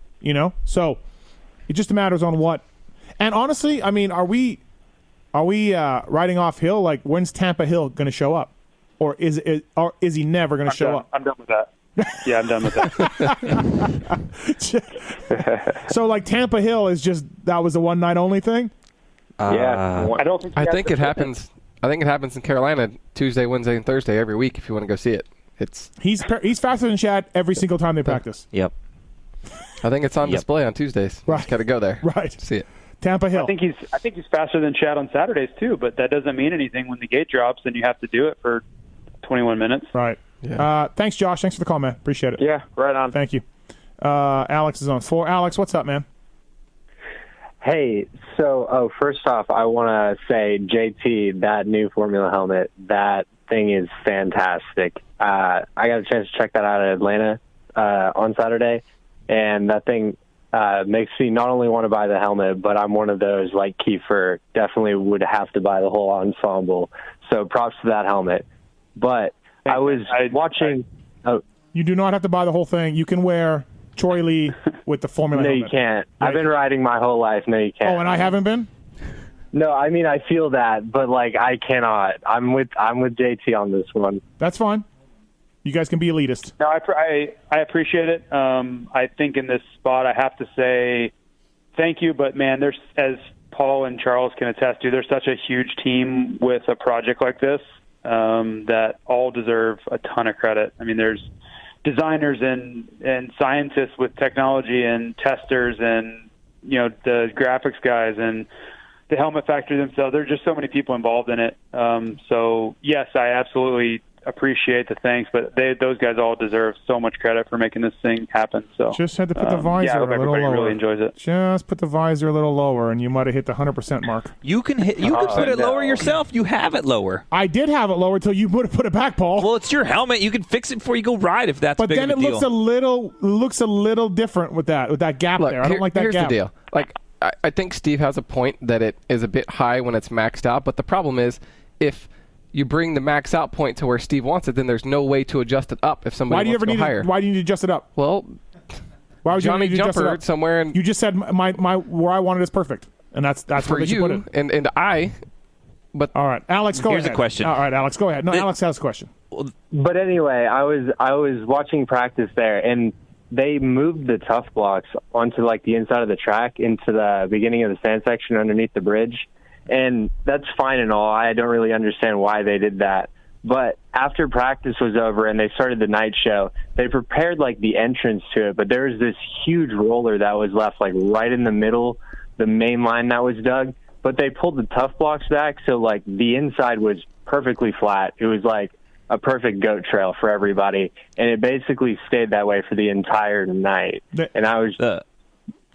So it just matters on what. And honestly, are we writing off Hill? Like, when's Tampa Hill going to show up, or is he never going to show up? I'm done with that. Yeah, I'm done with that. So, like, Tampa Hill that was a one night only thing. I don't think. I think it happens. I think it happens in Carolina Tuesday, Wednesday, and Thursday every week. If you want to go see it, he's faster than Chad every single time they practice. Yep. I think it's on display on Tuesdays. Right. Just got to go there. Right. To see it. Tampa Hill. I think he's faster than Chad on Saturdays too, but that doesn't mean anything when the gate drops and you have to do it for 21 minutes. Right. Yeah. Thanks, Josh. Thanks for the call, man. Appreciate it. Yeah, right on. Thank you. Alex is on 4. Alex, what's up, man? Hey, so first off, I want to say, JT, that new Formula helmet, that thing is fantastic. I got a chance to check that out at Atlanta on Saturday, and that thing makes me not only want to buy the helmet, but I'm one of those, like Kiefer, definitely would have to buy the whole ensemble. So props to that helmet. But I was watching... You do not have to buy the whole thing. You can wear Troy Lee with the Formula helmet. No, you can't. Right. I've been riding my whole life. No, you can't. Oh, and I haven't been? No, I feel that, but, like, I cannot. I'm with JT on this one. That's fine. You guys can be elitist. No, I appreciate it. I think in this spot I have to say thank you, but, man, there's, as Paul and Charles can attest to, there's such a huge team with a project like this that all deserve a ton of credit. There's designers and scientists with technology and testers and, the graphics guys and the helmet factory themselves. There's just so many people involved in it. So, yes, I absolutely appreciate the thanks, but those guys all deserve so much credit for making this thing happen. So just had to put the visor I hope a little everybody lower. Really enjoys it. Just put the visor a little lower, and you might have hit the 100% mark. You can put it lower yourself. You have it lower. I did have it lower until you put it back, Paul. Well, it's your helmet. You can fix it before you go ride if that's. But big then of a it deal. looks a little different with that gap there. I don't like that here's gap. The deal. Like, I think Steve has a point that it is a bit high when it's maxed out. But the problem is if you bring the max out point to where Steve wants it, then there's no way to adjust it up if somebody wants to go higher. Why do you need to adjust it up? Well, why would Johnny you need to adjust it Jumper up? somewhere. You just said my where I want it is perfect, and that's for where they should put it. And I. But all right, Alex, go ahead. Here's a question. All right, Alex, go ahead. No, Alex has a question. But anyway, I was watching practice there, and they moved the tough blocks onto, like, the inside of the track into the beginning of the sand section underneath the bridge. And that's fine and all. I don't really understand why they did that. But after practice was over and they started the night show, they prepared, like, the entrance to it. But there was this huge roller that was left, like, right in the middle, the main line that was dug. But they pulled the tough blocks back, so, like, the inside was perfectly flat. It was, like, a perfect goat trail for everybody. And it basically stayed that way for the entire night. And I was...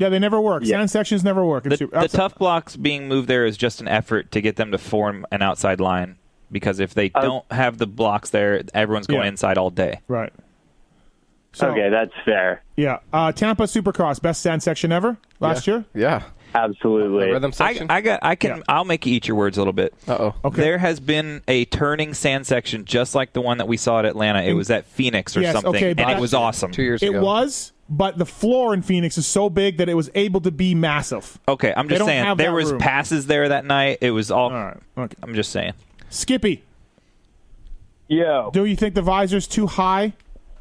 Yeah, they never work. Sand sections never work. The tough blocks being moved there is just an effort to get them to form an outside line, because if they don't have the blocks there, everyone's going inside all day. Right. So, okay, that's fair. Yeah. Tampa Supercross, best sand section ever last year? Yeah. Absolutely. Rhythm section? I'll make you eat your words a little bit. Uh-oh. Okay. There has been a turning sand section just like the one that we saw at Atlanta. It was at Phoenix or something, okay, and it was awesome. 2 years ago. It was, but the floor in Phoenix is so big that it was able to be massive. Okay, I'm just saying there was passes there that night. It was all right. Okay. I'm just saying. Skippy. Yeah. Do you think the visor's too high,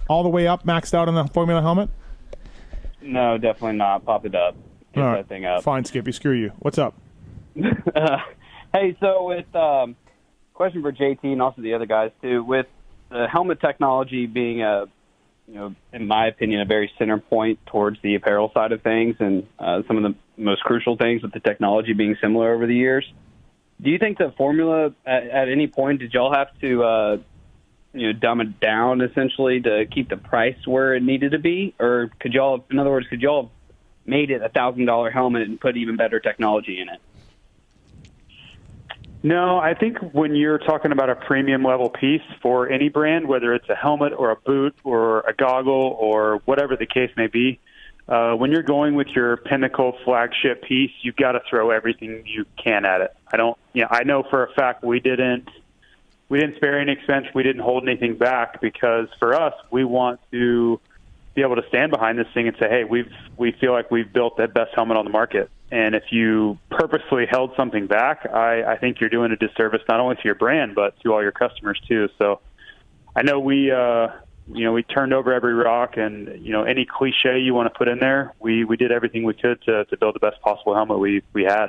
all the way up, maxed out on the Formula helmet? No, definitely not. Pop it up. Get that thing up. Fine, Skippy. Screw you. What's up? Hey, so with question for JT and also the other guys too, with the helmet technology being in my opinion, a very center point towards the apparel side of things, and some of the most crucial things with the technology being similar over the years. Do you think the formula at any point did y'all have to dumb it down essentially to keep the price where it needed to be, or could y'all made it $1,000 helmet and put even better technology in it? No, I think when you're talking about a premium level piece for any brand, whether it's a helmet or a boot or a goggle or whatever the case may be, when you're going with your pinnacle flagship piece, you've got to throw everything you can at it. I know for a fact we didn't spare any expense. We didn't hold anything back, because for us, we want to be able to stand behind this thing and say, hey, we feel like we've built the best helmet on the market. And if you purposely held something back, I think you're doing a disservice not only to your brand but to all your customers too. So I know we turned over every rock, and any cliche you want to put in there, we did everything we could to build the best possible helmet we had.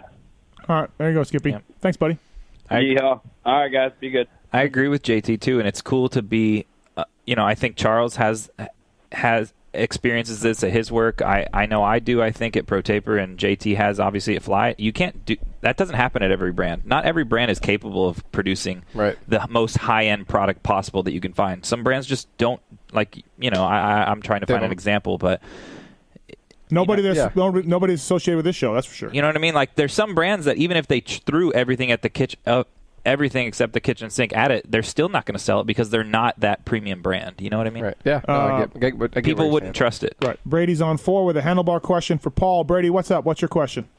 All right, there you go, Skippy. Yeah. Thanks, buddy. Yeah. All right, guys, be good. I agree with JT too, and it's cool to be. I think Charles has experiences this at his work. I know I do. I think at Pro Taper, and JT has obviously at Fly. You can't do that. Doesn't happen at every brand. Not every brand is capable of producing the most high end product possible that you can find. Some brands just don't. Like I'm trying to find an example, but nobody's associated with this show. That's for sure. You know what I mean? Like there's some brands that even if they threw everything at the kitchen. Everything except the kitchen sink at it, they're still not going to sell it because they're not that premium brand. You know what I mean? Right. Yeah. I get people wouldn't trust it. Right. Brady's on 4 with a handlebar question for Paul. Brady, what's up? What's your question?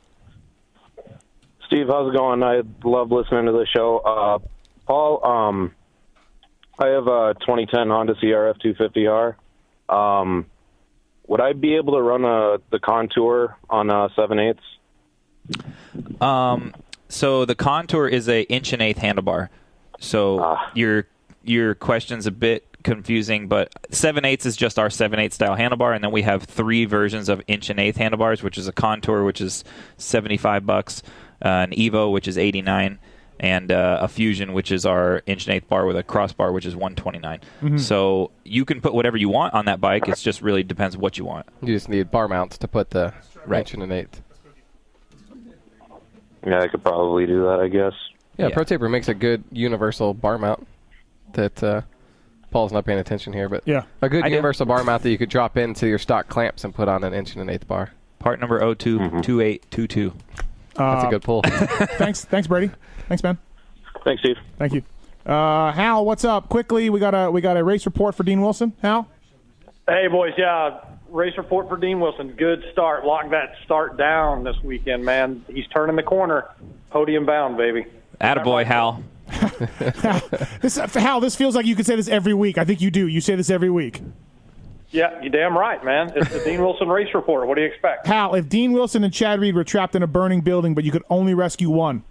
Steve, how's it going? I love listening to the show. Paul, I have a 2010 Honda CRF 250R. Would I be able to run the Contour on 7/8? So the Contour is a 1 1/8 handlebar. So your question's a bit confusing, but 7/8 is just our 7/8 style handlebar, and then we have 3 versions of 1 1/8 handlebars, which is a Contour, which is $75, an EVO, which is $89, and a Fusion, which is our 1 1/8 bar with a crossbar, which is $129. Mm-hmm. So you can put whatever you want on that bike. It just really depends what you want. You just need bar mounts to put the 1 1/8. Yeah, I could probably do that, I guess. Yeah, Pro Taper makes a good universal bar mount that Paul's not paying attention here, but a good universal bar mount that you could drop into your stock clamps and put on an 1 1/8 bar. Part number 022822. That's a good pull. Thanks, Brady. Thanks, man. Thanks, Steve. Thank you. Hal, what's up? Quickly, we got a race report for Dean Wilson. Hal? Hey, boys. Yeah, race report for Dean Wilson. Good start. Lock that start down this weekend, man. He's turning the corner. Podium bound, baby. Attaboy, Hal. Hal, this feels like you could say this every week. I think you do. You say this every week. Yeah, you're damn right, man. It's the Dean Wilson race report. What do you expect? Hal, if Dean Wilson and Chad Reed were trapped in a burning building, but you could only rescue one,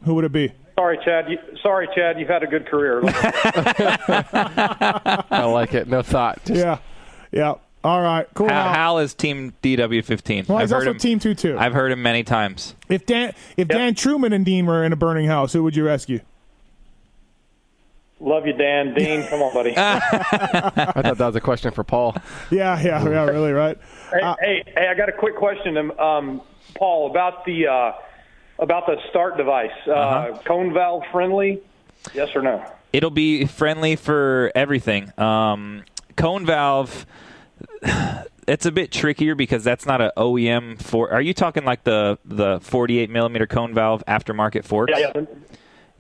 who would it be? Sorry, Chad. You've had a good career. I like it. No thought. Yeah. All right. Cool. Hal is Team DW15. Well, he's also Team 2-2. I've heard him many times. If Dan Truman and Dean were in a burning house, who would you rescue? Love you, Dan. Dean, come on, buddy. I thought that was a question for Paul. Yeah, really, right? Hey, I got a quick question, Paul, about the start device. Cone valve friendly? Yes or no? It'll be friendly for everything. Cone valve, it's a bit trickier because that's not an OEM for. Are you talking like the 48 millimeter cone valve aftermarket forks? Yeah.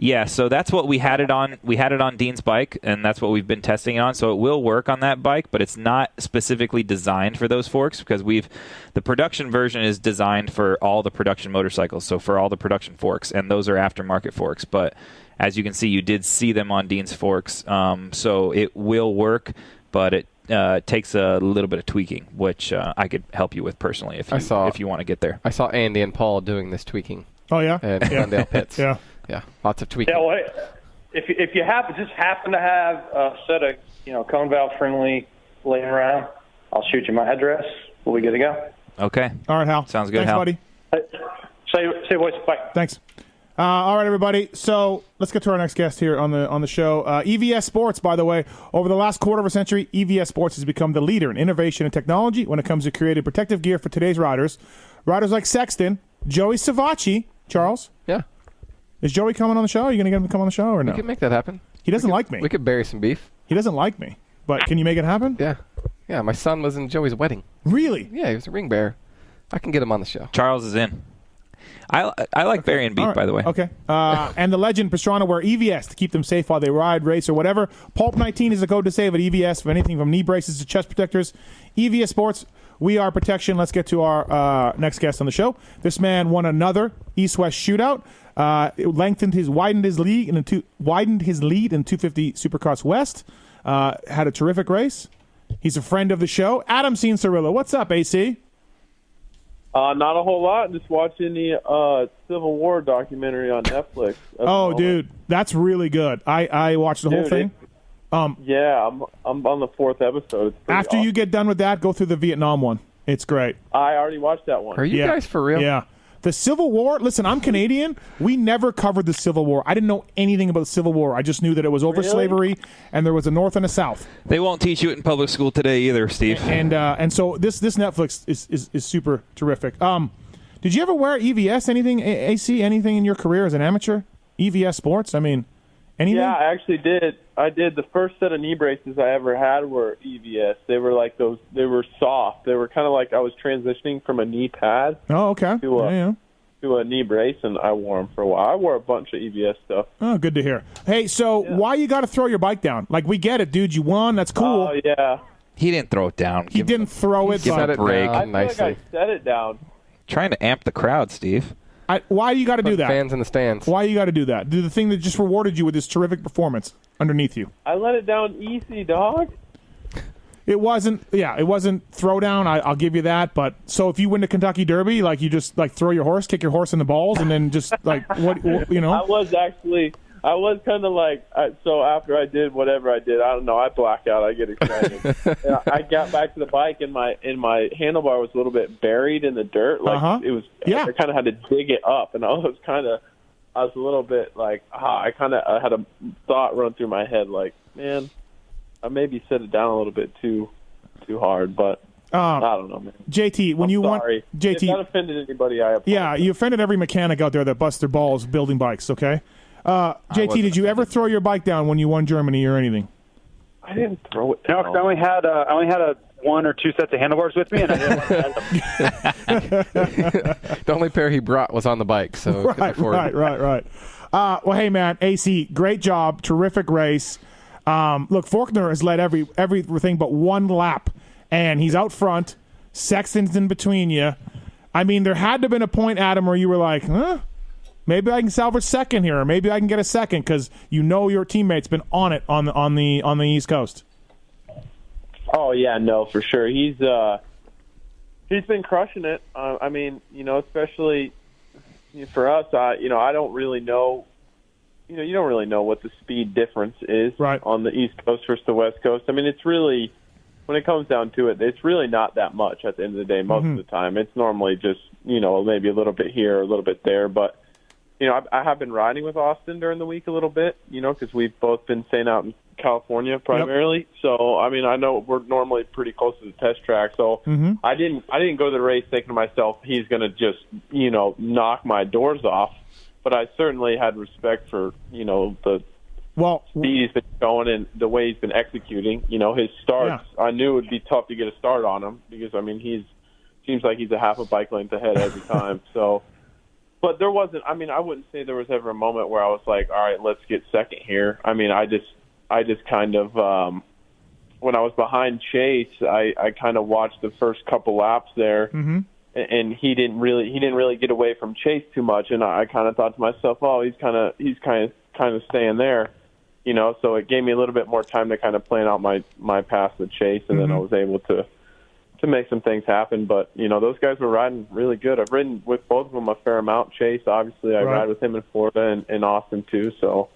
Yeah, so that's what we had it on. We had it on Dean's bike, and that's what we've been testing it on. So it will work on that bike, but it's not specifically designed for those forks because the production version is designed for all the production motorcycles, so for all the production forks, and those are aftermarket forks. But as you can see, you did see them on Dean's forks, so it will work, but it takes a little bit of tweaking, which I could help you with personally if you want to get there. I saw Andy and Paul doing this tweaking. Oh yeah, at Glendale Pits. Yeah, lots of tweaking. Yeah, well, if you happen to have a set of cone valve friendly laying around, I'll shoot you my address. We'll be good to go. Okay. All right, Hal. Sounds good, Thanks, Hal. buddy. Say voice. Bye. Thanks. All right, everybody. So let's get to our next guest here on the show. EVS Sports, by the way, over the last quarter of a century, EVS Sports has become the leader in innovation and technology when it comes to creating protective gear for today's riders. Riders like Sexton, Joey Savacci, Charles. Yeah. Is Joey coming on the show? Are you going to get him to come on the show or no? We can make that happen. He doesn't like me. We could bury some beef. He doesn't like me. But can you make it happen? Yeah. Yeah, my son was in Joey's wedding. Really? Yeah, he was a ring bearer. I can get him on the show. Charles is in. I like burying beef, by the way. Okay. And the legend, Pastrana, wear EVS to keep them safe while they ride, race, or whatever. PulpMX is the code to save at EVS for anything from knee braces to chest protectors. EVS Sports, we are protection. Let's get to our next guest on the show. This man won another East-West shootout. It widened his lead in 250 Supercross West. Had a terrific race. He's a friend of the show. Adam Cianciarulo. What's up, AC? Not a whole lot. Just watching the Civil War documentary on Netflix. Dude, that's really good. I watched the whole thing. Yeah, I'm on the 4th episode. After you get done with that, go through the Vietnam one. It's great. I already watched that one. Are you guys for real? Yeah. The Civil War, listen, I'm Canadian. We never covered the Civil War. I didn't know anything about the Civil War. I just knew that it was over slavery and there was a North and a South. They won't teach you it in public school today either, Steve. And so this Netflix is super terrific. Did you ever wear EVS, anything, AC, anything in your career as an amateur? EVS Sports? I mean, anything? Yeah, I actually did. I did. The first set of knee braces I ever had were EVS. They were like those. They were soft. They were kind of like I was transitioning from a knee pad. Oh, okay. To a knee brace, and I wore them for a while. I wore a bunch of EVS stuff. Oh, good to hear. Hey, so why you got to throw your bike down? Like, we get it, dude. You won. That's cool. Oh, yeah. He didn't throw it down. He didn't throw it. Give it a break. I feel like I set it down. Trying to amp the crowd, Steve. Why you got to do that? Fans in the stands. Why you got to do that? Do the thing that just rewarded you with this terrific performance underneath you. I let it down easy, dog. It wasn't throwdown. I'll give you that. But so if you win the Kentucky Derby, like you just like throw your horse, kick your horse in the balls, and then just like what you know. I was kind of like so after I did whatever I did, I don't know. I black out. I get excited. And I got back to the bike, and my handlebar was a little bit buried in the dirt. Like it was. Yeah. I kind of had to dig it up, and I was a little bit like I had a thought run through my head like, man, I maybe set it down a little bit too hard, but I don't know, man. JT, when you won, JT, if that offended anybody, I apologize. Yeah, you offended every mechanic out there that busts their balls building bikes. Okay, JT, did you ever throw your bike down when you won Germany or anything? I didn't throw it down. No, because I only had a 1 or 2 sets of handlebars with me, and I didn't The only pair he brought was on the bike, so right. Well, hey, man, AC, great job, terrific race. Look, Faulkner has led everything but one lap, and he's out front. Sexton's in between you. I mean, there had to have been a point, Adam, where you were like, maybe I can salvage second here, or maybe I can get a second, because you know your teammate's been on it on the East Coast. Oh yeah, no, for sure. He's been crushing it. I mean, especially for us. I don't really know. You don't really know what the speed difference is on the East Coast versus the West Coast. I mean, it's really, when it comes down to it, it's really not that much at the end of the day. Most of the time, it's normally just maybe a little bit here, a little bit there. But I have been riding with Austin during the week a little bit. Because we've both been staying out in California primarily. Yep. So I mean, I know we're normally pretty close to the test track. So I didn't go to the race thinking to myself, he's going to just knock my doors off. But I certainly had respect for the Well, he's been going and the way he's been executing. His starts. Yeah. I knew it would be tough to get a start on him because seems like he's a half a bike length ahead every time. So, but there wasn't. I wouldn't say there was ever a moment where I was like, all right, let's get second here. I just kind of when I was behind Chase, I kind of watched the first couple laps there. Mm-hmm. And he didn't really get away from Chase too much, and I kind of thought to myself, oh, he's kind of staying there, So it gave me a little bit more time to kind of plan out my pass with Chase, and then I was able to make some things happen. But those guys were riding really good. I've ridden with both of them a fair amount. Chase, obviously, I ride with him in Florida and in Austin too. So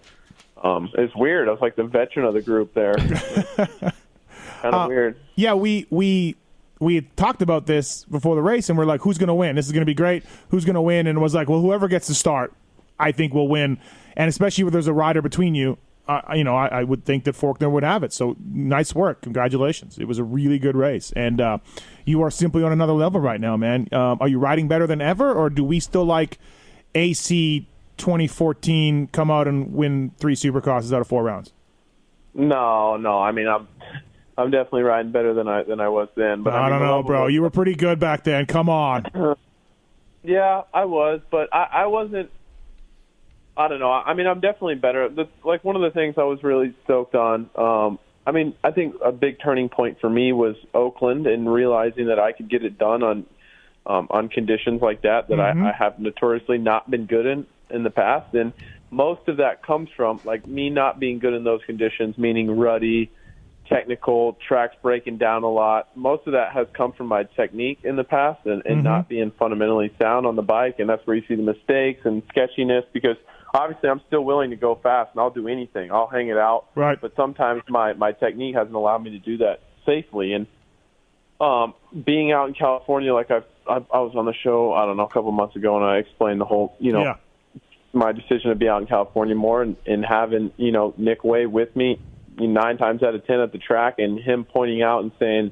it's weird. I was like the veteran of the group there. Kind of weird. Yeah, we had talked about this before the race, and we're like, who's going to win? This is going to be great. Who's going to win? And it was like, well, whoever gets to start, I think will win. And especially when there's a rider between you, I would think that Faulkner would have it. So nice work. Congratulations. It was a really good race. And you are simply on another level right now, man. Are you riding better than ever, or do we still like AC 2014 come out and win 3 Supercrosses out of 4 rounds? No. I'm definitely riding better than I was then. But I don't know, bro. You were pretty good back then. Come on. Yeah, I was, but I wasn't. I don't know. I'm definitely better. Like one of the things I was really stoked on. I think a big turning point for me was Oakland and realizing that I could get it done on conditions like that I have notoriously not been good in the past, and most of that comes from like me not being good in those conditions, meaning ruddy, technical, tracks breaking down a lot. Most of that has come from my technique in the past and not being fundamentally sound on the bike, and that's where you see the mistakes and sketchiness, because obviously I'm still willing to go fast and I'll do anything. I'll hang it out. Right. But sometimes my technique hasn't allowed me to do that safely. And being out in California, like I was on the show, I don't know, a couple months ago, and I explained the whole, my decision to be out in California more and having, Nick Way with me 9 times out of 10 at the track, and him pointing out and saying,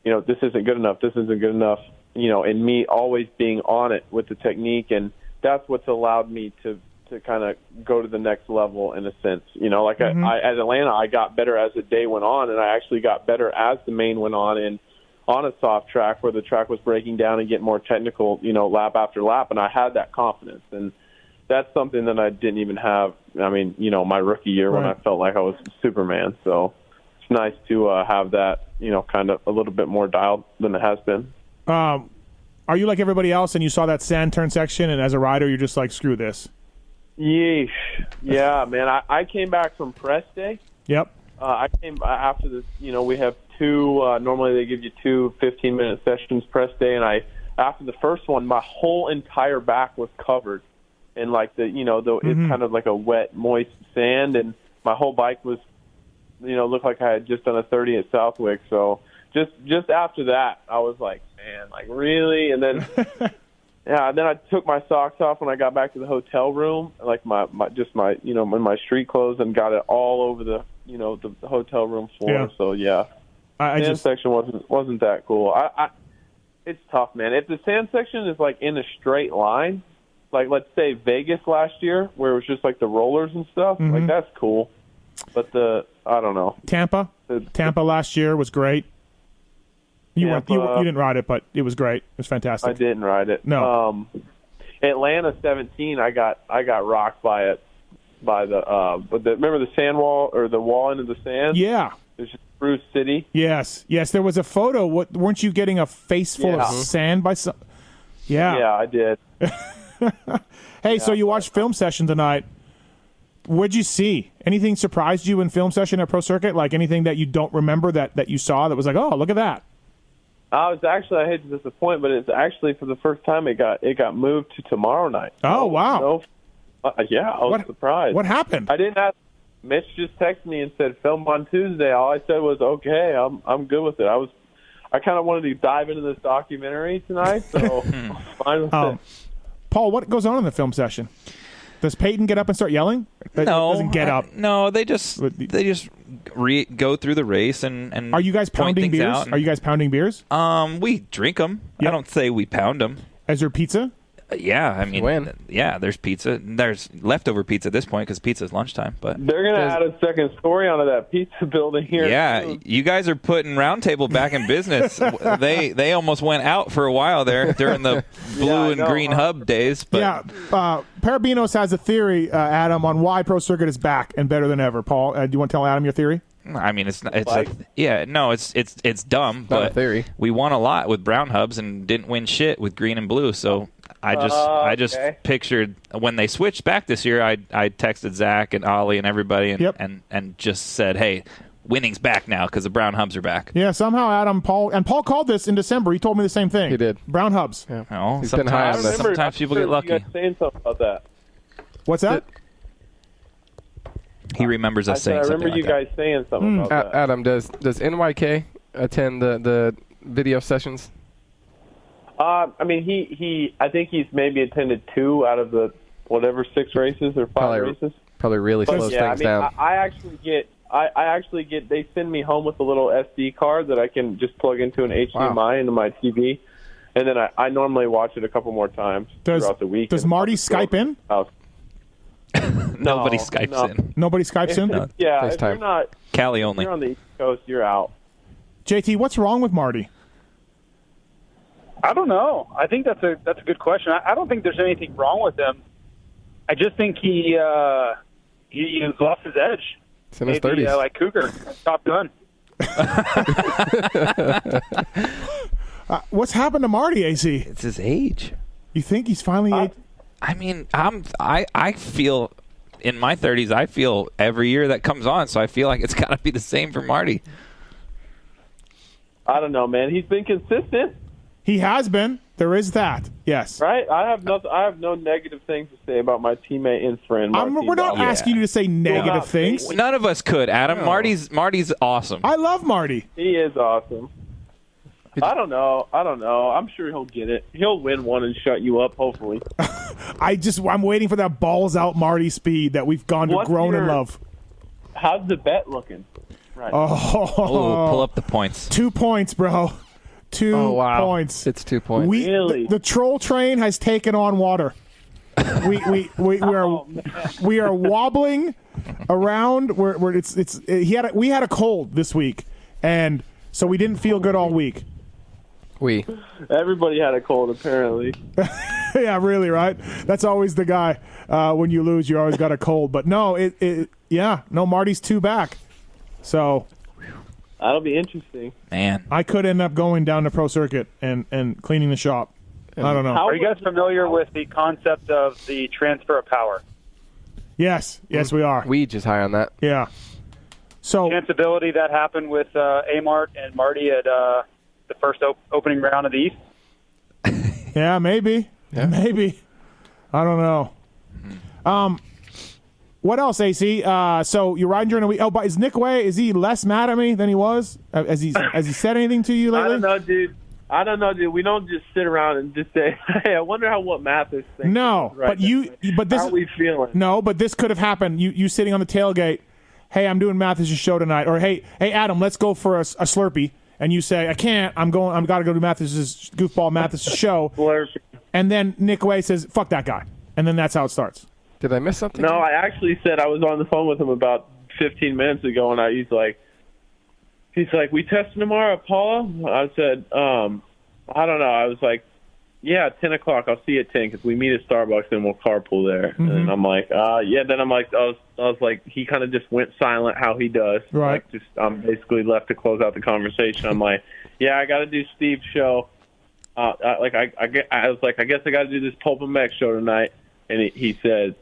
this isn't good enough, and me always being on it with the technique. And that's what's allowed me to kind of go to the next level in a sense. I at Atlanta, I got better as the day went on, and I actually got better as the main went on, and on a soft track where the track was breaking down and getting more technical, lap after lap, and I had that confidence. And that's something that I didn't even have, my rookie year when I felt like I was Superman. So it's nice to have that, kind of a little bit more dialed than it has been. Are you like everybody else and you saw that sand turn section, and as a rider, you're just like, screw this? Yeesh. Yeah, man. I came back from press day. Yep. I came after this, we have 2, normally they give you 2 15-minute sessions press day, and after the first one, my whole entire back was covered in like it's kind of like a wet, moist sand, and my whole bike was, looked like I had just done a 30 at Southwick. So just after that, I was like, man, like really? And then then I took my socks off when I got back to the hotel room, like my in my street clothes, and got it all over the the hotel room floor. Yeah. So yeah, sand section wasn't that cool. It's tough, man. If the sand section is like in a straight line, like let's say Vegas last year, where it was just like the rollers and stuff, like that's cool. But I don't know. Tampa last year was great. You didn't ride it, but it was great. It was fantastic. I didn't ride it. No. Atlanta 17, I got rocked by it, by the remember the sand wall or the wall into the sand? Yeah. It's just Spruce City. Yes. There was a photo. Weren't you getting a face full of sand by some? Yeah. Yeah, I did. Hey, so you watched film session tonight. What'd you see? Anything surprised you in film session at Pro Circuit? Like anything that you don't remember that you saw that was like, oh, look at that? I hate to disappoint, but it's actually for the first time it got moved to tomorrow night. Oh, wow. Yeah, I was surprised. What happened? I didn't ask. Mitch just texted me and said film on Tuesday. All I said was okay. I'm good with it. I kind of wanted to dive into this documentary tonight, so I'm fine with it. Paul, what goes on in the film session? Does Peyton get up and start yelling? No, doesn't get up. No, they just go through the race and are you guys pounding beers? Are you guys pounding beers? We drink them. Yep. I don't say we pound them. Is there pizza? Yeah, I mean, there's pizza. There's leftover pizza at this point because pizza's lunchtime. But they're going to add a second story onto that pizza building here. Yeah, you guys are putting Roundtable back in business. they almost went out for a while there during the blue and green hub days. But Parabinos has a theory, Adam, on why Pro Circuit is back and better than ever. Paul, do you want to tell Adam your theory? I mean, it's dumb, but a theory. We won a lot with brown hubs and didn't win shit with green and blue. So I just pictured when they switched back this year. I texted Zach and Ollie and everybody and just said, hey, winning's back now because the brown hubs are back. Yeah, somehow Paul called this in December. He told me the same thing. He did. Brown hubs. Yeah. Oh, he's been high on this. Sometimes people get lucky. You guys saying something about that? What's that? He remembers us saying I something remember you guys saying something about that. Adam, does NYK attend the video sessions? I mean, I think he's maybe attended 2 out of the 6 races or 5 races. Probably really slows things down. I actually get. They send me home with a little SD card that I can just plug into an HDMI into my TV, and then I normally watch it a couple more times throughout the week. Does Marty Skype in? Nobody Skypes in. Nobody Skypes in? Yeah, FaceTime. if you're not Cali only. If you're on the East Coast, you're out. JT, what's wrong with Marty? I don't know. I think that's a good question. I don't think there's anything wrong with him. I just think he lost his edge. It's in his 30s. Like Cougar, Top Gun. What's happened to Marty, AC? It's his age. You think he's finally I mean, I feel in my 30s, I feel every year that comes on, so I feel like it's got to be the same for Marty. I don't know, man. He's been consistent. He has been. There is that. Yes. Right? I have no negative things to say about my teammate and friend. We're not asking you to say negative things. None of us could, Adam. No. Marty's awesome. I love Marty. He is awesome. I don't know. I'm sure he'll get it. He'll win one and shut you up, hopefully. I'm waiting for that balls out Marty speed that we've gone to grown and love. How's the bet looking? Right. Oh, pull up the points. 2 points, bro. 2 points. It's 2 points. Really? The troll train has taken on water. We are wobbling around. We had a cold this week, and so we didn't feel good all week. Everybody had a cold, apparently. Yeah, really, right? That's always the guy. When you lose, you always got a cold. But no, Marty's 2 back. So that'll be interesting. Man, I could end up going down to Pro Circuit and cleaning the shop. I don't know. Are you guys familiar with the concept of the transfer of power? Yes, we are. We just high on that. Yeah. So chanceability that happened with Amart and Marty at the first opening round of the East. Yeah, maybe. Yeah. Maybe. I don't know. What else, AC? So you're riding during the week. Oh, but is Nick Way? Is he less mad at me than he was? Has he said anything to you lately? I don't know, dude. We don't just sit around and just say, "Hey, I wonder what Mathis thinks." No, right but this. How are we feeling? No, but this could have happened. You sitting on the tailgate. Hey, I'm doing Mathis' show tonight. Or hey, Adam, let's go for a Slurpee. And you say, I can't. I've got to go to Goofball Mathis' show. And then Nick Way says, fuck that guy. And then that's how it starts. Did I miss something? No, I actually said I was on the phone with him about 15 minutes ago, and he's like, we testing tomorrow, Paula? I said, I don't know. I was like, yeah, 10 o'clock. I'll see you at 10 because we meet at Starbucks and we'll carpool there. Mm-hmm. And I'm like, yeah. Then I'm like, I was like, he kind of just went silent, how he does. Right. Like, I'm basically left to close out the conversation. I'm like, yeah, I got to do Steve's show. I was like, I guess I got to do this PulpMX show tonight. And he said,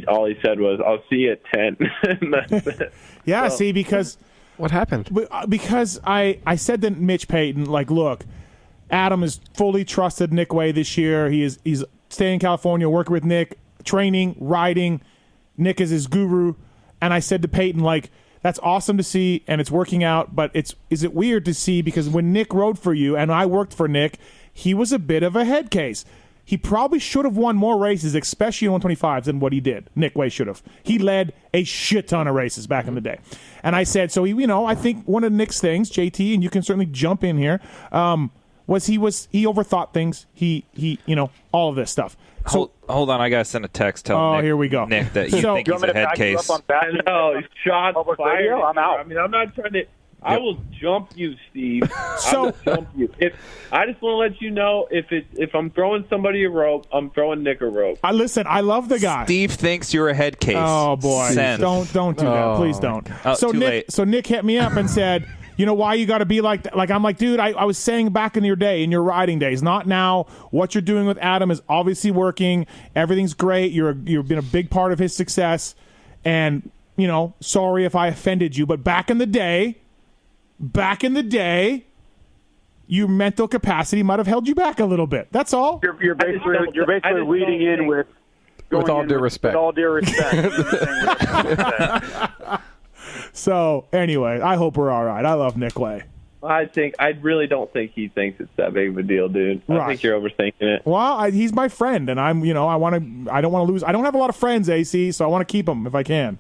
all he said was, I'll see you at 10. And that's it. Yeah. So, see, because what happened? Because I said to Mitch Payton, like, look. Adam has fully trusted Nick Way this year. He's staying in California, working with Nick, training, riding. Nick is his guru. And I said to Peyton, like, that's awesome to see, and it's working out, but is it weird to see? Because when Nick rode for you, and I worked for Nick, he was a bit of a head case. He probably should have won more races, especially in 125s, than what he did. Nick Way should have. He led a shit ton of races back in the day. And I said, so, I think one of Nick's things, JT, and you can certainly jump in here, was he overthought things. He all of this stuff. So hold on, I gotta send a text telling Nick, here we go. Nick that you think he's a head case. No, shots fired. I'm out. I mean, I'm not trying to. I will jump you, Steve. I will jump you. I just want to let you know if I'm throwing somebody a rope, I'm throwing Nick a rope. Listen, I love the guy. Steve thinks you're a head case. Oh boy, Send. don't do that, please don't. Too late. So Nick hit me up and said, you know why you got to be like that? Like I'm like, dude, I was saying back in your day, in your riding days, not now. What you're doing with Adam is obviously working. Everything's great. You've been a big part of his success, and sorry if I offended you, but back in the day, your mental capacity might have held you back a little bit. That's all. You're basically leading in with all due respect. With all due respect. So anyway, I hope we're all right. I love Nick Way. I really don't think he thinks it's that big of a deal, dude. I think you're overthinking it. Well, he's my friend, and I don't want to lose. I don't have a lot of friends, AC, so I want to keep him if I can.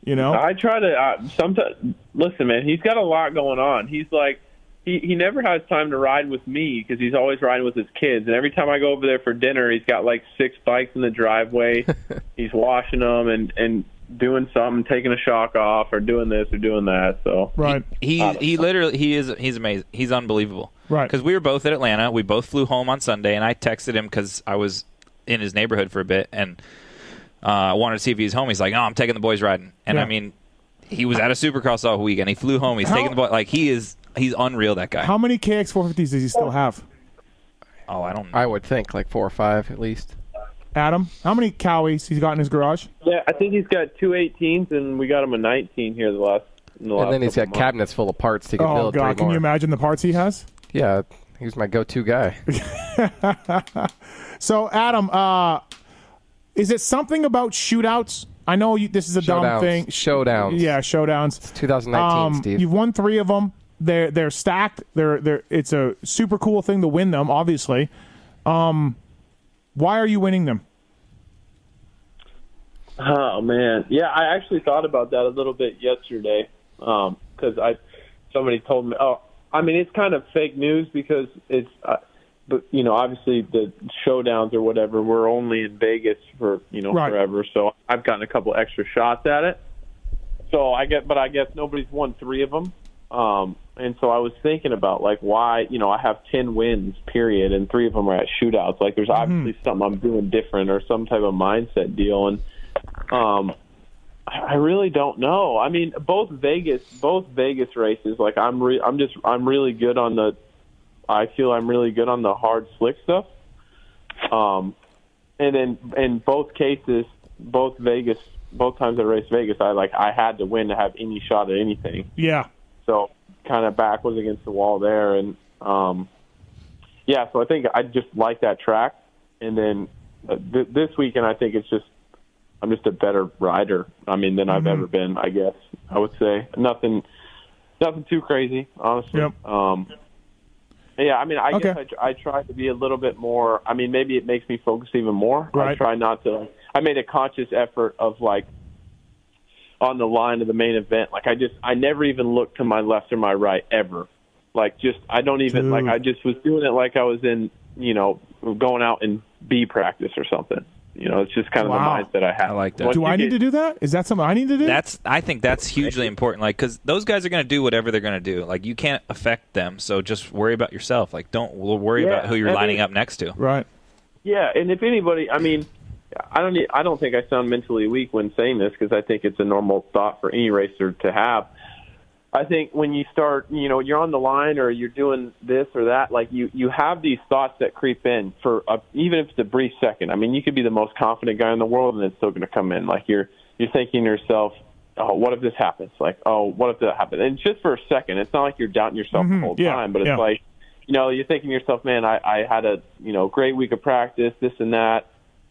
I try to sometimes. Listen, man, he's got a lot going on. He's like, he never has time to ride with me because he's always riding with his kids. And every time I go over there for dinner, he's got like 6 bikes in the driveway. He's washing them and doing something, taking a shock off, or doing this or doing that. So right, he's amazing. He's unbelievable. Right, because we were both at Atlanta. We both flew home on Sunday, and I texted him because I was in his neighborhood for a bit and. I wanted to see if he was home. He's like, "No, I'm taking the boys riding." And I mean, he was at a Supercross all weekend. He flew home. He's taking the boy. Like he's unreal. That guy. How many KX 450s does he still have? Oh, I don't know. I would think like 4 or 5 at least. Adam, how many Cowies he's got in his garage? Yeah, I think he's got 2 18s, and we got him a 19 here the last. And then he's got cabinets full of parts he could build. Oh God, can you imagine the parts he has? Yeah, he was my go-to guy. So Adam, is it something about shootouts? I know this is a dumb thing. Showdowns. Yeah, showdowns. It's 2019, Steve. You've won 3 of them. They're stacked. It's a super cool thing to win them, obviously. Why are you winning them? Oh man, yeah, I actually thought about that a little bit yesterday because somebody told me. Oh, I mean, it's kind of fake news because it's. But obviously the showdowns or whatever, we're only in Vegas for forever. So I've gotten a couple extra shots at it. So I guess nobody's won 3 of them. And so I was thinking about like why I have 10 wins period, and 3 of them are at shootouts. Like there's obviously something I'm doing different or some type of mindset deal. And I really don't know. I mean, both Vegas races. Like I'm really good on the. I feel I'm really good on the hard slick stuff. And then in both cases, both times I raced Vegas, I had to win to have any shot at anything. Yeah. So kind of back was against the wall there. And, so I think I just like that track. And then this weekend, I think I'm just a better rider. I mean, than I've ever been, I guess I would say. Nothing too crazy, honestly. Yep. Yeah, I mean, I guess I try to be a little bit more. I mean, maybe it makes me focus even more. Right. I try not to. I made a conscious effort of like on the line of the main event. Like I never even looked to my left or my right ever. Like I don't even like. I just was doing it like I was in going out in B practice or something. It's just kind of the mindset I have. I like that. Do I need to do that? Is that something I need to do? I think that's hugely important. Like, because those guys are going to do whatever they're going to do. Like, you can't affect them. So just worry about yourself. Like, don't worry about who you're lining up next to. Right. Yeah, and if anybody, I mean, I don't think I sound mentally weak when saying this because I think it's a normal thought for any racer to have. I think when you start, you're on the line or you're doing this or that, like you have these thoughts that creep in for even if it's a brief second. I mean, you could be the most confident guy in the world and it's still going to come in. Like you're thinking to yourself, oh, what if this happens? Like, oh, what if that happens? And it's just for a second. It's not like you're doubting yourself the whole time, but it's like, you're thinking to yourself, man, I had a, great week of practice, this and that.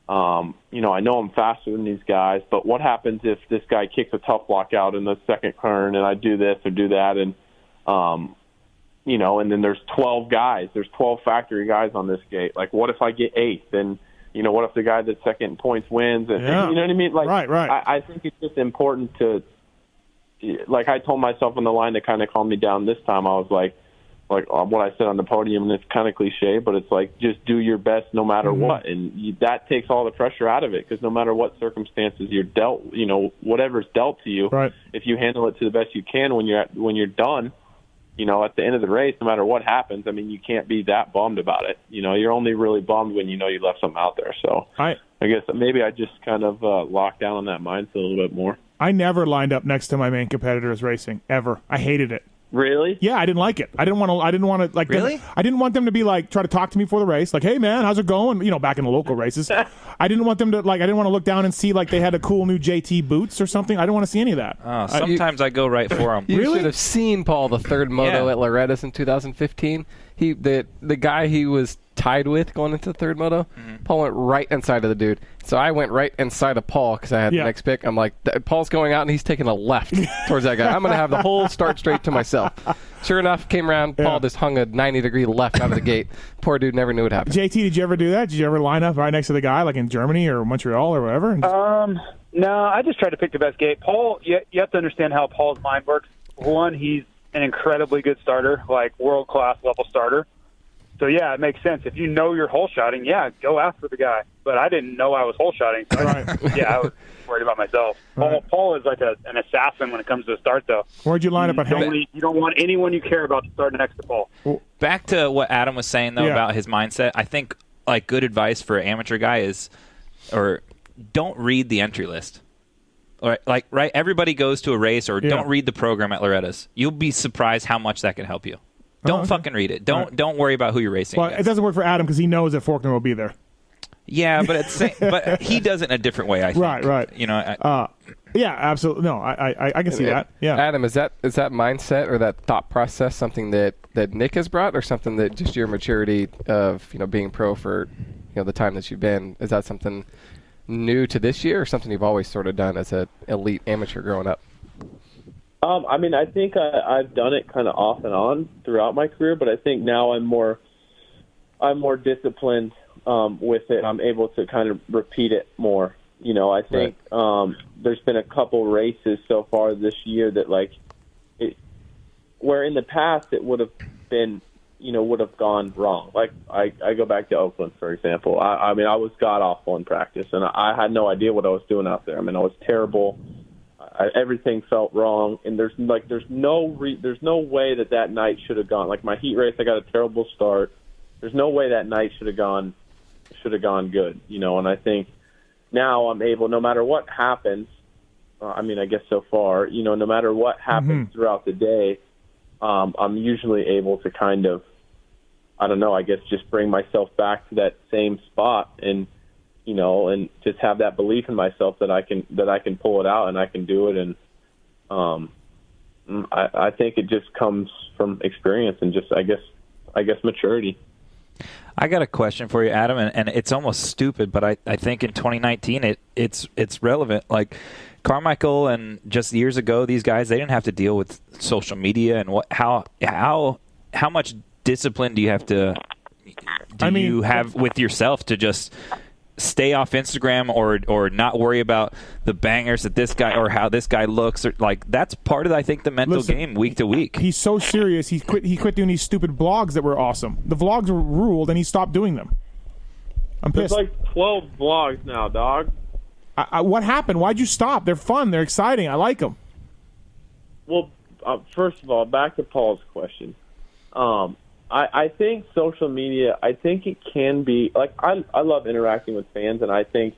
I know I'm faster than these guys, but what happens if this guy kicks a tough block out in the second turn and I do this or do that? And, and then there's 12 guys, there's 12 factory guys on this gate. Like, what if I get 8th? And, what if the guy that's second in points wins? And, you know what I mean? Like, right. I think it's just important to, like I told myself on the line to kind of calm me down this time. I was like, like what I said on the podium, and it's kind of cliche, but it's like just do your best no matter what, and that takes all the pressure out of it, because no matter what circumstances you're dealt, whatever's dealt to you, if you handle it to the best you can when you're done, at the end of the race, no matter what happens, I mean, you can't be that bummed about it. You're only really bummed when you left something out there. So I guess maybe I just kind of locked down on that mindset a little bit more. I never lined up next to my main competitors racing ever. I hated it. Really? Yeah, I didn't like it. I didn't want to like. Really? I didn't want them to be like try to talk to me before the race, like, "Hey man, how's it going?" Back in the local races. I didn't want them to like. I didn't want to look down and see like they had a cool new JT boots or something. I didn't want to see any of that. Oh, sometimes I go right for them. You should have seen Paul the third moto at Loretta's in 2015. The guy he was tied with going into the third moto, Paul went right inside of the dude. So I went right inside of Paul because I had the next pick. I'm like, Paul's going out and he's taking a left towards that guy. I'm going to have the whole start straight to myself. Sure enough, came around, Paul just hung a 90-degree left out of the gate. Poor dude never knew what happened. JT, did you ever do that? Did you ever line up right next to the guy, like in Germany or Montreal or wherever? No, I just tried to pick the best gate. Paul, you have to understand how Paul's mind works. One, he's an incredibly good starter, like world-class level starter. So, yeah, it makes sense. If you know you're hole shotting, go after the guy. But I didn't know I was hole shotting. So I was worried about myself. Paul is like an assassin when it comes to the start, though. Where'd you line up? You don't want anyone you care about to start next to Paul. Back to what Adam was saying, though, about his mindset. I think like good advice for an amateur guy is, or don't read the entry list. Or everybody goes to a race, or don't read the program at Loretta's. You'll be surprised how much that can help you. Don't fucking read it. Don't worry about who you're racing against. It doesn't work for Adam because he knows that Faulkner will be there. Yeah, but but he does it in a different way, I think. Right. Yeah, absolutely. No, I can see that. Yeah. Adam, is that mindset or that thought process something that Nick has brought, or something that just your maturity of being pro for the time that you've been? Is that something new to this year, or something you've always sort of done as an elite amateur growing up? I mean, I think I've done it kind of off and on throughout my career, but I think now I'm more disciplined with it. I'm able to kind of repeat it more. I think there's been a couple races so far this year that where in the past it would have been, would have gone wrong. Like I go back to Oakland, for example. I mean, I was god awful in practice, and I had no idea what I was doing out there. I mean, I was terrible. Everything felt wrong, and there's no way that night should have gone. Like my heat race, I got a terrible start. There's no way that night should have gone good, And I think now I'm able, no matter what happens. I mean, I guess so far, no matter what happens throughout the day, I'm usually able to kind of, I don't know, I guess just bring myself back to that same spot and just have that belief in myself that I can pull it out and I can do it. And I think it just comes from experience and just, I guess maturity. I got a question for you, Adam, and it's almost stupid, but I think in 2019 it's relevant. Like Carmichael and just years ago, these guys, they didn't have to deal with social media and how much discipline do you have to you have with yourself to just stay off Instagram or not worry about the bangers that this guy or how this guy looks, or that's part of, I think, the mental game week to week. He's so serious. He quit doing these stupid vlogs that were awesome. The vlogs were ruled, and he stopped doing them. I'm pissed. There's 12 vlogs now, dog. What happened? Why'd you stop? They're fun. They're exciting. I like them. Well, first of all, back to Paul's question. I think social media, I think it can be, I love interacting with fans, and I think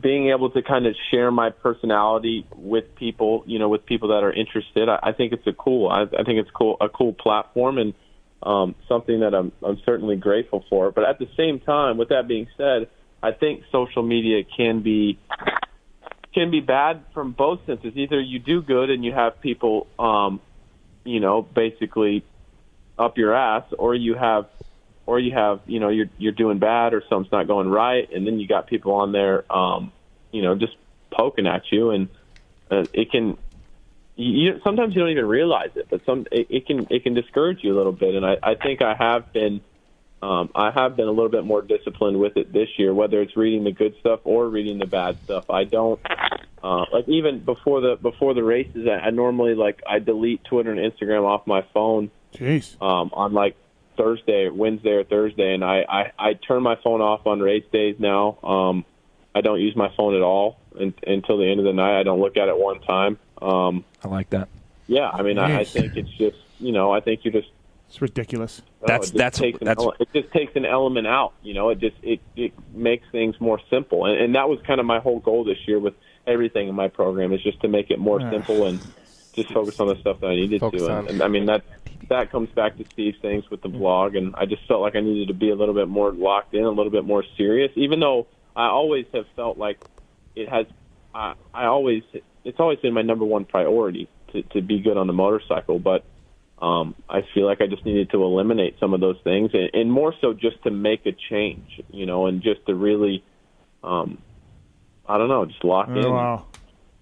being able to kind of share my personality with people, with people that are interested, I think it's I think it's a cool platform, and something that I'm certainly grateful for. But at the same time, with that being said, I think social media can be bad from both senses. Either you do good and you have people, basically up your ass, or you have you're doing bad or something's not going right, and then you got people on there just poking at you, and it can sometimes you don't even realize it, but it can discourage you a little bit. And I think I have been a little bit more disciplined with it this year, whether it's reading the good stuff or reading the bad stuff. I don't even before the races, I normally I delete Twitter and Instagram off my phone on like Wednesday or Thursday, and I turn my phone off on race days now. I don't use my phone at all until the end of the night. I don't look at it one time. I like that. Yeah, I mean, I think it's just, I think you just. It's ridiculous. It just takes an element out. It makes things more simple, and that was kind of my whole goal this year with everything in my program, is just to make it more simple and just focus on the stuff that I needed to. And I mean that comes back to Steve's things with the vlog, and I just felt like I needed to be a little bit more locked in, a little bit more serious, even though I always have felt like it has. It's always been my number one priority to be good on the motorcycle, but I feel like I just needed to eliminate some of those things, and more so just to make a change, and just to really, I don't know, just lock in. Wow,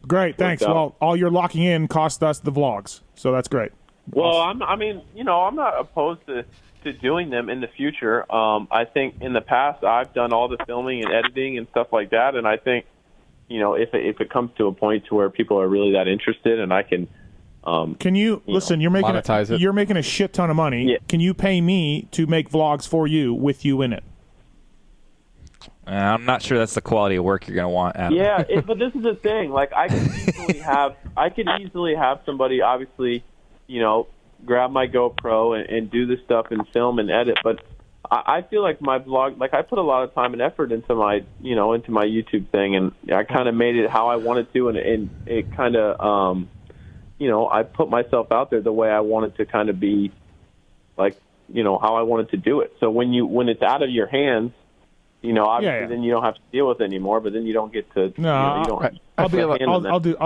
great, thanks. Well, all your locking in cost us the vlogs, so that's great. Well, I'm not opposed to doing them in the future. I think in the past I've done all the filming and editing and stuff like that, and I think, if it comes to a point to where people are really that interested, and I can. Can you listen? You're making monetize it. You're making a shit ton of money. Yeah. Can you pay me to make vlogs for you with you in it? I'm not sure that's the quality of work you're going to want, Adam. Yeah, but this is the thing. Like, I could easily have somebody, obviously, grab my GoPro and do this stuff and film and edit. But I feel like my vlog, like, I put a lot of time and effort into my YouTube thing, and I kind of made it how I wanted to, and it kind of, I put myself out there the way I wanted to kind of be, like, how I wanted to do it. So when it's out of your hands, obviously then you don't have to deal with it anymore, but then you don't get to. No, I'll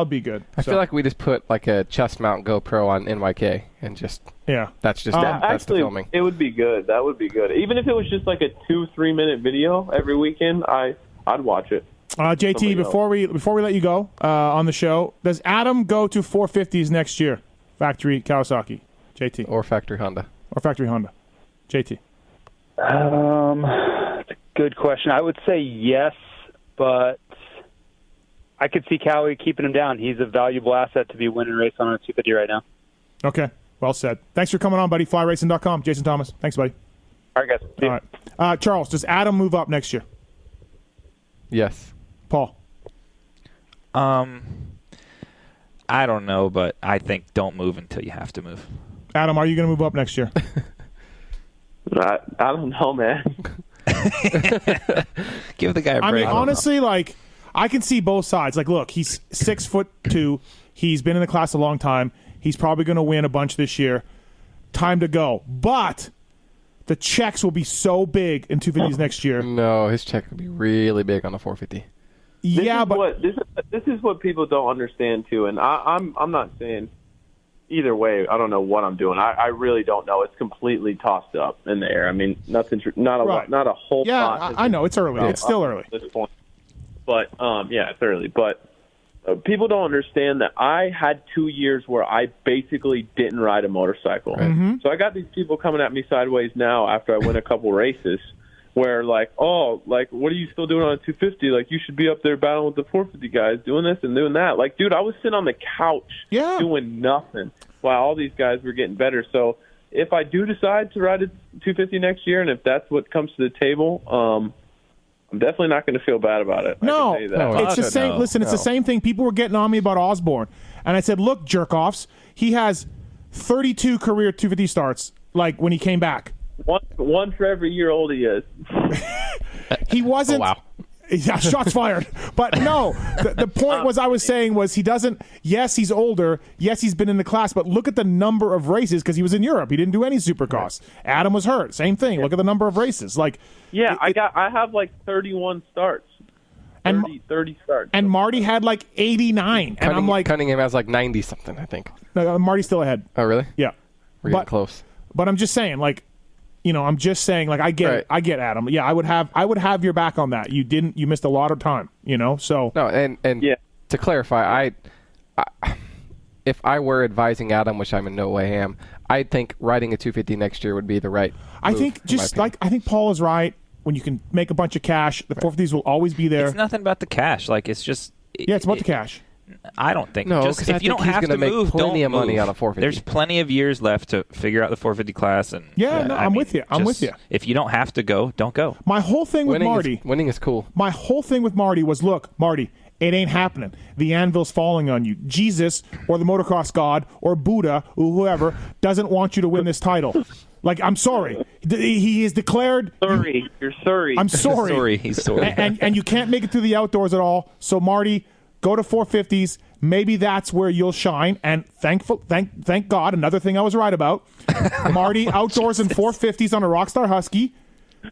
be good. I feel like we just put like a chest mount GoPro on NYK and just that's just that's the filming. It would be good. That would be good. Even if it was just like a 2-3 minute video every weekend, I'd watch it. JT, before we let you go on the show, does Adam go to 450s next year? Factory Kawasaki, JT, or factory Honda, JT. That's a good question. I would say yes, but I could see Cowie keeping him down. He's a valuable asset to be winning a race on a 250 right now. Okay, well said. Thanks for coming on, buddy. FlyRacing.com. Jason Thomas. Thanks, buddy. All right, guys. All right, Charles, does Adam move up next year? Yes. Paul? I don't know, but I think don't move until you have to move. Adam, are you going to move up next year? I don't know, man. Give the guy a break. I mean, honestly, like, I can see both sides. Like, look, he's 6'2". He's been in the class a long time. He's probably going to win a bunch this year. Time to go. But the checks will be so big in 250s next year. No, his check will be really big on the 450. This is what people don't understand too, and I'm not saying either way. I don't know what I'm doing. I really don't know. It's completely tossed up in the air. I mean, not a whole lot. I know it's early. It's still early at this point. But it's early. But people don't understand that I had 2 years where I basically didn't ride a motorcycle. Right. Mm-hmm. So I got these people coming at me sideways now after I win a couple races. Where what are you still doing on a 250? Like, you should be up there battling with the 450 guys, doing this and doing that. Like, dude, I was sitting on the couch doing nothing while all these guys were getting better. So if I do decide to ride a 250 next year, and if that's what comes to the table, I'm definitely not going to feel bad about it. No, I can tell you that. It's the same. Listen, it's the same thing. People were getting on me about Osborne, and I said, look, jerk-offs, he has 32 career 250 starts, like, when he came back. One for every year old he is. He wasn't. Oh, wow. Yeah, shots fired. But no, the point I was saying was he doesn't. Yes, he's older. Yes, he's been in the class. But look at the number of races because he was in Europe. He didn't do any Supercross. Adam was hurt. Same thing. Look at the number of races. Like, I have like 31 starts. 30 starts. And Marty had like 89. And I'm like, Cunningham has like 90 something, I think. No, Marty's still ahead. Oh, really? Yeah. We're getting close. But I'm just saying, like, I'm just saying, like, I get it. I get Adam. Yeah, I would have your back on that. You missed a lot of time, so. No, and to clarify, if I were advising Adam, which I'm in no way am, I think riding a 250 next year would be the right I think I think Paul is right. When you can make a bunch of cash, the 450s will always be there. It's nothing about the cash. Like, it's just. It's about the cash. I don't think. No, just if you don't have to move, plenty don't of money move. on a 450. There's plenty of years left to figure out the 450 class. And I'm with you. I'm with you. If you don't have to go, don't go. My whole thing with Marty. Winning is cool. My whole thing with Marty was, look, Marty, it ain't happening. The anvil's falling on you. Jesus or the motocross god or Buddha or whoever doesn't want you to win this title. Like, I'm sorry. He is declared. Sorry. You're sorry. I'm sorry. Sorry. He's sorry. And you can't make it through the outdoors at all. So, Marty, go to 450s. Maybe that's where you'll shine. And thank God, another thing I was right about. Marty outdoors in 450s on a Rockstar Husky,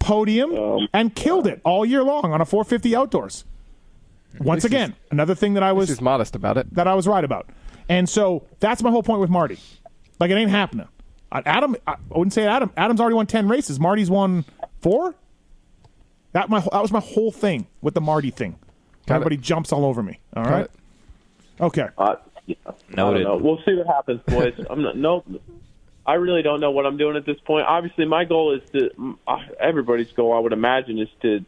podium, and killed it all year long on a 450 outdoors. Once again, another thing that I was modest about it. That I was right about. And so that's my whole point with Marty. Like, it ain't happening. Adam, I wouldn't say Adam. Adam's already won 10 races. Marty's won 4. That was my whole thing with the Marty thing. Everybody jumps all over me. All right. Okay. Noted. We'll see what happens, boys. I really don't know what I'm doing at this point. Obviously, my goal is to. Everybody's goal, I would imagine, is to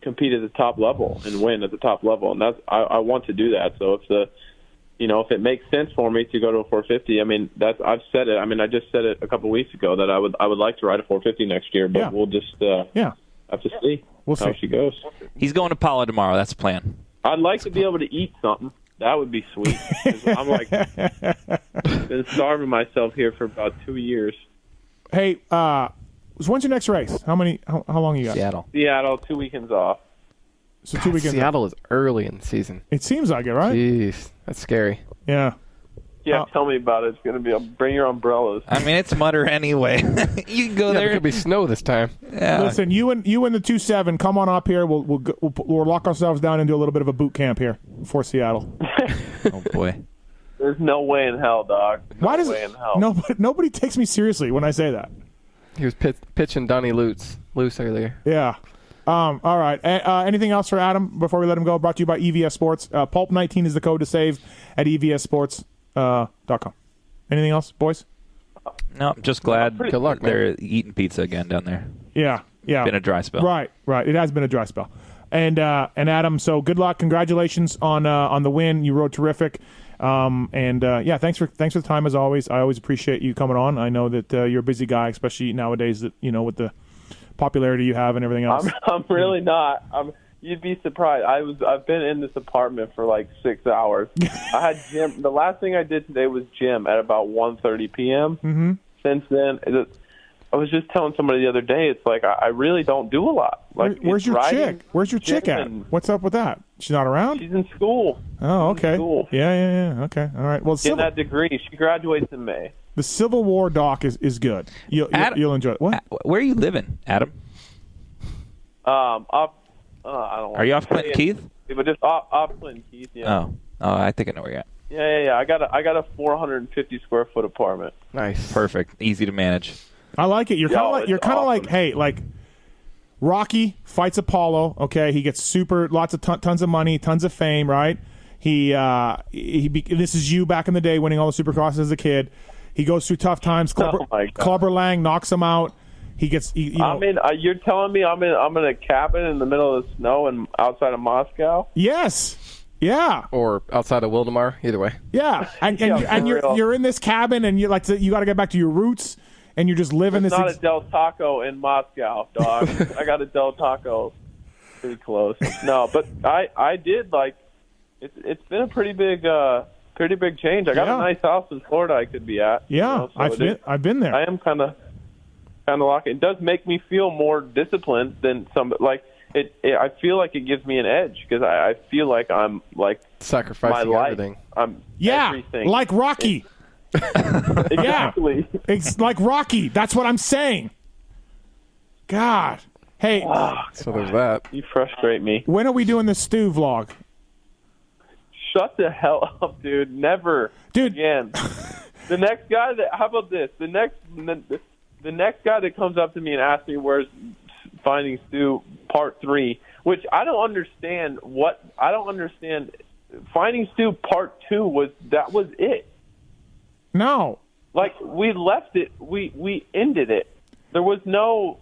compete at the top level and win at the top level, and that's I want to do that. So if it makes sense for me to go to a 450, I mean, I've said it. I mean, I just said it a couple of weeks ago that I would like to ride a 450 next year, but we'll just have to see how she goes. He's going to Pala tomorrow. That's the plan. I'd like to be able to eat something. That would be sweet. I'm like been starving myself here for about 2 years. Hey, when's your next race? How long you got? Seattle, 2 weekends off. So 2 weekends. Seattle is early in the season. It seems like it, right? Jeez, that's scary. Yeah. Yeah, tell me about it. It's going to be bring your umbrellas. I mean, it's mudder anyway. You can go there. There could be snow this time. Yeah. Listen, you and the 2.7, come on up here. We'll lock ourselves down and do a little bit of a boot camp here for Seattle. Oh boy. There's no way in hell, dog. Why does nobody takes me seriously when I say that? He was pitching Donnie loose earlier. Yeah. All right. Anything else for Adam before we let him go? Brought to you by EVS Sports. Pulp19 is the code to save at evssports.com. Anything else, boys? No, I'm just glad. Good luck, man. They're eating pizza again down there. Yeah. Been a dry spell. Right. It has been a dry spell. And Adam, so good luck. Congratulations on the win. You rode terrific. Thanks for the time as always. I always appreciate you coming on. I know that you're a busy guy, especially nowadays that with the popularity you have and everything else. I'm really not. You'd be surprised. I've been in this apartment for like 6 hours. I had gym. The last thing I did today was gym at about 1:30 p.m. Mm-hmm. Since then, I was just telling somebody the other day. It's like I really don't do a lot. Like, where's your chick? Where's your chick at? and- What's up with that? She's not around? She's in school. Oh, okay. School. Yeah. Okay. All right. Well, Getting that degree. She graduates in May. the Civil War doc is good. You'll enjoy it. What? Where are you living, Adam? Up. I don't. Are you off Clinton Keith? But just off Clinton Keith. Yeah. Oh, I think I know where you're at. Yeah. I got a 450 square foot apartment. Nice. Perfect. Easy to manage. I like it. You're kind of awesome. like, hey, like Rocky fights Apollo. Okay, he gets tons of money, tons of fame, right? This is you back in the day, winning all the Supercrosses as a kid. He goes through tough times. Clubber Lang knocks him out. He gets. You're telling me I'm in a cabin in the middle of the snow and outside of Moscow? Yes. Yeah. Or outside of Wildemar. Either way. Yeah. And you're in this cabin and you got to get back to your roots and you're just living There's this. Not a Del Taco in Moscow, dog. I got a Del Taco pretty close. No, but I did like. It's been a pretty big change. I got a nice house in Florida I could be at. Yeah, I've been there. I am kind of locked. It does make me feel more disciplined than some. Like I feel like it gives me an edge because I feel like I'm like sacrificing my life. everything. Everything. Like Rocky. Exactly. It's like Rocky. That's what I'm saying. God. Hey. So there's that. You frustrate me. When are we doing the stew vlog? Shut the hell up, dude. Never. Dude. Again. The next guy how about this? The next guy that comes up to me and asks me where's Finding Stu Part 3, which I don't understand Finding Stu Part 2 was it. No. Like we left it, we ended it. There was no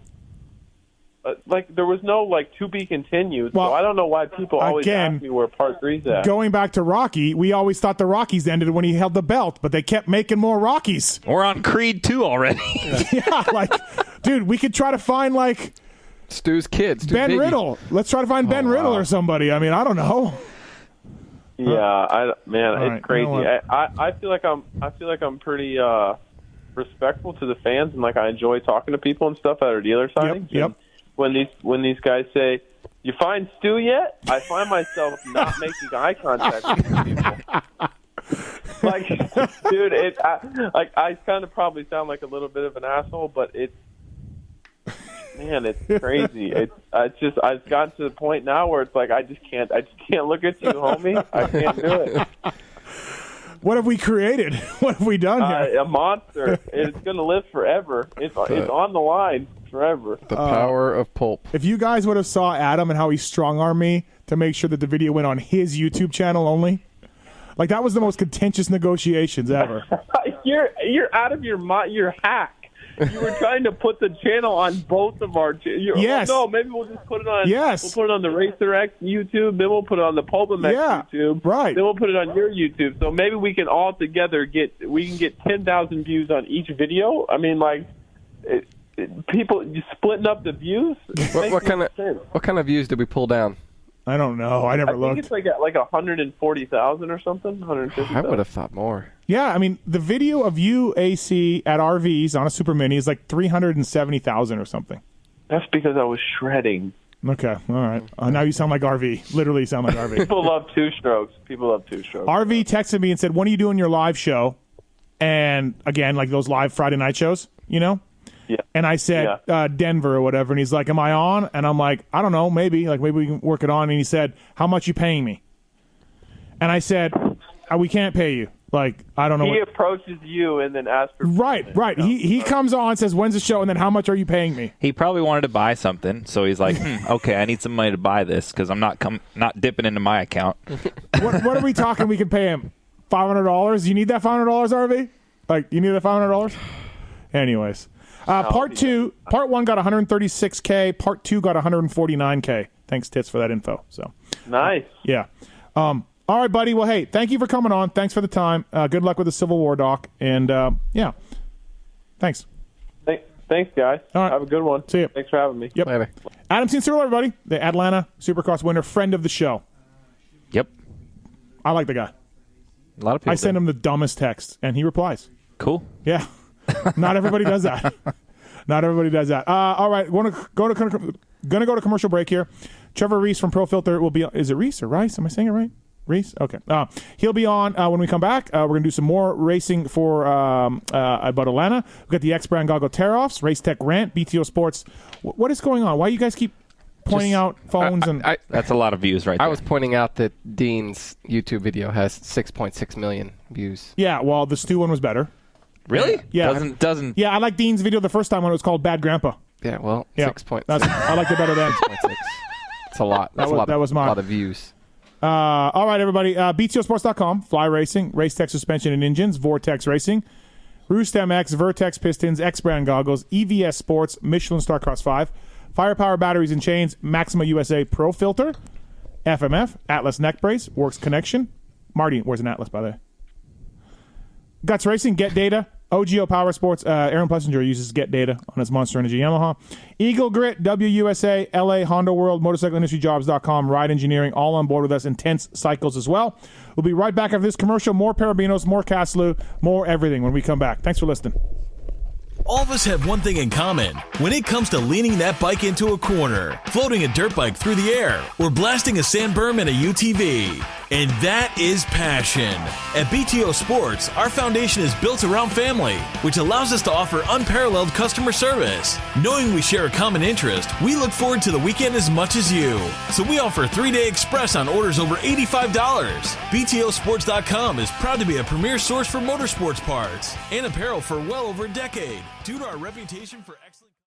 there was no to be continued. Well, so I don't know why people always ask me where part 3's at. Going back to Rocky, we always thought the Rockies ended when he held the belt, but they kept making more Rockies. We're on Creed 2 already. Yeah, dude, we could try to find Stu's kids. Ben Biggie. Riddle. Let's try to find Ben Riddle or somebody. I mean, I don't know. Yeah, it's right, crazy. You know I feel like I'm pretty respectful to the fans, and I enjoy talking to people and stuff at our dealer signings. Yep. And when these guys say, "You find Stu yet?" I find myself not making eye contact with people. Dude, I kind of probably sound like a little bit of an asshole, but it's crazy. I've gotten to the point now where it's I just can't look at you, homie. I can't do it. What have we created? What have we done here? A monster. It's going to live forever. It's on the line forever. The power of Pulp. If you guys would have saw Adam and how he strong-armed me to make sure that the video went on his YouTube channel only, that was the most contentious negotiations ever. You're out of your mind. You're hack. You were trying to put the channel on both of our Yes. Oh, no, maybe we'll just put it on. Yes. We'll put it on the Racer X YouTube. Then we'll put it on the PulpMX YouTube. Right. Then we'll put it on your YouTube. So maybe we can all together get 10,000 views on each video. I mean, people splitting up the views. What kind of views did we pull down? I don't know. I never looked. I think it's like 140,000 or something. 150,000. I would have thought more. Yeah, I mean, the video of you, AC, at RVs on a Super Mini is 370,000 or something. That's because I was shredding. Okay, all right. Now you sound like RV. Literally you sound like RV. People love two strokes. RV texted me and said, when are you doing your live show? And again, those live Friday night shows, Yeah. And I said, Denver or whatever. And he's like, am I on? And I'm like, I don't know, maybe. Maybe we can work it on. And he said, how much you paying me? And I said, we can't pay you. I don't know. He approaches you and then asks for Right. He comes on, says, when's the show? And then how much are you paying me? He probably wanted to buy something. So he's like, okay, I need some money to buy this because I'm not dipping into my account. What are we talking we can pay him? $500? You need that $500, RV? You need that $500? Anyways. Part 1 got 136K. Part 2 got 149K. Thanks, Tits, for that info. So nice. Yeah. All right, buddy. Well, hey, thank you for coming on. Thanks for the time. Good luck with the Civil War doc. And thanks. Thanks, guys. All right. Have a good one. See you. Thanks for having me. Yep. Later. Adam Cianciarulo, everybody. The Atlanta Supercross winner, friend of the show. Yep. I like the guy. A lot of people. I send him the dumbest text, and he replies. Cool. Yeah. Not everybody does that. Not everybody does that. All right, going to go to commercial break here. Trevor Reese from Pro Filter will be. Is it Reese or Rice? Am I saying it right? Reese. Okay. He'll be on when we come back. We're gonna do some more racing for about Atlanta. We've got the X Brand Goggle tear-offs, Race Tech rant, BTO Sports. What is going on? Why you guys keep pointing out phones and? That's a lot of views, right there. I was pointing out that Dean's YouTube video has 6.6 million views. Yeah. Well, the Stu one was better. Really? Yeah. Doesn't. Yeah, I like Dean's video the first time when it was called Bad Grandpa. Yeah, well, 6.6. I liked it better then. 6.6. It's a lot. That's a lot of views. All right, everybody. BTOsports.com, Fly Racing, Race Tech Suspension and Engines, Vortex Racing, Roost MX, Vertex Pistons, X Brand Goggles, EVS Sports, Michelin Starcross 5, Firepower Batteries and Chains, Maxima USA Pro Filter, FMF, Atlas Neck Brace, Works Connection. Marty, where's an Atlas, by the way? Guts Racing, Get Data, OGO Power Sports. Aaron Plessinger uses Get Data on his Monster Energy Yamaha. Eagle Grit, WUSA, LA, Honda World, MotorcycleIndustryJobs.com, Ride Engineering, all on board with us. Intense Cycles as well. We'll be right back after this commercial. More Parabinos, more Caslu, more everything when we come back. Thanks for listening. All of us have one thing in common when it comes to leaning that bike into a corner, floating a dirt bike through the air, or blasting a sand berm in a UTV. And that is passion. At BTO Sports, our foundation is built around family, which allows us to offer unparalleled customer service. Knowing we share a common interest, we look forward to the weekend as much as you. So we offer 3-day express on orders over $85. BTOsports.com is proud to be a premier source for motorsports parts and apparel for well over a decade, due to our reputation for excellent...